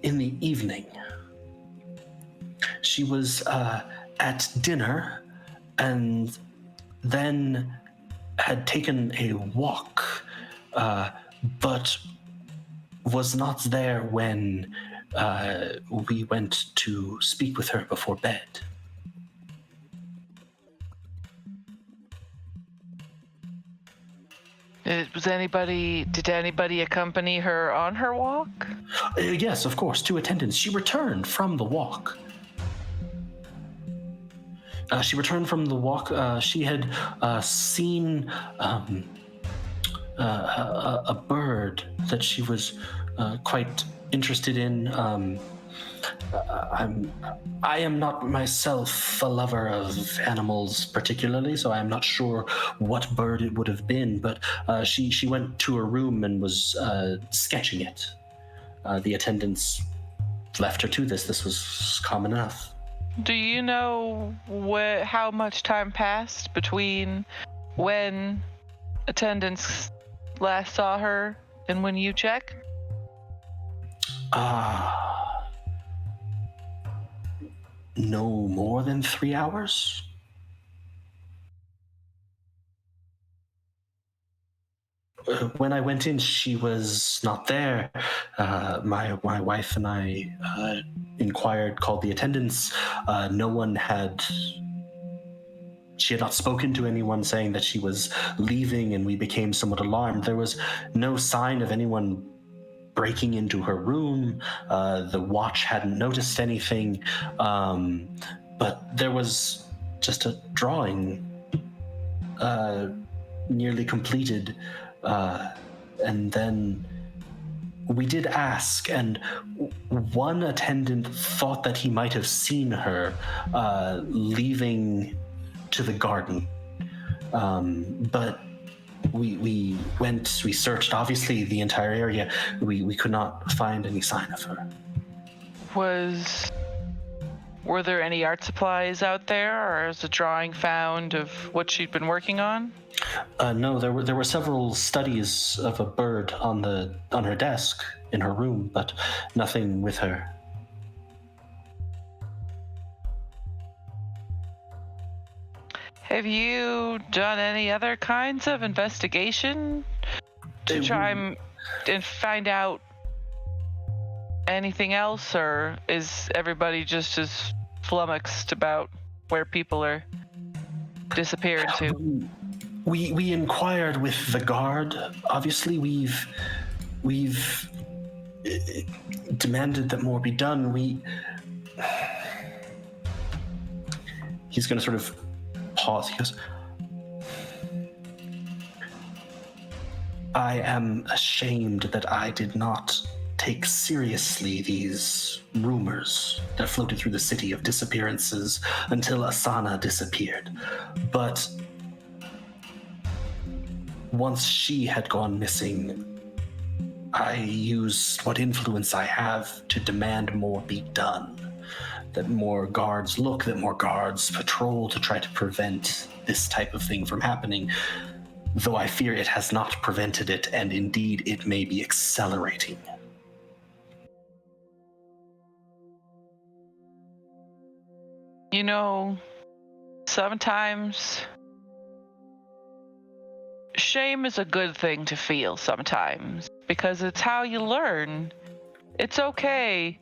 in the evening. She was at dinner and then had taken a walk, but was not there when we went to speak with her before bed. Did anybody accompany her on her walk? Yes, of course, 2 attendants. She returned from the walk. She had seen a bird that she was quite interested in. I am not myself a lover of animals particularly, so I am not sure what bird it would have been, but she went to her room and was sketching it. The attendants left her to this. This was common enough. Do you know how much time passed between when attendants last saw her and when you checked? No more than 3 hours. When I went in, she was not there. My wife and I inquired, called the attendants. No one had. She had not spoken to anyone saying that she was leaving, and we became somewhat alarmed. There was no sign of anyone breaking into her room. The watch hadn't noticed anything, but there was just a drawing nearly completed. And then we did ask, and one attendant thought that he might have seen her leaving to the garden. But we searched, obviously, the entire area. We could not find any sign of her. Were there any art supplies out there, or is a drawing found of what she'd been working on? No, there were several studies of a bird on her desk in her room, but nothing with her. Have you done any other kinds of investigation to try and find out anything else, or is everybody just as flummoxed about where people are disappearing to? We inquired with the guard. Obviously, we've demanded that more be done. He's going to sort of pause. He goes, I am ashamed that I did not take seriously these rumors that floated through the city of disappearances until Asana disappeared. But once she had gone missing, I used what influence I have to demand more be done. That more guards look, that more guards patrol to try to prevent this type of thing from happening. Though I fear it has not prevented it, and indeed it may be accelerating. You know, sometimes shame is a good thing to feel sometimes, because it's how you learn. It's okay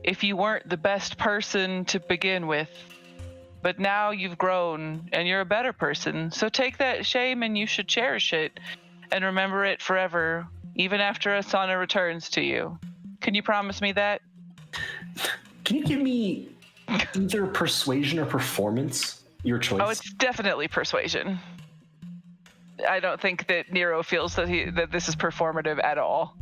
if you weren't the best person to begin with, but now you've grown and you're a better person. So take that shame and you should cherish it and remember it forever, even after Asana returns to you. Can you promise me that? Can you give me either persuasion or performance? Your choice. Oh, it's definitely persuasion. I don't think that Nero feels that this is performative at all.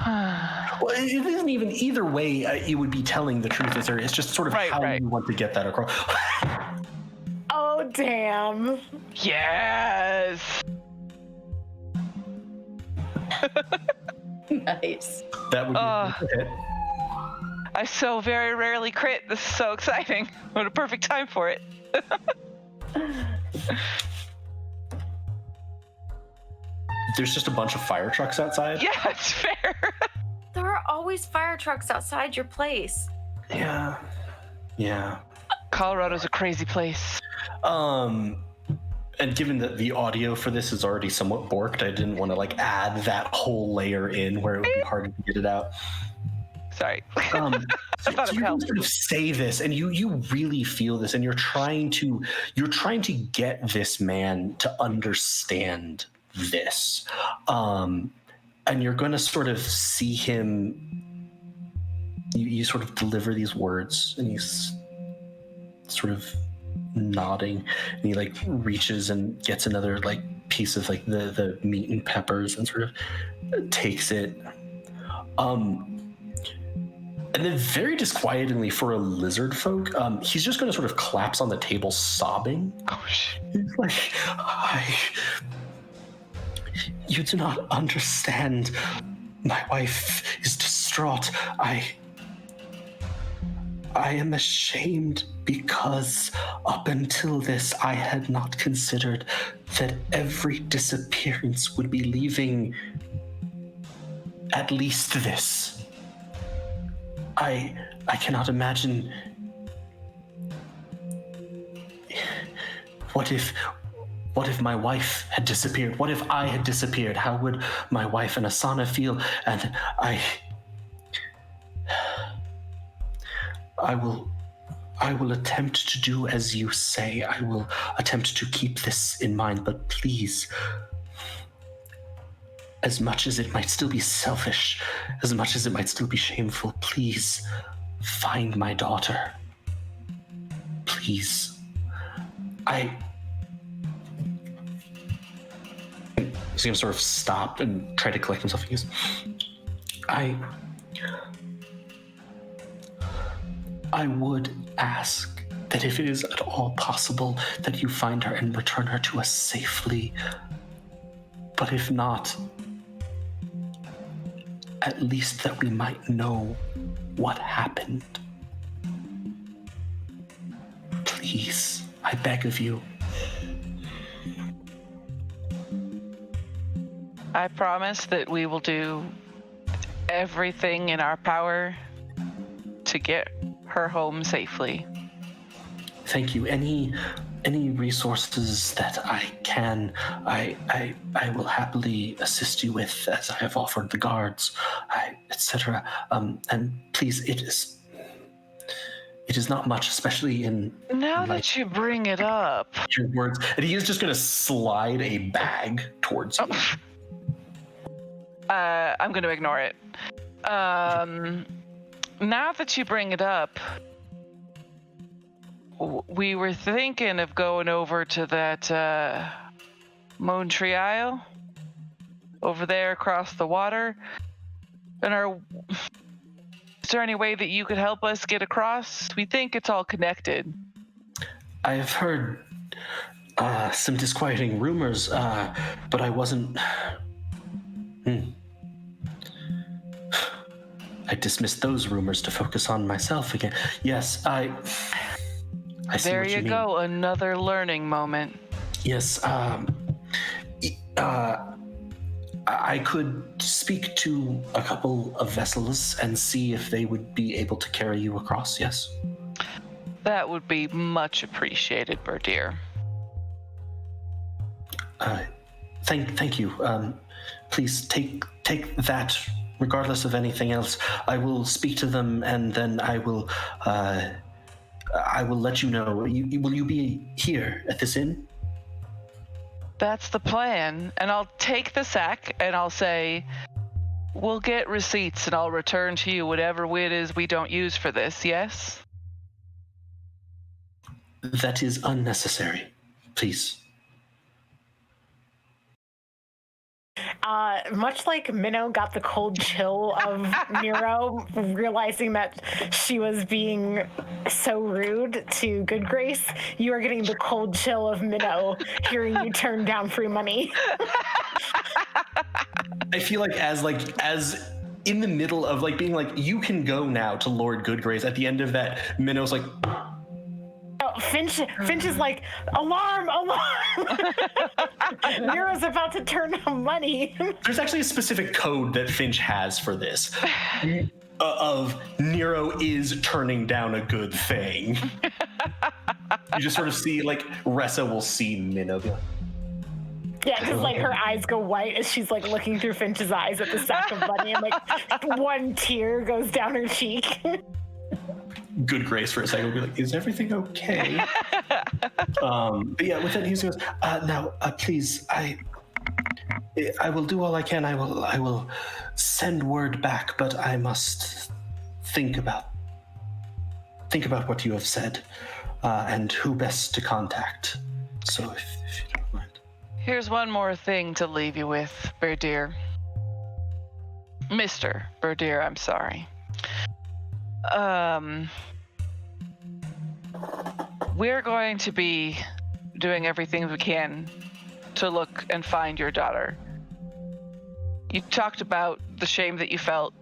Well, it isn't even either way. You would be telling the truth. It's just sort of how you want to get that across. Oh, damn. Yes. Nice. That would be a hit. I so very rarely crit. This is so exciting. What a perfect time for it. There's just a bunch of fire trucks outside. Yeah, it's fair. There are always fire trucks outside your place. Yeah. Colorado's a crazy place. And given that the audio for this is already somewhat borked, I didn't want to add that whole layer in where it would be hard to get it out. Sorry. So thought it you helped. sort of say this, and you really feel this, and you're trying to get this man to understand this, and you're going to sort of see him. You sort of deliver these words, and he's sort of nodding, and he reaches and gets another piece of the meat and peppers and sort of takes it. And then very disquietingly for a lizard folk, he's just going to sort of collapse on the table sobbing. Oh, shit. He's like, you do not understand. My wife is distraught. I am ashamed because up until this, I had not considered that every disappearance would be leaving at least this. I cannot imagine. What if my wife had disappeared? What if I had disappeared? How would my wife and Asana feel? And I will attempt to do as you say. I will attempt to keep this in mind, but please, as much as it might still be selfish, as much as it might still be shameful, please find my daughter. Please. He's going to sort of stop and try to collect himself. He goes, I would ask that if it is at all possible that you find her and return her to us safely. But if not, at least that we might know what happened. Please, I beg of you. I promise that we will do everything in our power to get her home safely. Thank you. Any resources that I can, I will happily assist you with, as I have offered the guards, etc. And please, it is not much, especially in Now that you bring it up, your words. And he is just going to slide a bag towards you. I'm going to ignore it. Now that you bring it up, we were thinking of going over to that Moontree Isle over there across the water. And is there any way that you could help us get across? We think it's all connected. I have heard some disquieting rumors, but I wasn't... I dismissed those rumors to focus on myself again. Yes, I see There what you mean. go, another learning moment. Yes, I could speak to a couple of vessels and see if they would be able to carry you across, yes? That would be much appreciated, Birdeer. Thank you. Please take that, regardless of anything else. I will speak to them, and then I will let you know. Will you be here at this inn? That's the plan. And I'll take the sack and I'll say, we'll get receipts and I'll return to you whatever it is we don't use for this, yes? That is unnecessary. Please. Much like Minnow got the cold chill of Nero, realizing that she was being so rude to Good Grace, you are getting the cold chill of Minnow hearing you turn down free money. I feel like as in the middle of being you can go now to Lord Goodgrace, at the end of that, Minnow's like, Oh, Finch is like, alarm! Nero's about to turn down money. there's actually a specific code that Finch has for this. Of Nero is turning down a good thing. You just sort of see, Ressa will see Minnow be like, Yeah, just her eyes go white as she's looking through Finch's eyes at the sack of money, and one tear goes down her cheek. Good Grace for a second will be like, is everything okay? But yeah, with that he goes, now please, I will do all I can. I will send word back, but I must think about what you have said, and who best to contact. So if you don't mind. Here's one more thing to leave you with, Birdeer. Mr. Birdeer, I'm sorry. We're going to be doing everything we can to look and find your daughter. You talked about the shame that you felt.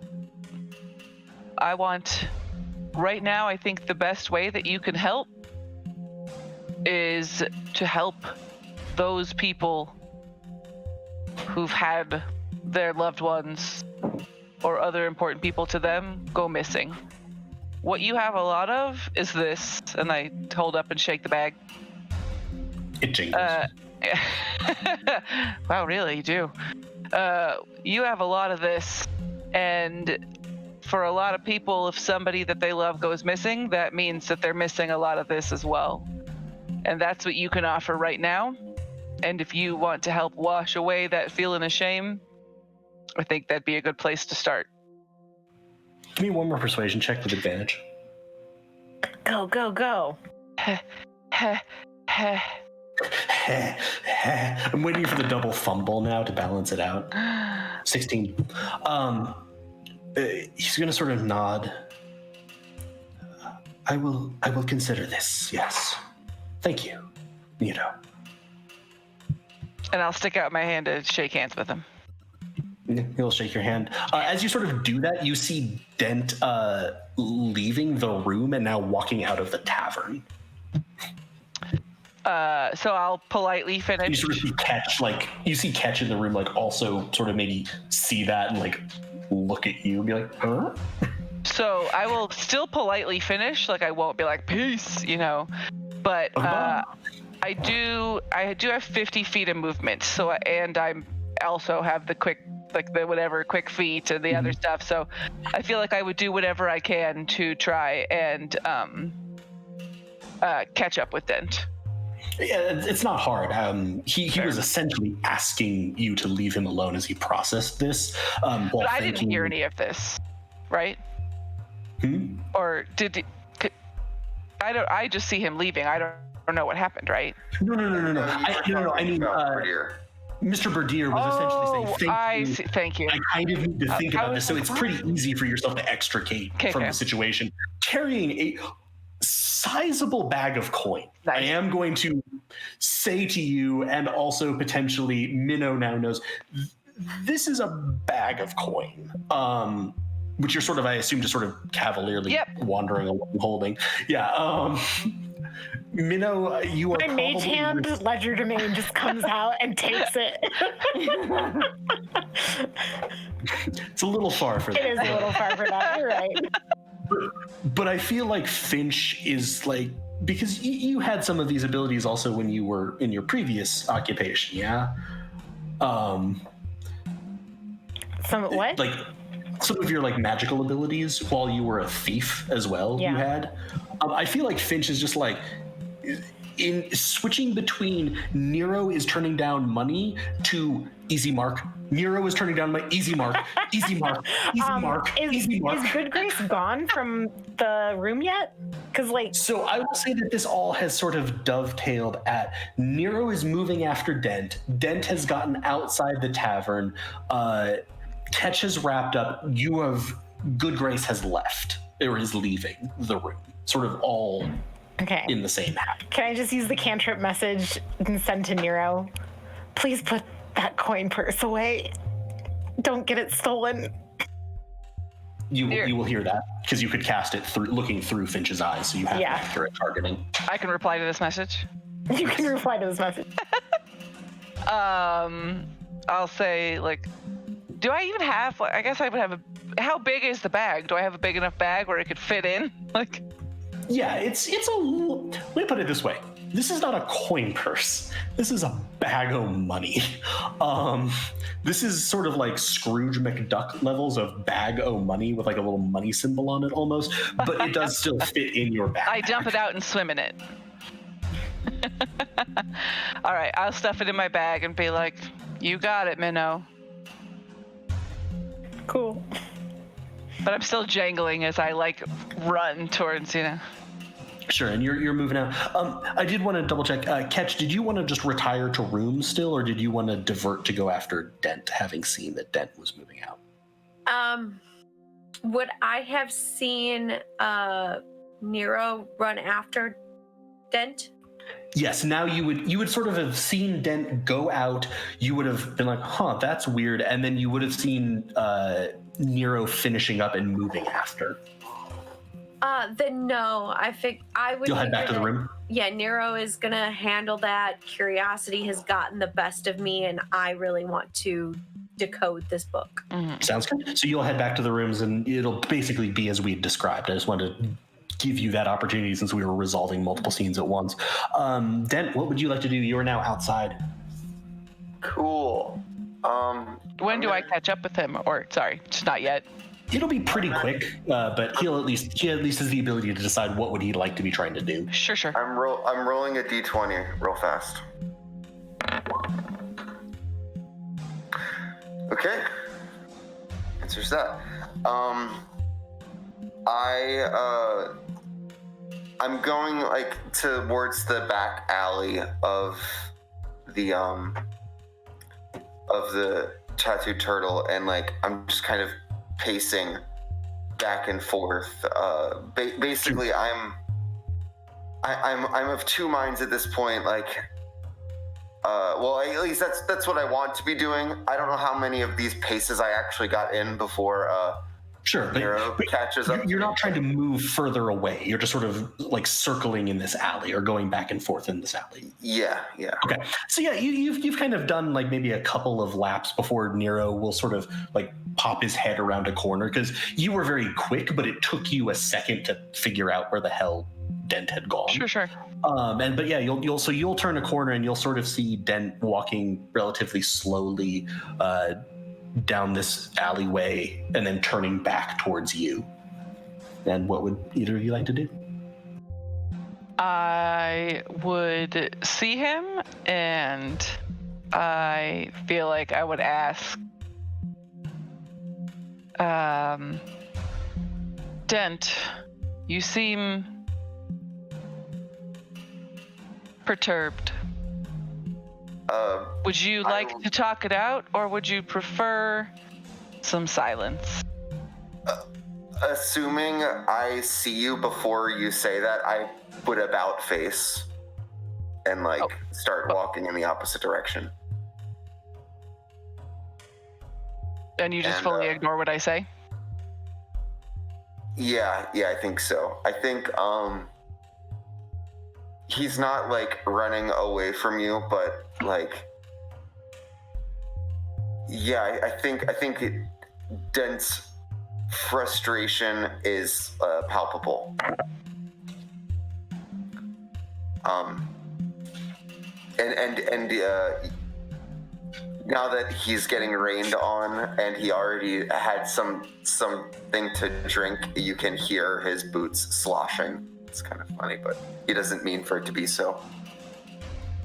Right now, I think the best way that you can help is to help those people who've had their loved ones or other important people to them go missing. What you have a lot of is this, and I hold up and shake the bag. It jingles. Wow, really, you do. You have a lot of this, and for a lot of people, if somebody that they love goes missing, that means that they're missing a lot of this as well. And that's what you can offer right now. And if you want to help wash away that feeling of shame, I think that'd be a good place to start. Give me one more persuasion check with advantage. Go. I'm waiting for the double fumble now to balance it out. 16. He's going to sort of nod. I will consider this, yes. Thank you, Nero. And I'll stick out my hand to shake hands with him. He'll shake your hand. As you sort of do that, you see Dent leaving the room and now walking out of the tavern. So I'll politely finish. You sort of see Ketch in the room, like also sort of maybe see that and like look at you and be like, huh? So I will still politely finish, like I won't be like peace, But I do have 50 feet of movement. So and I'm also have the quick feet and the other stuff. So I feel like I would do whatever I can to try and catch up with Dent. Yeah, it's not hard. He was essentially asking you to leave him alone as he processed this. But I didn't hear any of this, right? Or did I just see him leaving? I don't know what happened, right? No. I mean, Mr. Berdier was essentially saying, thank you. Thank you. I kind of need to think about this, so it's pretty easy for yourself to extricate from the situation. Carrying a sizable bag of coin. Nice. I am going to say to you, and also potentially Minnow now knows, this is a bag of coin. Which you're sort of, I assume, just sort of cavalierly wandering along holding. Yeah. Minnow, you are my mage hand ledger domain just comes out and takes it. It's a little far for that. It is a little far for that. You're right. But I feel like Finch is like, because you had some of these abilities also when you were in your previous occupation, yeah? Some what? Like some of your like magical abilities while you were a thief as well. You had. I feel like Finch is just like in switching between Nero is turning down money to easy mark. Nero is turning down my easy mark, easy mark, easy mark, easy mark. Is Good Grace gone from the room yet? Because So I will say that this all has sort of dovetailed at Nero is moving after Dent. Dent has gotten outside the tavern. Ketch has wrapped up. Good Grace has left or is leaving the room. Sort of all in the same hat. Can I just use the cantrip message and send to Nero? Please put that coin purse away. Don't get it stolen. You will hear that because you could cast it through looking through Finch's eyes, so you have accurate targeting. I can reply to this message. You can reply to this message. I'll say do I even have? I guess I would have how big is the bag? Do I have a big enough bag where it could fit in? Yeah, it's a. Let me put it this way. This is not a coin purse. This is a bag of money. This is sort of like Scrooge McDuck levels of bag o' money with like a little money symbol on it almost, but it does still fit in your bag. I dump it out and swim in it. All right, I'll stuff it in my bag and be like, you got it, Minnow. Cool. But I'm still jangling as I run towards, Sure, and you're moving out. I did want to double check. Ketch, did you want to just retire to rooms still, or did you want to divert to go after Dent, having seen that Dent was moving out? Would I have seen Nero run after Dent? Yes, now you would sort of have seen Dent go out. You would have been like, huh, that's weird. And then you would have seen Nero finishing up and moving after. Then no, I think I would. You'll head back to the room? Yeah, Nero is going to handle that. Curiosity has gotten the best of me, and I really want to decode this book. Mm-hmm. Sounds good. So you'll head back to the rooms, and it'll basically be as we described. I just wanted to give you that opportunity since we were resolving multiple scenes at once. Dent, what would you like to do? You are now outside. Cool. When do I catch up with him? Or sorry, just not yet. It'll be pretty quick, but he at least has the ability to decide what would he like to be trying to do. Sure. I'm rolling a d20 real fast. Okay. Answers I I'm going like towards the back alley of the tattooed turtle, and like I'm just kind of pacing back and forth. Basically, I'm of two minds at this point. Like, well, at least that's what I want to be doing. I don't know how many of these paces I actually got in before. Sure, but catches up. You're not trying to move further away. You're just sort of like circling in this alley or going back and forth in this alley. Yeah. Okay, so yeah, you've kind of done like maybe a couple of laps before Nero will sort of like pop his head around a corner, because you were very quick, but it took you a second to figure out where the hell Dent had gone. Sure. But yeah, you'll turn a corner and you'll sort of see Dent walking relatively slowly down this alleyway and then turning back towards you. And what would either of you like to do? I would see him, and I feel like I would ask, Dent, you seem perturbed. Would you like to talk it out, or would you prefer some silence? Assuming I see you before you say that, I would about face and start walking in the opposite direction. And you just fully ignore what I say? Yeah, I think so. I think he's not running away from you, but I think Dent's frustration is palpable. And now that he's getting rained on and he already had something to drink, you can hear his boots sloshing. It's kind of funny, but he doesn't mean for it to be so.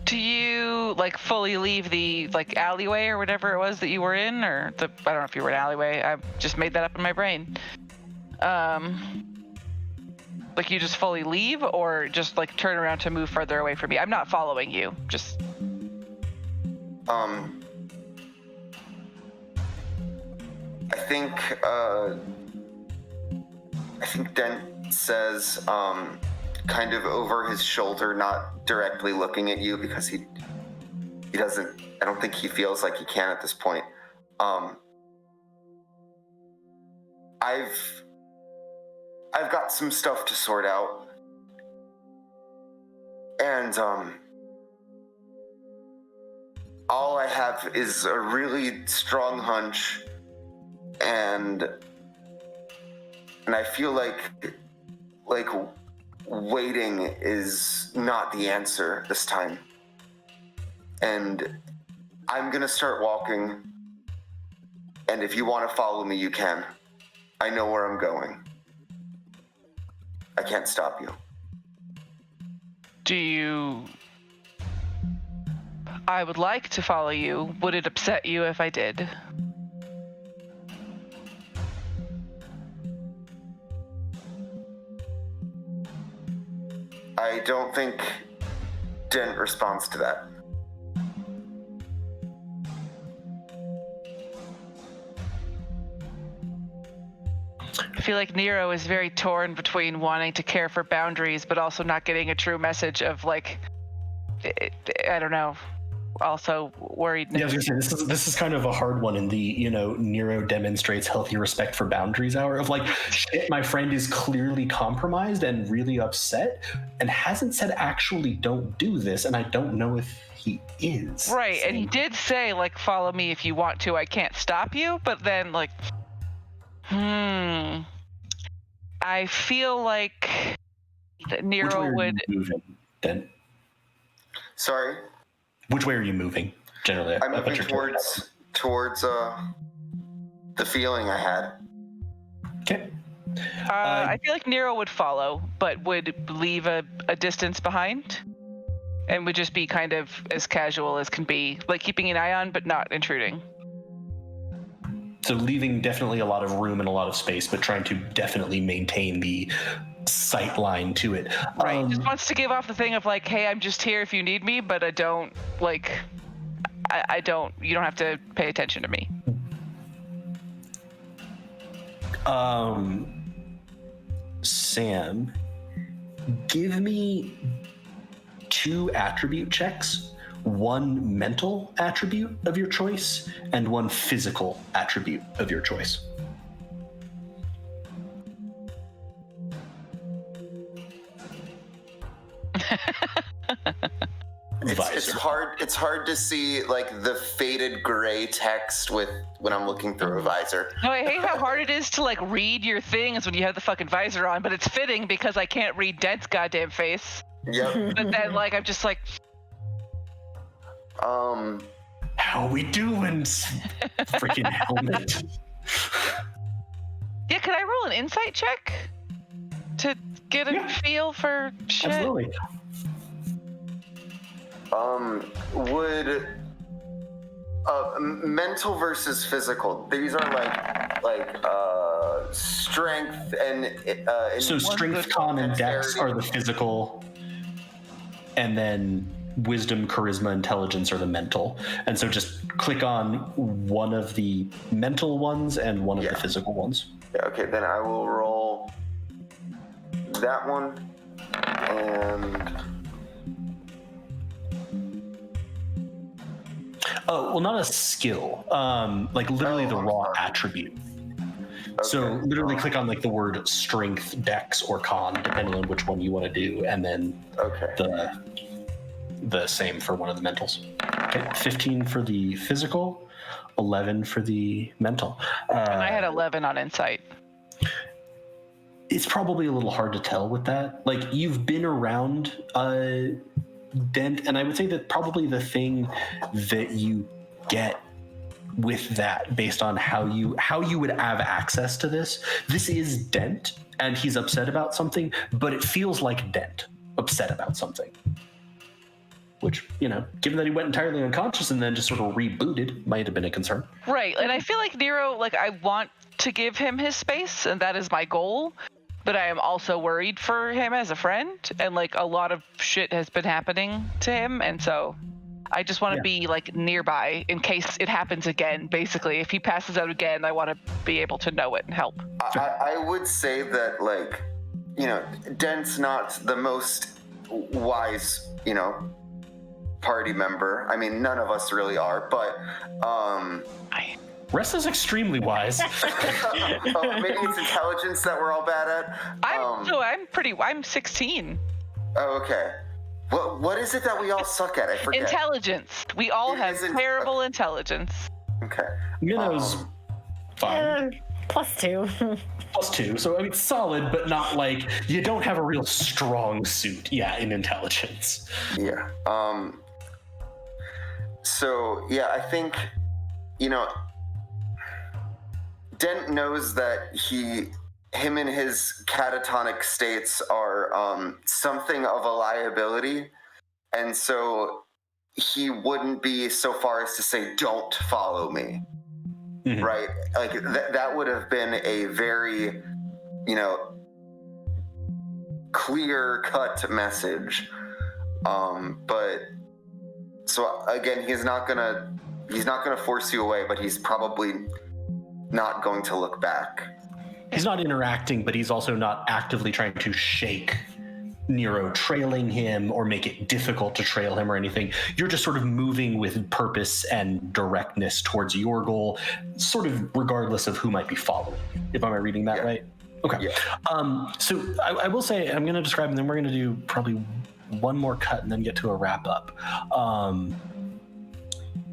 Do you fully leave the alleyway or whatever it was that you were in, or I don't know if you were in an alleyway. I just made that up in my brain. You just fully leave, or just turn around to move further away from me? I'm not following you. Just. I think Dent says, kind of over his shoulder, not directly looking at you, because he doesn't. I don't think he feels like he can at this point. I've got some stuff to sort out, and all I have is a really strong hunch, and I feel like waiting is not the answer this time. And I'm gonna start walking, and if you want to follow me, you can. I know where I'm going. I can't stop you. I would like to follow you. Would it upset you if I did? I don't think Dent responds to that. I feel like Nero is very torn between wanting to care for boundaries, but also not getting a true message of I don't know, also worried. Yeah, I was gonna say, this is kind of a hard one in the, Nero demonstrates healthy respect for boundaries hour of shit, my friend is clearly compromised and really upset and hasn't said actually don't do this, and I don't know if he is. Right, and he did say follow me if you want to, I can't stop you, but then I feel like that Nero would. Which way are you moving, then? Sorry? Which way are you moving, generally? I'm moving towards the feeling I had. Okay. I feel like Nero would follow, but would leave a distance behind, and would just be kind of as casual as can be, keeping an eye on, but not intruding. So leaving definitely a lot of room and a lot of space, but trying to definitely maintain the sight line to it. Right. Just wants to give off the thing of like, hey, I'm just here if you need me, but I don't like. I don't. You don't have to pay attention to me. Sam, give me 2 attribute checks, 1 mental attribute of your choice, and 1 physical attribute of your choice. It's hard to see like the faded gray text when I'm looking through a visor. No, I hate how hard it is to like read your things when you have the fucking visor on, but it's fitting because I can't read Dent's goddamn face. Yep. But then like I'm just like How we doing, freaking helmet? Yeah, could I roll an insight check to get a feel for shit? Absolutely. Would mental versus physical? These are like strength and so strength, con, and dex are the physical, and then wisdom, charisma, intelligence are the mental. And so just click on one of the mental ones and one of the physical ones. Yeah, okay, then I will roll that one and. Oh, well, not a skill. Like literally the raw attribute. Okay. So literally click on like the word strength, dex, or con, depending on which one you want to do, and then the same for one of the mentals. Okay, 15 for the physical, 11 for the mental. And I had 11 on insight. It's probably a little hard to tell with that. Like you've been around Dent, and I would say that probably the thing that you get with that, based on how you would have access to this is Dent, and he's upset about something, but it feels like Dent upset about something. Which, you know, given that he went entirely unconscious and then just sort of rebooted, might have been a concern. Right, and I feel like Nero, like I want to give him his space, and that is my goal. But I am also worried for him as a friend, and like a lot of shit has been happening to him, and so I just want to be like nearby in case it happens again. Basically, if he passes out again, I want to be able to know it and help. I would say that, like, you know, Dent's not the most wise, you know, party member. I mean, none of us really are, but Rest is extremely wise. Maybe it's intelligence that we're all bad at. I'm 16. Oh, okay. What is it that we all suck at? I forget. Intelligence. We all have terrible intelligence. Okay. Minnow's fine. +2. +2. So I mean, solid, but not like you don't have a real strong suit. Yeah, in intelligence. Yeah. So yeah, I think, you know, Dent knows that him and his catatonic states are something of a liability, and so he wouldn't be so far as to say, "Don't follow me." Mm-hmm. Right? Like that would have been a very, you know, clear-cut message. But so again, he's not gonna force you away, but he's probably not going to look back. He's not interacting, but he's also not actively trying to shake Nero trailing him or make it difficult to trail him or anything. You're just sort of moving with purpose and directness towards your goal, sort of regardless of who might be following. If I'm reading that right? Okay. Yeah. So I will say, I'm going to describe, and then we're going to do probably one more cut and then get to a wrap up.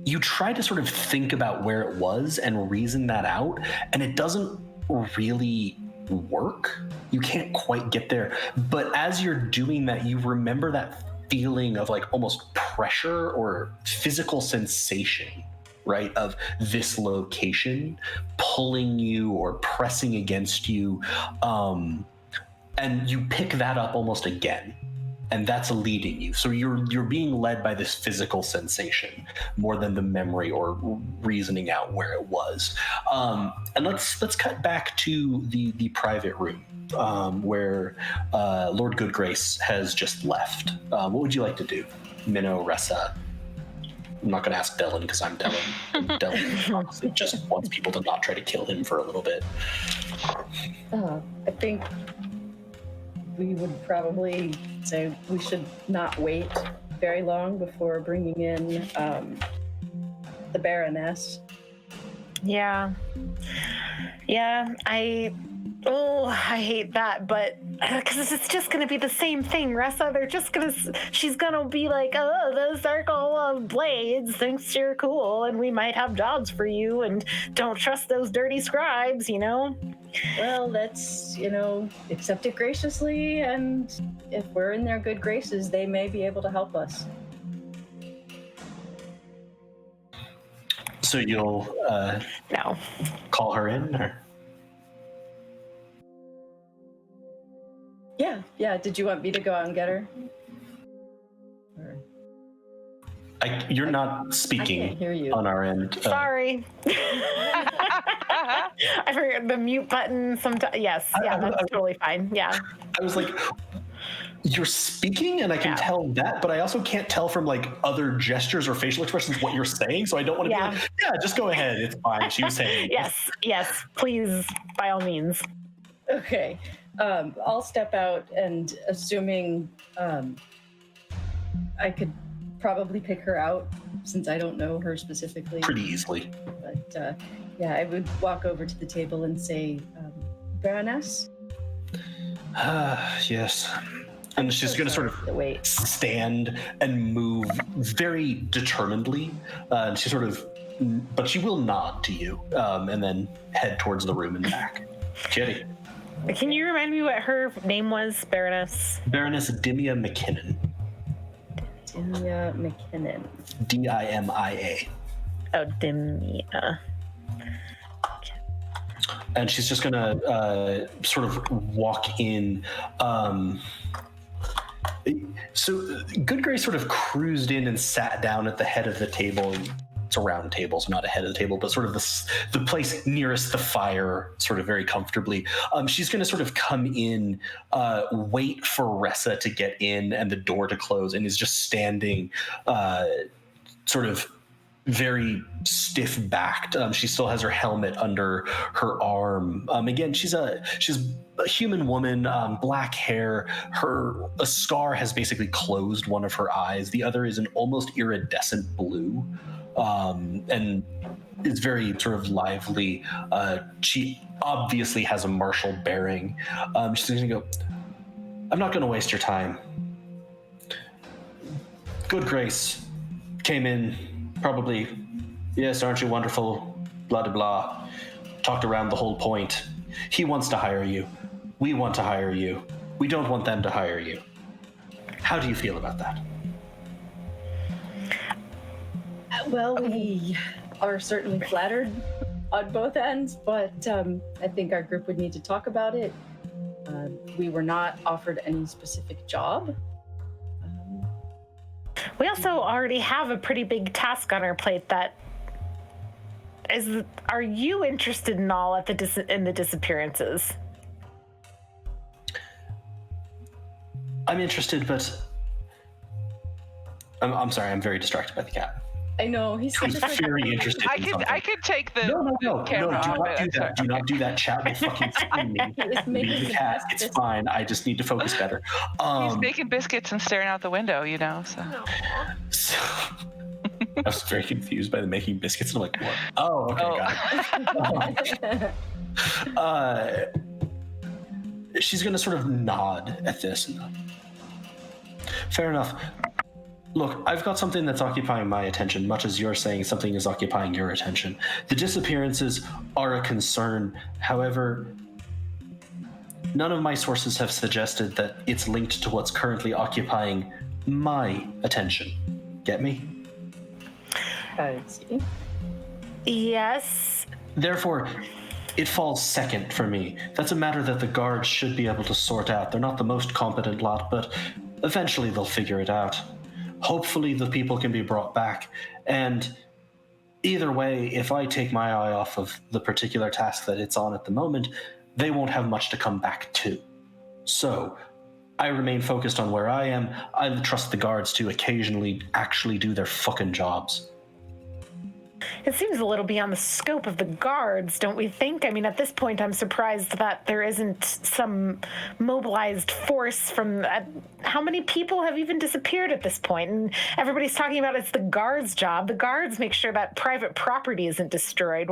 You try to sort of think about where it was and reason that out, and it doesn't really work. You can't quite get there. But as you're doing that, you remember that feeling of like almost pressure or physical sensation, right? Of this location pulling you or pressing against you. And you pick that up almost again. and that's leading you. So you're being led by this physical sensation more than the memory or reasoning out where it was. And let's cut back to the private room where Lord Goodgrace has just left. What would you like to do, Minnow, Ressa? I'm not going to ask Dylan because I'm Dylan. Dylan just wants people to not try to kill him for a little bit. I think we would probably say we should not wait very long before bringing in the Baroness. Yeah, I hate that, but because it's just gonna be the same thing, Ressa. She's gonna be like, oh, the circle of blades thinks you're cool, and we might have jobs for you, and don't trust those dirty scribes, you know? Well, let's, accept it graciously, and if we're in their good graces, they may be able to help us. So you'll No. call her in, or? Yeah. Did you want me to go out and get her? Or... You're not I can't speaking hear you. on our end. Sorry. I forgot the mute button sometimes. Yes, that's totally fine. Yeah. I was like, you're speaking, and I can tell that, but I also can't tell from like other gestures or facial expressions what you're saying, so I don't want to be like, yeah, just go ahead. It's fine. She was saying. Yes, please, by all means. Okay. I'll step out, and assuming I could probably pick her out since I don't know her specifically. Pretty easily. But I would walk over to the table and say, Baroness? Yes. And she's going to sort of stand and move very determinedly. And she sort of, but she will nod to you and then head towards the room in the back. Kitty. Can you remind me what her name was, Baroness? Baroness Dimia McKinnon. Dimia McKinnon. Dimia. Oh, Dimia. And she's just going to sort of walk in. So Goodgrace sort of cruised in and sat down at the head of the table. It's a round table, so not a head of the table, but sort of the place nearest the fire, sort of very comfortably. She's going to sort of come in, wait for Ressa to get in and the door to close, and is just standing sort of very stiff-backed. She still has her helmet under her arm. Again, she's a human woman, black hair. A scar has basically closed one of her eyes. The other is an almost iridescent blue. And is very sort of lively. She obviously has a martial bearing. She's going to go, I'm not going to waste your time. Goodgrace came in, probably, yes, aren't you wonderful, blah, blah, blah. Talked around the whole point. He wants to hire you. We want to hire you. We don't want them to hire you. How do you feel about that? Well, we are certainly flattered on both ends, but I think our group would need to talk about it. We were not offered any specific job. We also already have a pretty big task on our plate that is. Are you interested in all at in the disappearances? I'm interested, but I'm sorry. I'm very distracted by the cat. I know he's very interested. I could take the No, camera do off not it. do that. Do not do that. Chat will fucking scream me. Leave the cat. It's fine. I just need to focus better. He's making biscuits and staring out the window, so. I was very confused by the making biscuits, and I'm like, what? Oh, okay, got it. She's going to sort of nod at this. Fair enough. Look, I've got something that's occupying my attention, much as you're saying something is occupying your attention. The disappearances are a concern. However, none of my sources have suggested that it's linked to what's currently occupying my attention. Get me? I see. Yes. Therefore, it falls second for me. That's a matter that the guards should be able to sort out. They're not the most competent lot, but Eventually they'll figure it out. Hopefully the people can be brought back. And either way, if I take my eye off of the particular task that it's on at the moment, they won't have much to come back to. So I remain focused on where I am. I trust the guards to occasionally actually do their fucking jobs. It seems a little beyond the scope of the guards, don't we think? I mean, at this point, I'm surprised that there isn't some mobilized force from... how many people have even disappeared at this point? And everybody's talking about it's the guards' job. The guards make sure that private property isn't destroyed.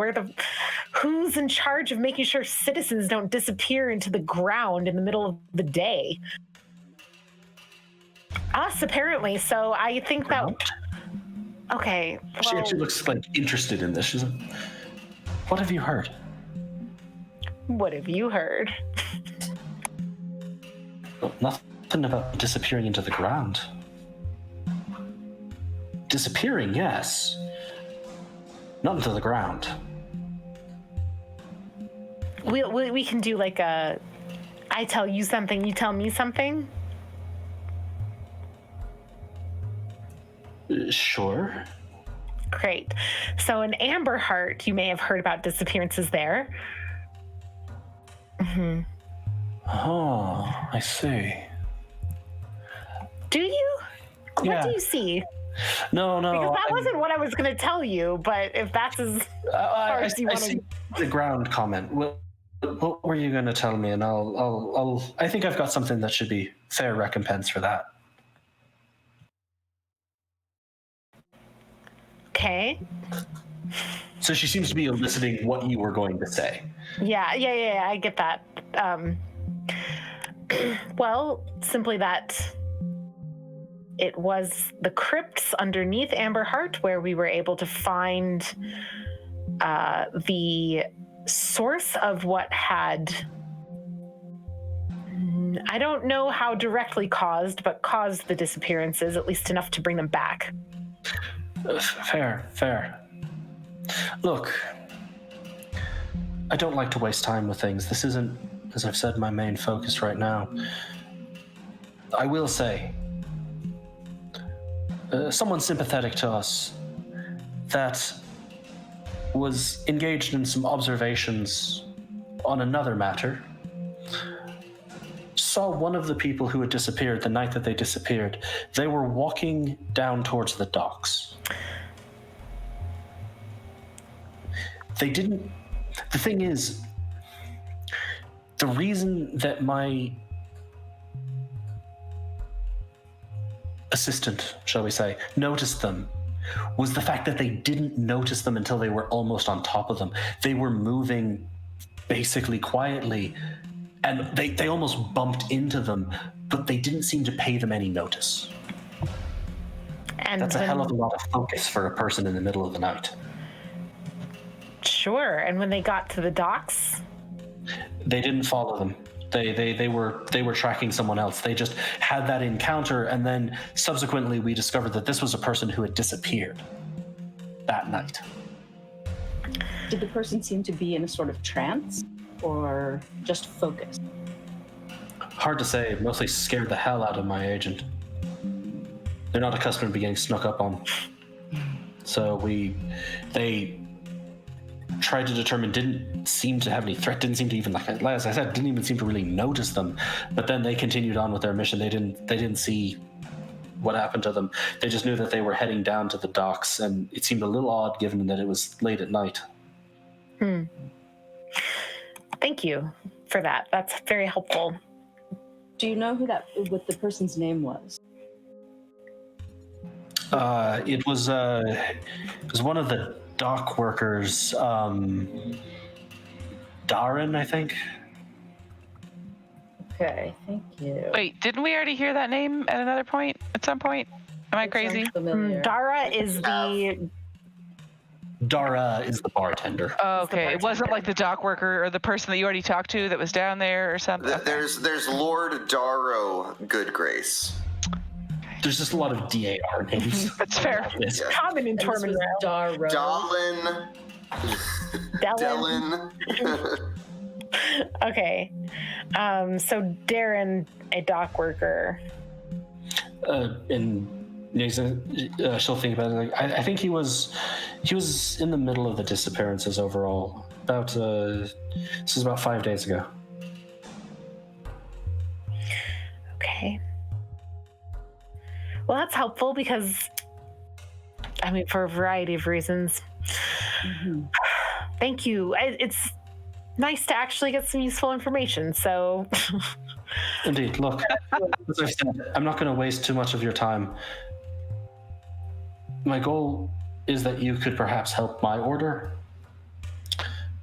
Who's in charge of making sure citizens don't disappear into the ground in the middle of the day? Us, apparently. So I think that... Okay. Well, she actually looks like interested in this. She's like, what have you heard? What have you heard? Well, nothing about disappearing into the ground. Disappearing, yes. Not into the ground. We can do like a... I tell you something, you tell me something? Sure. Great. So in Amberheart, you may have heard about disappearances there. Mm-hmm. Oh, I see. Do you? Yeah. What do you see? No. Because that wasn't what I was going to tell you, but if that's as far as you want to... I see the ground comment. What were you going to tell me? And I think I've got something that should be fair recompense for that. Okay. So she seems to be eliciting what you were going to say. Yeah, I get that. Well, simply that it was the crypts underneath Amberheart where we were able to find the source of what had... I don't know how directly caused, but caused the disappearances, at least enough to bring them back. Fair. Look, I don't like to waste time with things. This isn't, as I've said, my main focus right now. I will say, someone sympathetic to us that was engaged in some observations on another matter saw one of the people who had disappeared the night that they disappeared. They were walking down towards the docks. They didn't... The thing is, the reason that my assistant, shall we say, noticed them was the fact that they didn't notice them until they were almost on top of them. They were moving basically quietly, and they almost bumped into them, but they didn't seem to pay them any notice. And that's a hell of a lot of focus for a person in the middle of the night. Sure. And when they got to the docks? They didn't follow them. They were tracking someone else. They just had that encounter, and then subsequently we discovered that this was a person who had disappeared that night. Did the person seem to be in a sort of trance or just focused? Hard to say. Mostly scared the hell out of my agent. They're not accustomed to getting snuck up on. So they tried to determine, didn't seem to have any threat, didn't seem to even, like as I said, didn't even seem to really notice them. But then they continued on with their mission. They didn't see what happened to them. They just knew that they were heading down to the docks, and it seemed a little odd given that it was late at night. Thank you for that. That's very helpful. Do you know what the person's name was? It was one of the dock workers, Darren, I think. Okay, thank you. Wait, didn't we already hear that name at another point? At some point? Am I crazy? Dara is the bartender. Oh, okay. It wasn't like the dock worker or the person that you already talked to that was down there or something. There's Lord Darrow Goodgrace. There's just a lot of DAR names. That's fair. Yes. common in Tormund. Dallin. Dellin. Okay. So Darren, a dock worker. And she'll think about it. Like, I think he was in the middle of the disappearances overall. This is about 5 days ago. Okay. Well, that's helpful because, I mean, for a variety of reasons. Mm-hmm. Thank you. It's nice to actually get some useful information, so... Indeed. Look, as I said, I'm not going to waste too much of your time. My goal is that you could perhaps help my order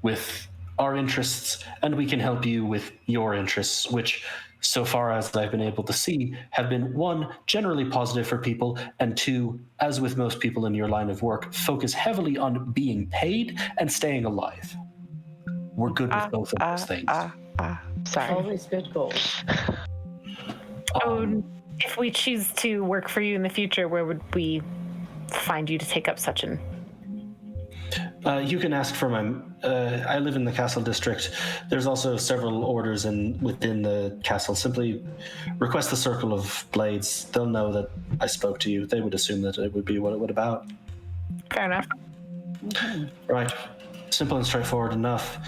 with our interests, and we can help you with your interests, which, so far as I've been able to see, have been, one, generally positive for people, and two, as with most people in your line of work, focus heavily on being paid and staying alive. We're good with both of those things. Sorry. Always good goals. If we choose to work for you in the future, where would we find you to take up such an... You can ask for my... I live in the castle district. There's also several orders within the castle. Simply request the Circle of Blades. They'll know that I spoke to you. They would assume that it would be what it would about. Fair enough. Mm-hmm. Right. Simple and straightforward enough.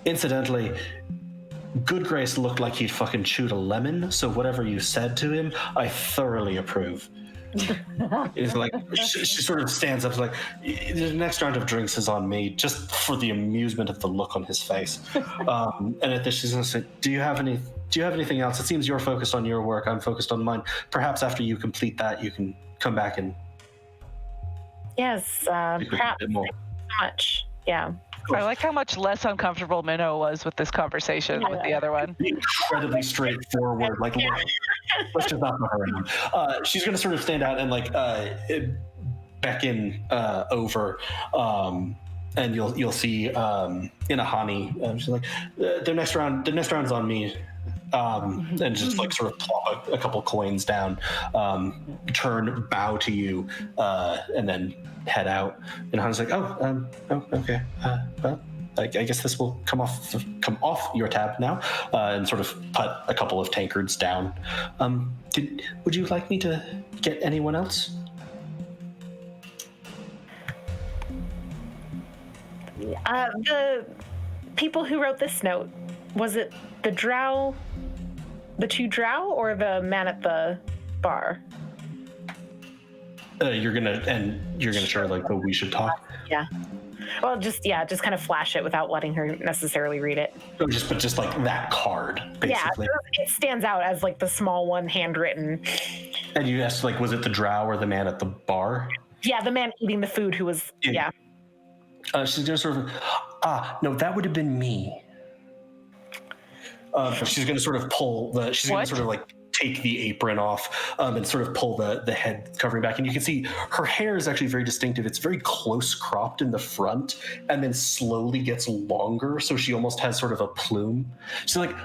Incidentally, Good Grace looked like he'd fucking chewed a lemon, so whatever you said to him, I thoroughly approve. It's like, she sort of stands up, like, the next round of drinks is on me, just for the amusement of the look on his face. And at this, she's going to say, do you have anything else? It seems you're focused on your work, I'm focused on mine. Perhaps after you complete that, you can come back and... Yes, perhaps. A bit more. Much, yeah. I like how much less uncomfortable Minnow was with this conversation with the other one. Incredibly straightforward. Like, look, let's just not go around. She's going to sort of stand out and like beckon over, and you'll see Inahani. She's like, the next round's on me. And just like sort of plop a couple coins down, bow to you, and then head out. And Hana's like, okay. Well, I guess this will come off your tab now, and sort of put a couple of tankards down. Would you like me to get anyone else? The people who wrote this note, was it the drow, the two drow, or the man at the bar? You're gonna share like the we should talk. Yeah. Well, just kind of flash it without letting her necessarily read it. But just like that card, basically. Yeah, it stands out as like the small one, handwritten. And you asked, like, was it the drow or the man at the bar? Yeah, the man eating the food who was, yeah. She's gonna sort of, no, that would have been me. She's gonna sort of gonna sort of like take the apron off, and sort of pull the head covering back. And you can see her hair is actually very distinctive. It's very close cropped in the front and then slowly gets longer. So she almost has sort of a plume. She's like,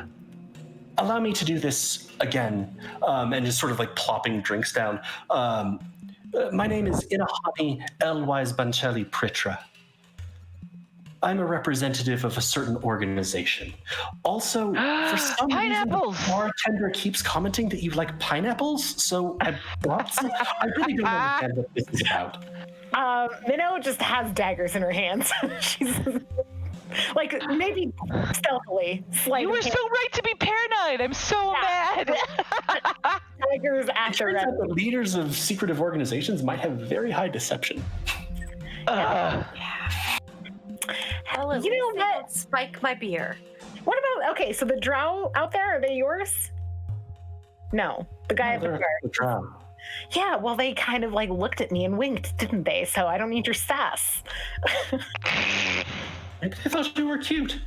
allow me to do this again. And just sort of like plopping drinks down. My name is Inahani Elwise Bancelli Pritra. I'm a representative of a certain organization. Also, for some reason, the bartender keeps commenting that you like pineapples, so I brought some. I really don't understand what this is about. Minnow just has daggers in her hands. She's like, maybe stealthily, slightly. You were so right to be paranoid. I'm so mad. Daggers at her. The leaders of secretive organizations might have very high deception. Hell, you know what? Spike my beer. What about, okay, so the drow out there, are they yours? No, the guy at the bar. The drow. Yeah, well, they kind of like looked at me and winked, didn't they? So I don't need your sass. Maybe they thought you were cute.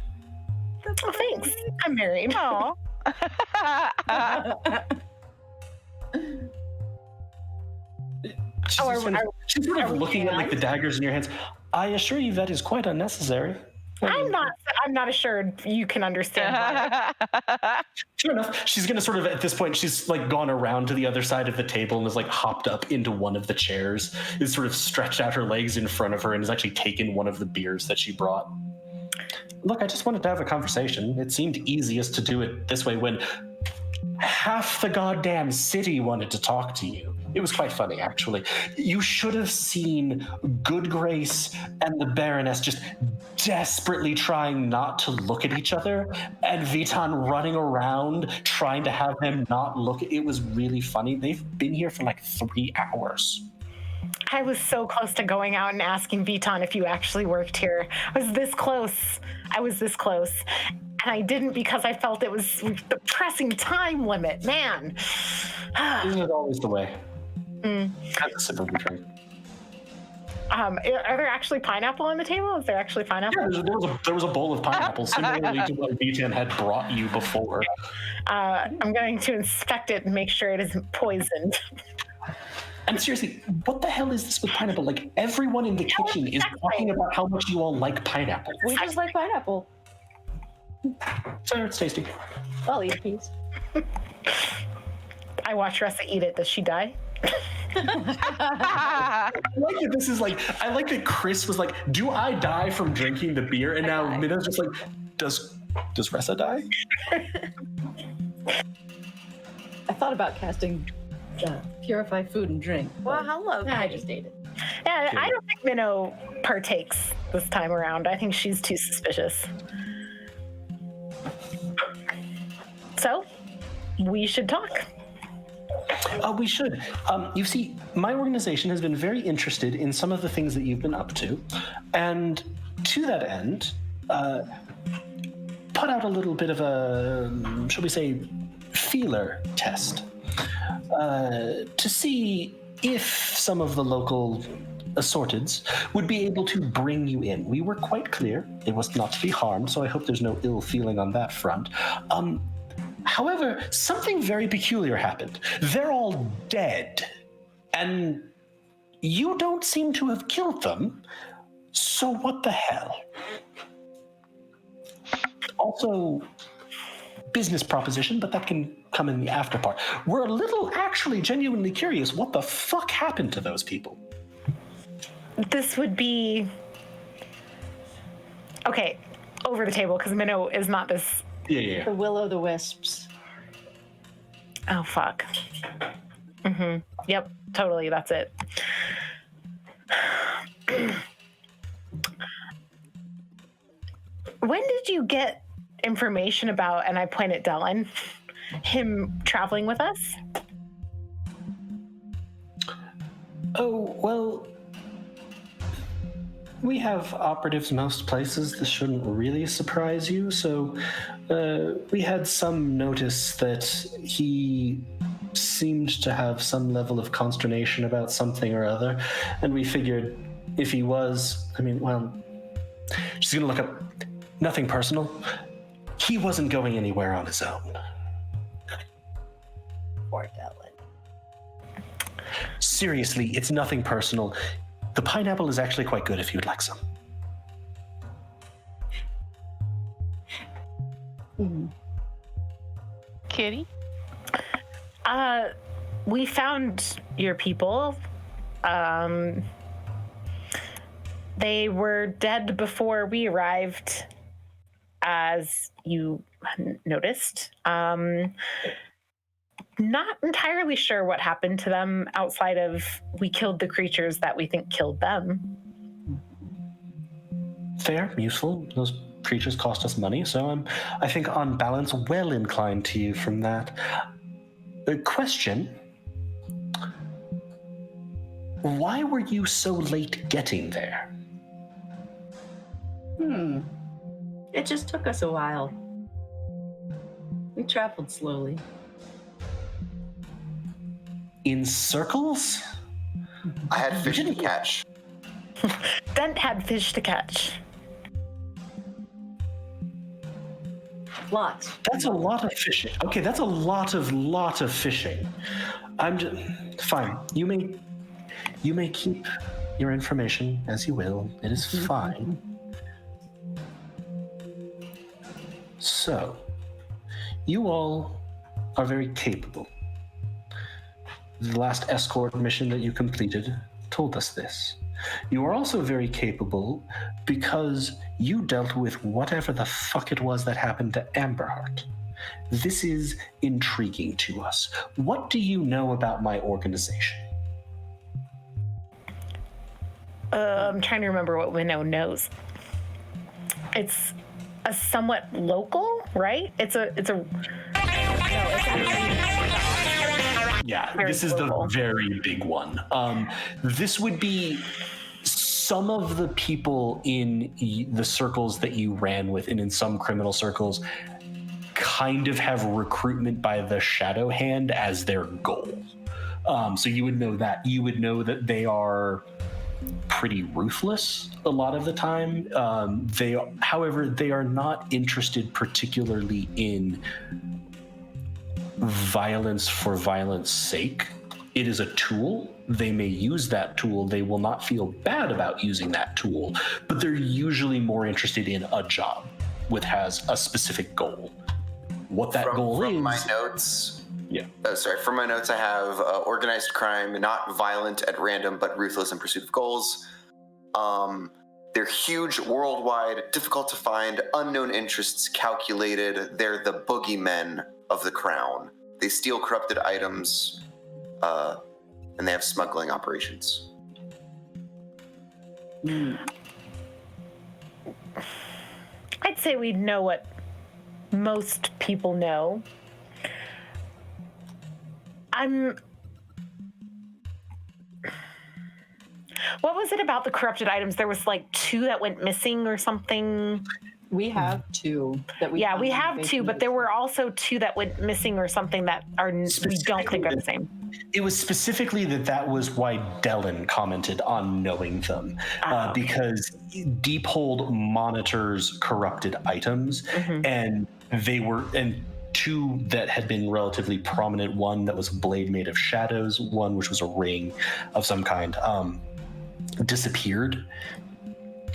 Oh, thanks. I'm married. Aw. She's sort of looking at like the daggers in your hands. I assure you that is quite unnecessary. I'm not assured you can understand why. Sure enough. She's gonna sort of, at this point, she's like gone around to the other side of the table and is like hopped up into one of the chairs, is sort of stretched out her legs in front of her and has actually taken one of the beers that she brought. Look, I just wanted to have a conversation. It seemed easiest to do it this way when half the goddamn city wanted to talk to you. It was quite funny, actually. You should have seen Good Grace and the Baroness just desperately trying not to look at each other, and Vitan running around trying to have them not look. It was really funny. They've been here for like 3 hours. I was so close to going out and asking Vitan if you actually worked here. I was this close. And I didn't because I felt it was the pressing time limit. Man. Isn't it always the way? Have a sip of the drink. Are there actually pineapple on the table? Is there actually pineapple? Yeah, there was a bowl of pineapple, similarly to what Vitan had brought you before. I'm going to inspect it and make sure it isn't poisoned. And seriously, what the hell is this with pineapple? Like, everyone in the kitchen is talking about how much you all like pineapple. We just like pineapple. So it's tasty. I'll eat a piece. I watch Ressa eat it. Does she die? I like that this is like, I like that Chris was like, do I die from drinking the beer? And now Minna's just like, does Ressa die? I thought about casting Purify Food and Drink. Well, hello. I just ate it. Yeah, I don't think Minnow partakes this time around. I think she's too suspicious. So, we should talk. We should. You see, my organization has been very interested in some of the things that you've been up to. And to that end, put out a little bit of a, shall we say, feeler test to see if some of the local assorteds would be able to bring you in. We were quite clear it was not to be harmed, so I hope there's no ill feeling on that front. However, something very peculiar happened. They're all dead, and you don't seem to have killed them, so what the hell? Also, business proposition, but that can come in the after part. We're a little actually genuinely curious what the fuck happened to those people. This would be... Okay, over the table, because Minnow is not this... Yeah. The Will-o'-the-Wisps. Oh, fuck. Yep, totally, that's it. When did you get information about, and I point at Dylan, him traveling with us? Oh, well, we have operatives most places. This shouldn't really surprise you. So we had some notice that he seemed to have some level of consternation about something or other. And we figured if he was, she's going to look up, nothing personal. He wasn't going anywhere on his own. Poor Dylan. Seriously, it's nothing personal. The pineapple is actually quite good if you'd like some. Kitty? We found your people. They were dead before we arrived, as you noticed. Not entirely sure what happened to them outside of we killed the creatures that we think killed them. Fair, useful. Those creatures cost us money, so I think on balance well inclined to you from that. Question. Why were you so late getting there? It just took us a while. We traveled slowly. In circles? I had fish to catch. Dent had fish to catch. Lots. That's a lot of fishing. Okay, that's a lot of fishing. I'm just fine. You may keep your information as you will. It is fine. So, you all are very capable. The last escort mission that you completed told us this. You are also very capable because you dealt with whatever the fuck it was that happened to Amberheart. This is intriguing to us. What do you know about my organization? I'm trying to remember what Winnow knows. It's a somewhat local, right? Yeah, Very this is local. the very big one. This would be some of the people in the circles that you ran with, and in some criminal circles, kind of have recruitment by the Shadow Hand as their goal. So you would know that. You would know that they are pretty ruthless a lot of the time. However, they are not interested particularly in violence for violence sake. It is a tool. They may use that tool. They will not feel bad about using that tool, but they're usually more interested in a job which has a specific goal. What that goal is. From my notes. Yeah. From my notes, I have organized crime, not violent at random, but ruthless in pursuit of goals. They're huge, worldwide, difficult to find, unknown interests calculated. They're the boogeymen of the crown. They steal corrupted items, and they have smuggling operations. I'd say we know what most people know. What was it about the corrupted items? There was like 2 that went missing or something. We have 2 that we. Yeah, found we in the have 2, basement. but there were also 2 that went missing or something that we don't think are the same. It was specifically that was why Dellen commented on knowing them, because Deephold monitors corrupted items, and they were 2 that had been relatively prominent. One that was a blade made of shadows, one which was a ring of some kind, disappeared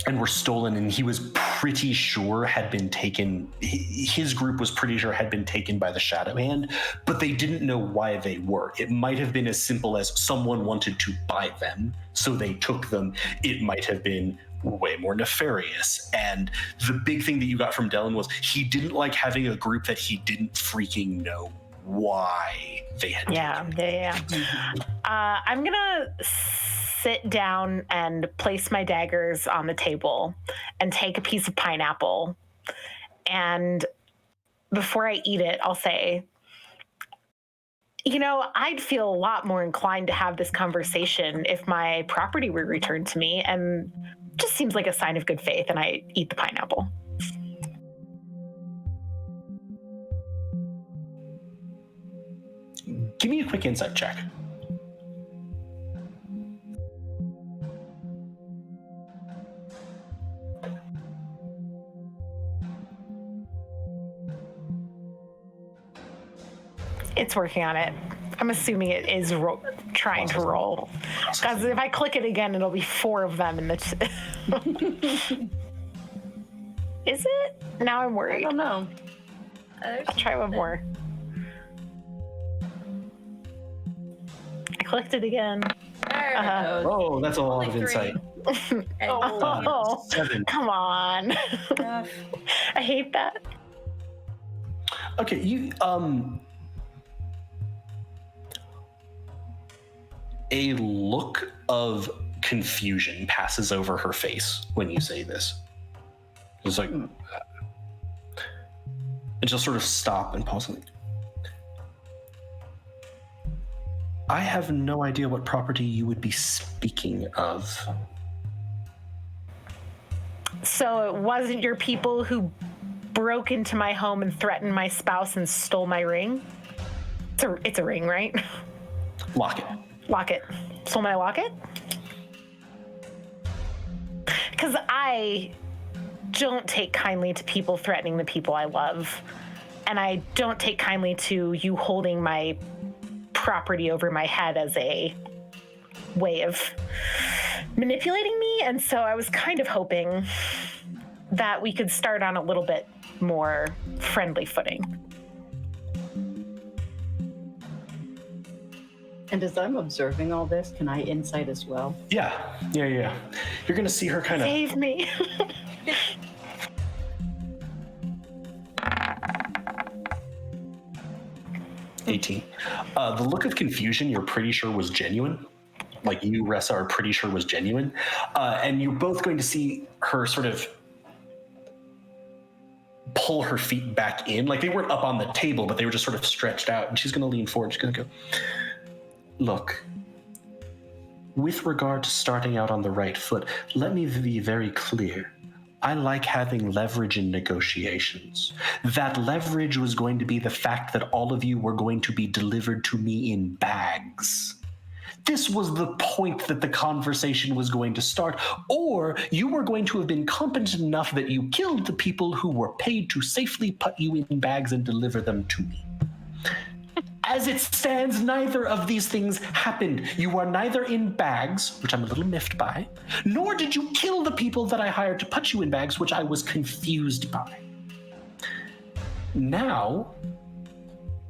and were stolen, and he was pretty sure had been taken. His group was pretty sure had been taken by the Shadow Hand, but they didn't know why they were. It might have been as simple as someone wanted to buy them, so they took them. It might have been way more nefarious. And the big thing that you got from Dellen was he didn't like having a group that he didn't freaking know why they had taken. I'm gonna sit down and place my daggers on the table and take a piece of pineapple, and before I eat it, I'll say, I'd feel a lot more inclined to have this conversation if my property were returned to me, and just seems like a sign of good faith, and I eat the pineapple. Give me a quick insight check. It's working on it. I'm assuming it is trying to roll. Because if I click it again, it'll be 4 of them in the... Is it? Now I'm worried. I don't know. I'll try one more. I clicked it again. There it goes. Oh, that's a lot of Only 3. insight. Oh, 7. come on. I hate that. Okay, you a look of confusion passes over her face when you say this. It's like, and she'll sort of stop and pause. I have no idea what property you would be speaking of. So it wasn't your people who broke into my home and threatened my spouse and stole my ring? It's a ring, right? Lock it. Locket. Stole my locket? Because I don't take kindly to people threatening the people I love. And I don't take kindly to you holding my property over my head as a way of manipulating me. And so I was kind of hoping that we could start on a little bit more friendly footing. And as I'm observing all this, can I insight as well? Yeah. You're gonna see her kind of. Save me. 18. The look of confusion you're pretty sure was genuine. Like you, Ressa, are pretty sure was genuine. And you're both going to see her sort of pull her feet back in. Like they weren't up on the table, but they were just sort of stretched out. And she's going to lean forward. She's going to go, look, with regard to starting out on the right foot, let me be very clear. I like having leverage in negotiations. That leverage was going to be the fact that all of you were going to be delivered to me in bags. This was the point that the conversation was going to start, or you were going to have been competent enough that you killed the people who were paid to safely put you in bags and deliver them to me. As it stands, neither of these things happened. You are neither in bags, which I'm a little miffed by, nor did you kill the people that I hired to put you in bags, which I was confused by. Now,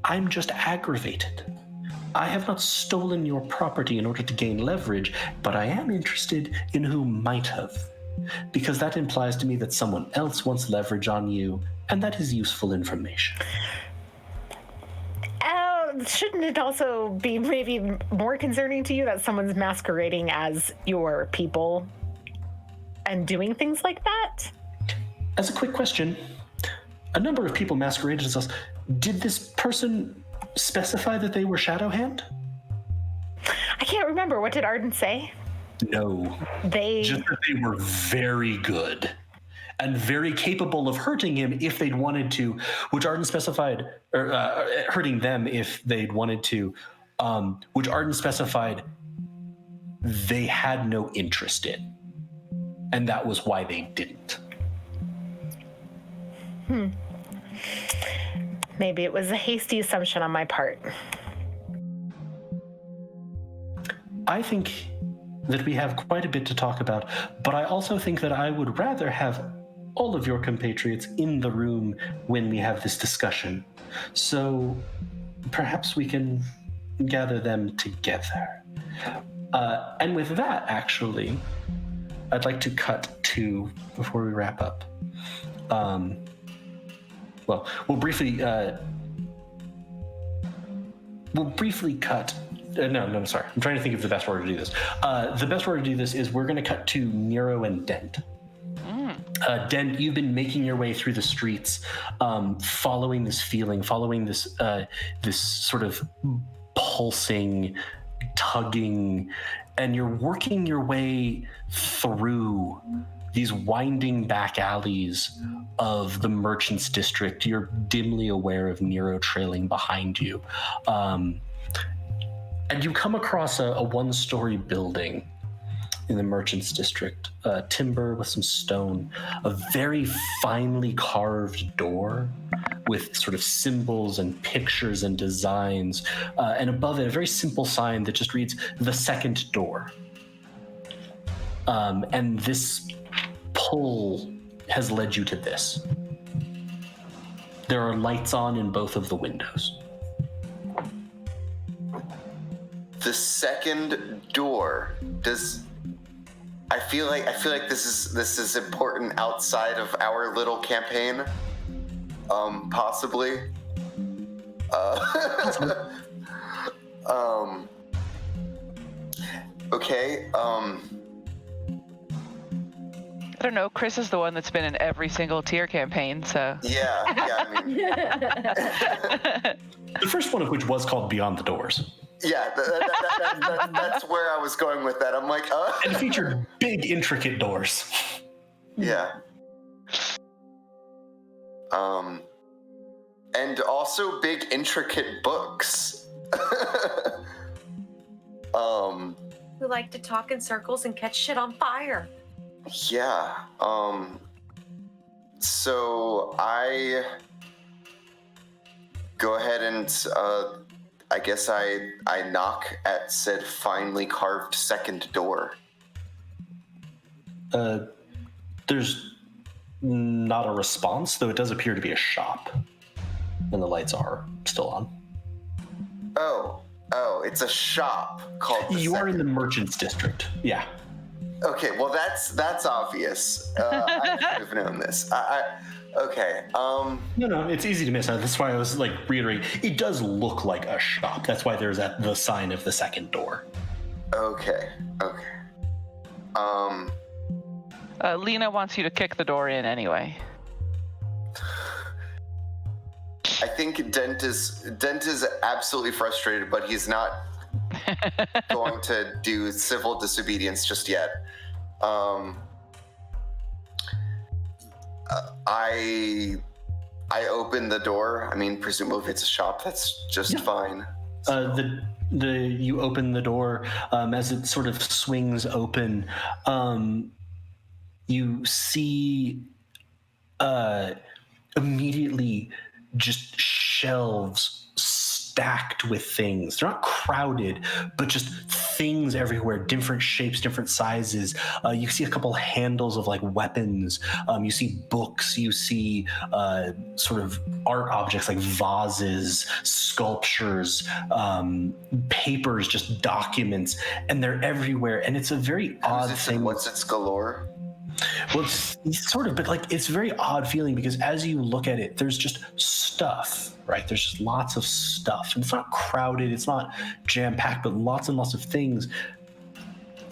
I'm just aggravated. I have not stolen your property in order to gain leverage, but I am interested in who might have, because that implies to me that someone else wants leverage on you, and that is useful information. Shouldn't it also be maybe more concerning to you that someone's masquerading as your people and doing things like that? As a quick question, a number of people masqueraded as us. Did this person specify that they were Shadowhand? I can't remember. What did Arden say? No. Just that they were very good and very capable of hurting him if they'd wanted to, which Arden specified, or hurting them if they'd wanted to, which Arden specified they had no interest in. And that was why they didn't. Maybe it was a hasty assumption on my part. I think that we have quite a bit to talk about, but I also think that I would rather have all of your compatriots in the room when we have this discussion. So perhaps we can gather them together. And with that, actually, I'd like to cut to, before we wrap up, well, we'll briefly cut. No, sorry. I'm trying to think of the best order to do this. The best order to do this is we're going to cut to Nero and Dent. Dent, you've been making your way through the streets, following this feeling, following this this sort of pulsing, tugging, and you're working your way through these winding back alleys of the Merchants District. You're dimly aware of Nero trailing behind you. And you come across a one-story building in the Merchants District, timber with some stone, a very finely carved door with sort of symbols and pictures and designs, and above it a very simple sign that just reads, "The Second Door." And this pull has led you to this. There are lights on in both of the windows. The second door. I feel like this is important outside of our little campaign. Possibly. Okay. I don't know. Chris is the one that's been in every single tier campaign, so. Yeah. I mean. The first one of which was called Beyond the Doors. Yeah, that's where I was going with that. I'm like, And it featured big, intricate doors. Yeah. And also big, intricate books. We like to talk in circles and catch shit on fire. Yeah. So I go ahead and I guess I knock at said finely carved second door. There's not a response, though it does appear to be a shop. And the lights are still on. Oh, it's a shop called the You are in the Second. Merchants District. Yeah. Okay, well that's obvious. I should have known this. Okay. No, it's easy to miss. That's why I was like reiterating. It does look like a shop. That's why there's the sign of the second door. Okay. Lena wants you to kick the door in anyway. I think Dent is absolutely frustrated, but he's not going to do civil disobedience just yet. I open the door. I mean, presumably if it's a shop, that's just fine. You open the door as it sort of swings open. You see immediately just shelves stacked with things. They're not crowded, but just things everywhere, different shapes, different sizes. You see a couple handles of like weapons. You see books. You see sort of art objects like vases, sculptures, papers, just documents, and they're everywhere. And it's a very odd thing. What's its galore? Well, it's sort of, but like it's a very odd feeling because as you look at it, there's just stuff, right? There's just lots of stuff. And it's not crowded, it's not jam-packed, but lots and lots of things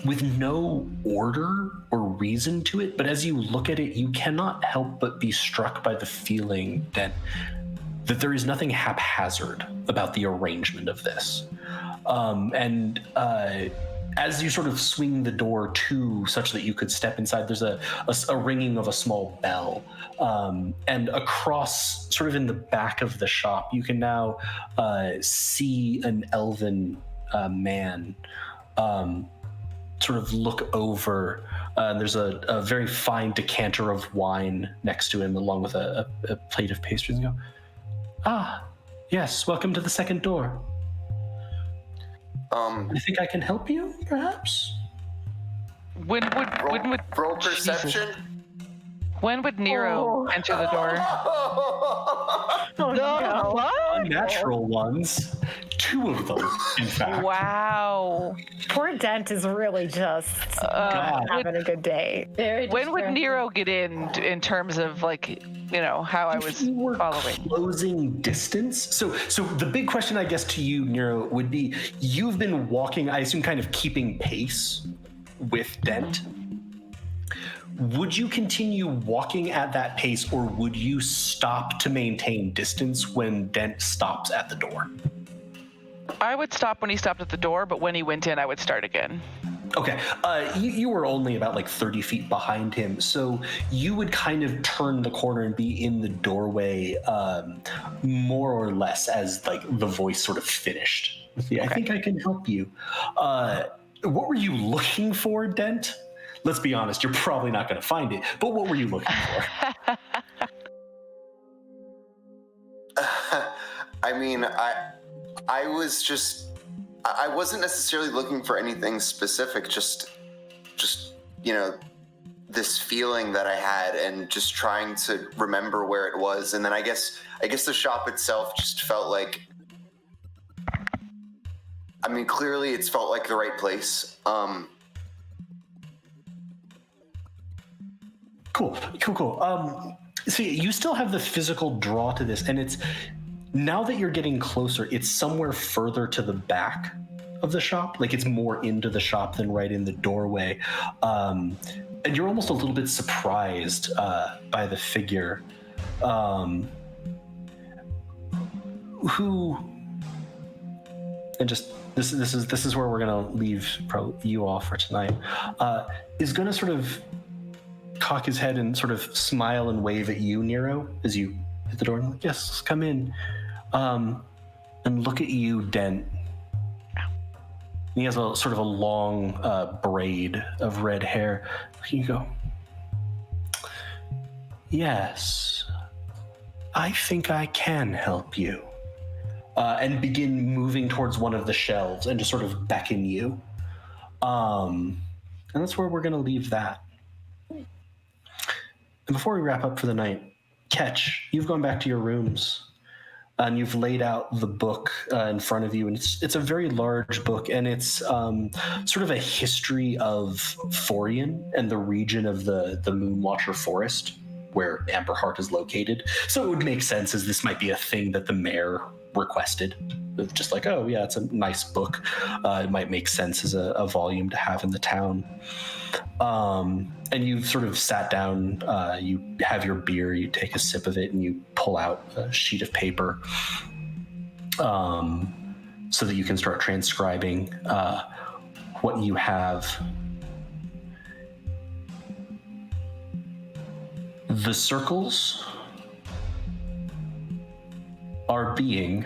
with no order or reason to it. But as you look at it, you cannot help but be struck by the feeling that there is nothing haphazard about the arrangement of this. As you sort of swing the door to such that you could step inside, there's a ringing of a small bell. And across, sort of in the back of the shop, you can now see an elven man sort of look over. There's a very fine decanter of wine next to him, along with a plate of pastries, and go, "Ah, yes, welcome to the second door. I think I can help you, perhaps?" When would roll perception? When would Nero enter the door? Oh, no. What? Unnatural ones. 2 of them, in fact. Wow. Poor Dent is really just having a good day. Very When would distracting. Nero get in terms of like, how I was If you were following? closing distance. So the big question, I guess, to you, Nero, would be: you've been walking, I assume, kind of keeping pace with Dent. Would you continue walking at that pace, or would you stop to maintain distance when Dent stops at the door? I would stop when he stopped at the door, but when he went in, I would start again. Okay, you were only about like 30 feet behind him, so you would kind of turn the corner and be in the doorway more or less as like the voice sort of finished. Yeah, I think I can help you. What were you looking for, Dent? Let's be honest, you're probably not going to find it, but what were you looking for? I mean, I was just, I wasn't necessarily looking for anything specific, just this feeling that I had and just trying to remember where it was. And then I guess the shop itself just felt like, I mean, clearly it's felt like the right place. Cool. So you still have the physical draw to this, and it's, now that you're getting closer, it's somewhere further to the back of the shop. Like it's more into the shop than right in the doorway. And you're almost a little bit surprised by the figure. Who, and just this is where we're gonna leave you all for tonight. Is gonna sort of cock his head and sort of smile and wave at you, Nero, as you hit the door. And like, yes, come in. And look at you, Dent. And he has a sort of a long braid of red hair. Here you go. Yes, I think I can help you. And begin moving towards one of the shelves and just sort of beckon you. And that's where we're going to leave that. And before we wrap up for the night, Ketch, you've gone back to your rooms. and you've laid out the book in front of you, and it's a very large book, and it's sort of a history of Thorian and the region of the Moonwatcher Forest where Amberheart is located. So it would make sense as this might be a thing that the mayor requested. It's just like, oh yeah, it's a nice book. It might make sense as a volume to have in the town. And you sort of sat down, you have your beer, you take a sip of it, and you pull out a sheet of paper so that you can start transcribing what you have. The circles are being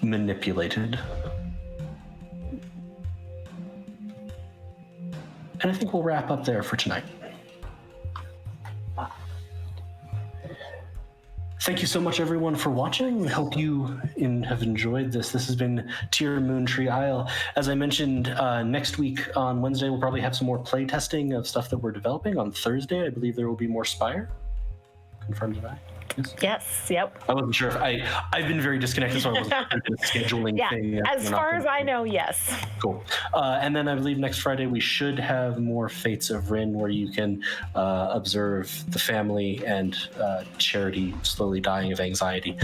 manipulated. And I think we'll wrap up there for tonight. Thank you so much, everyone, for watching. We hope you have enjoyed this. This has been Tier Moontree Isle. As I mentioned, next week on Wednesday, we'll probably have some more play testing of stuff that we're developing. On Thursday, I believe there will be more Spire. Confirmed tonight. Yes, yep. I wasn't sure if I've been very disconnected, so I wasn't sure the scheduling thing. As far as I know, yes. Cool. And then I believe next Friday we should have more Fates of Rin, where you can observe the family and Charity slowly dying of anxiety.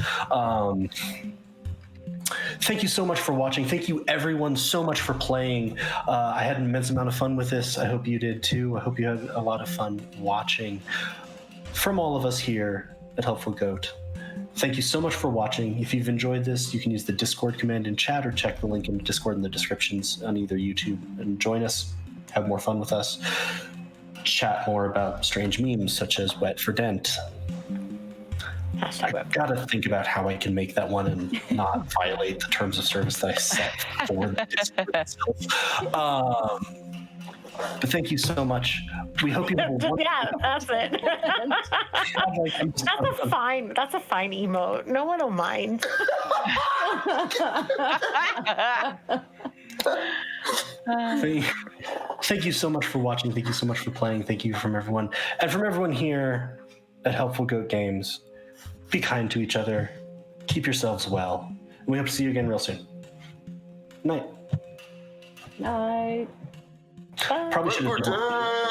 Thank you so much for watching. Thank you, everyone, so much for playing. I had an immense amount of fun with this. I hope you did too. I hope you had a lot of fun watching. From all of us here at Helpful Goat, thank you so much for watching. If you've enjoyed this, you can use the Discord command in chat or check the link in Discord in the descriptions on either YouTube and join us, have more fun with us, chat more about strange memes such as Wet for Dent. I gotta think about how I can make that one and not violate the terms of service that I set for the Discord itself. But thank you so much. We hope you have a Yeah, that's it. That's a fine emote. No one will mind. Thank you so much for watching. Thank you so much for playing. Thank you from everyone. And from everyone here at Helpful Goat Games, be kind to each other. Keep yourselves well. And we hope to see you again real soon. Night. Night. Probably should have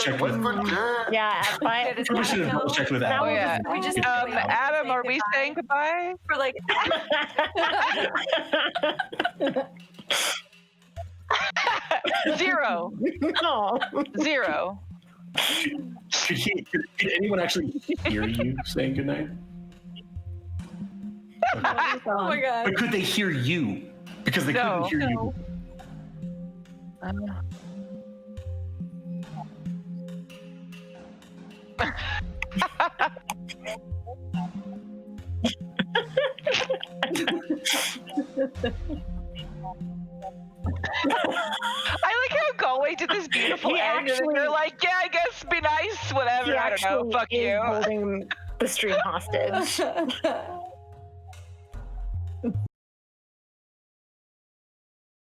checked with Probably should have checked with Adam. Oh yeah. We just Adam, are we saying goodbye? for like Zero. No. Zero. Could anyone actually hear you saying goodnight? Okay. oh my god. But could they hear you? Because they couldn't hear you. I like how Galway did this beautiful end, and they're like, yeah, I guess be nice, whatever. I don't know. Fuck you. Holding the stream hostage.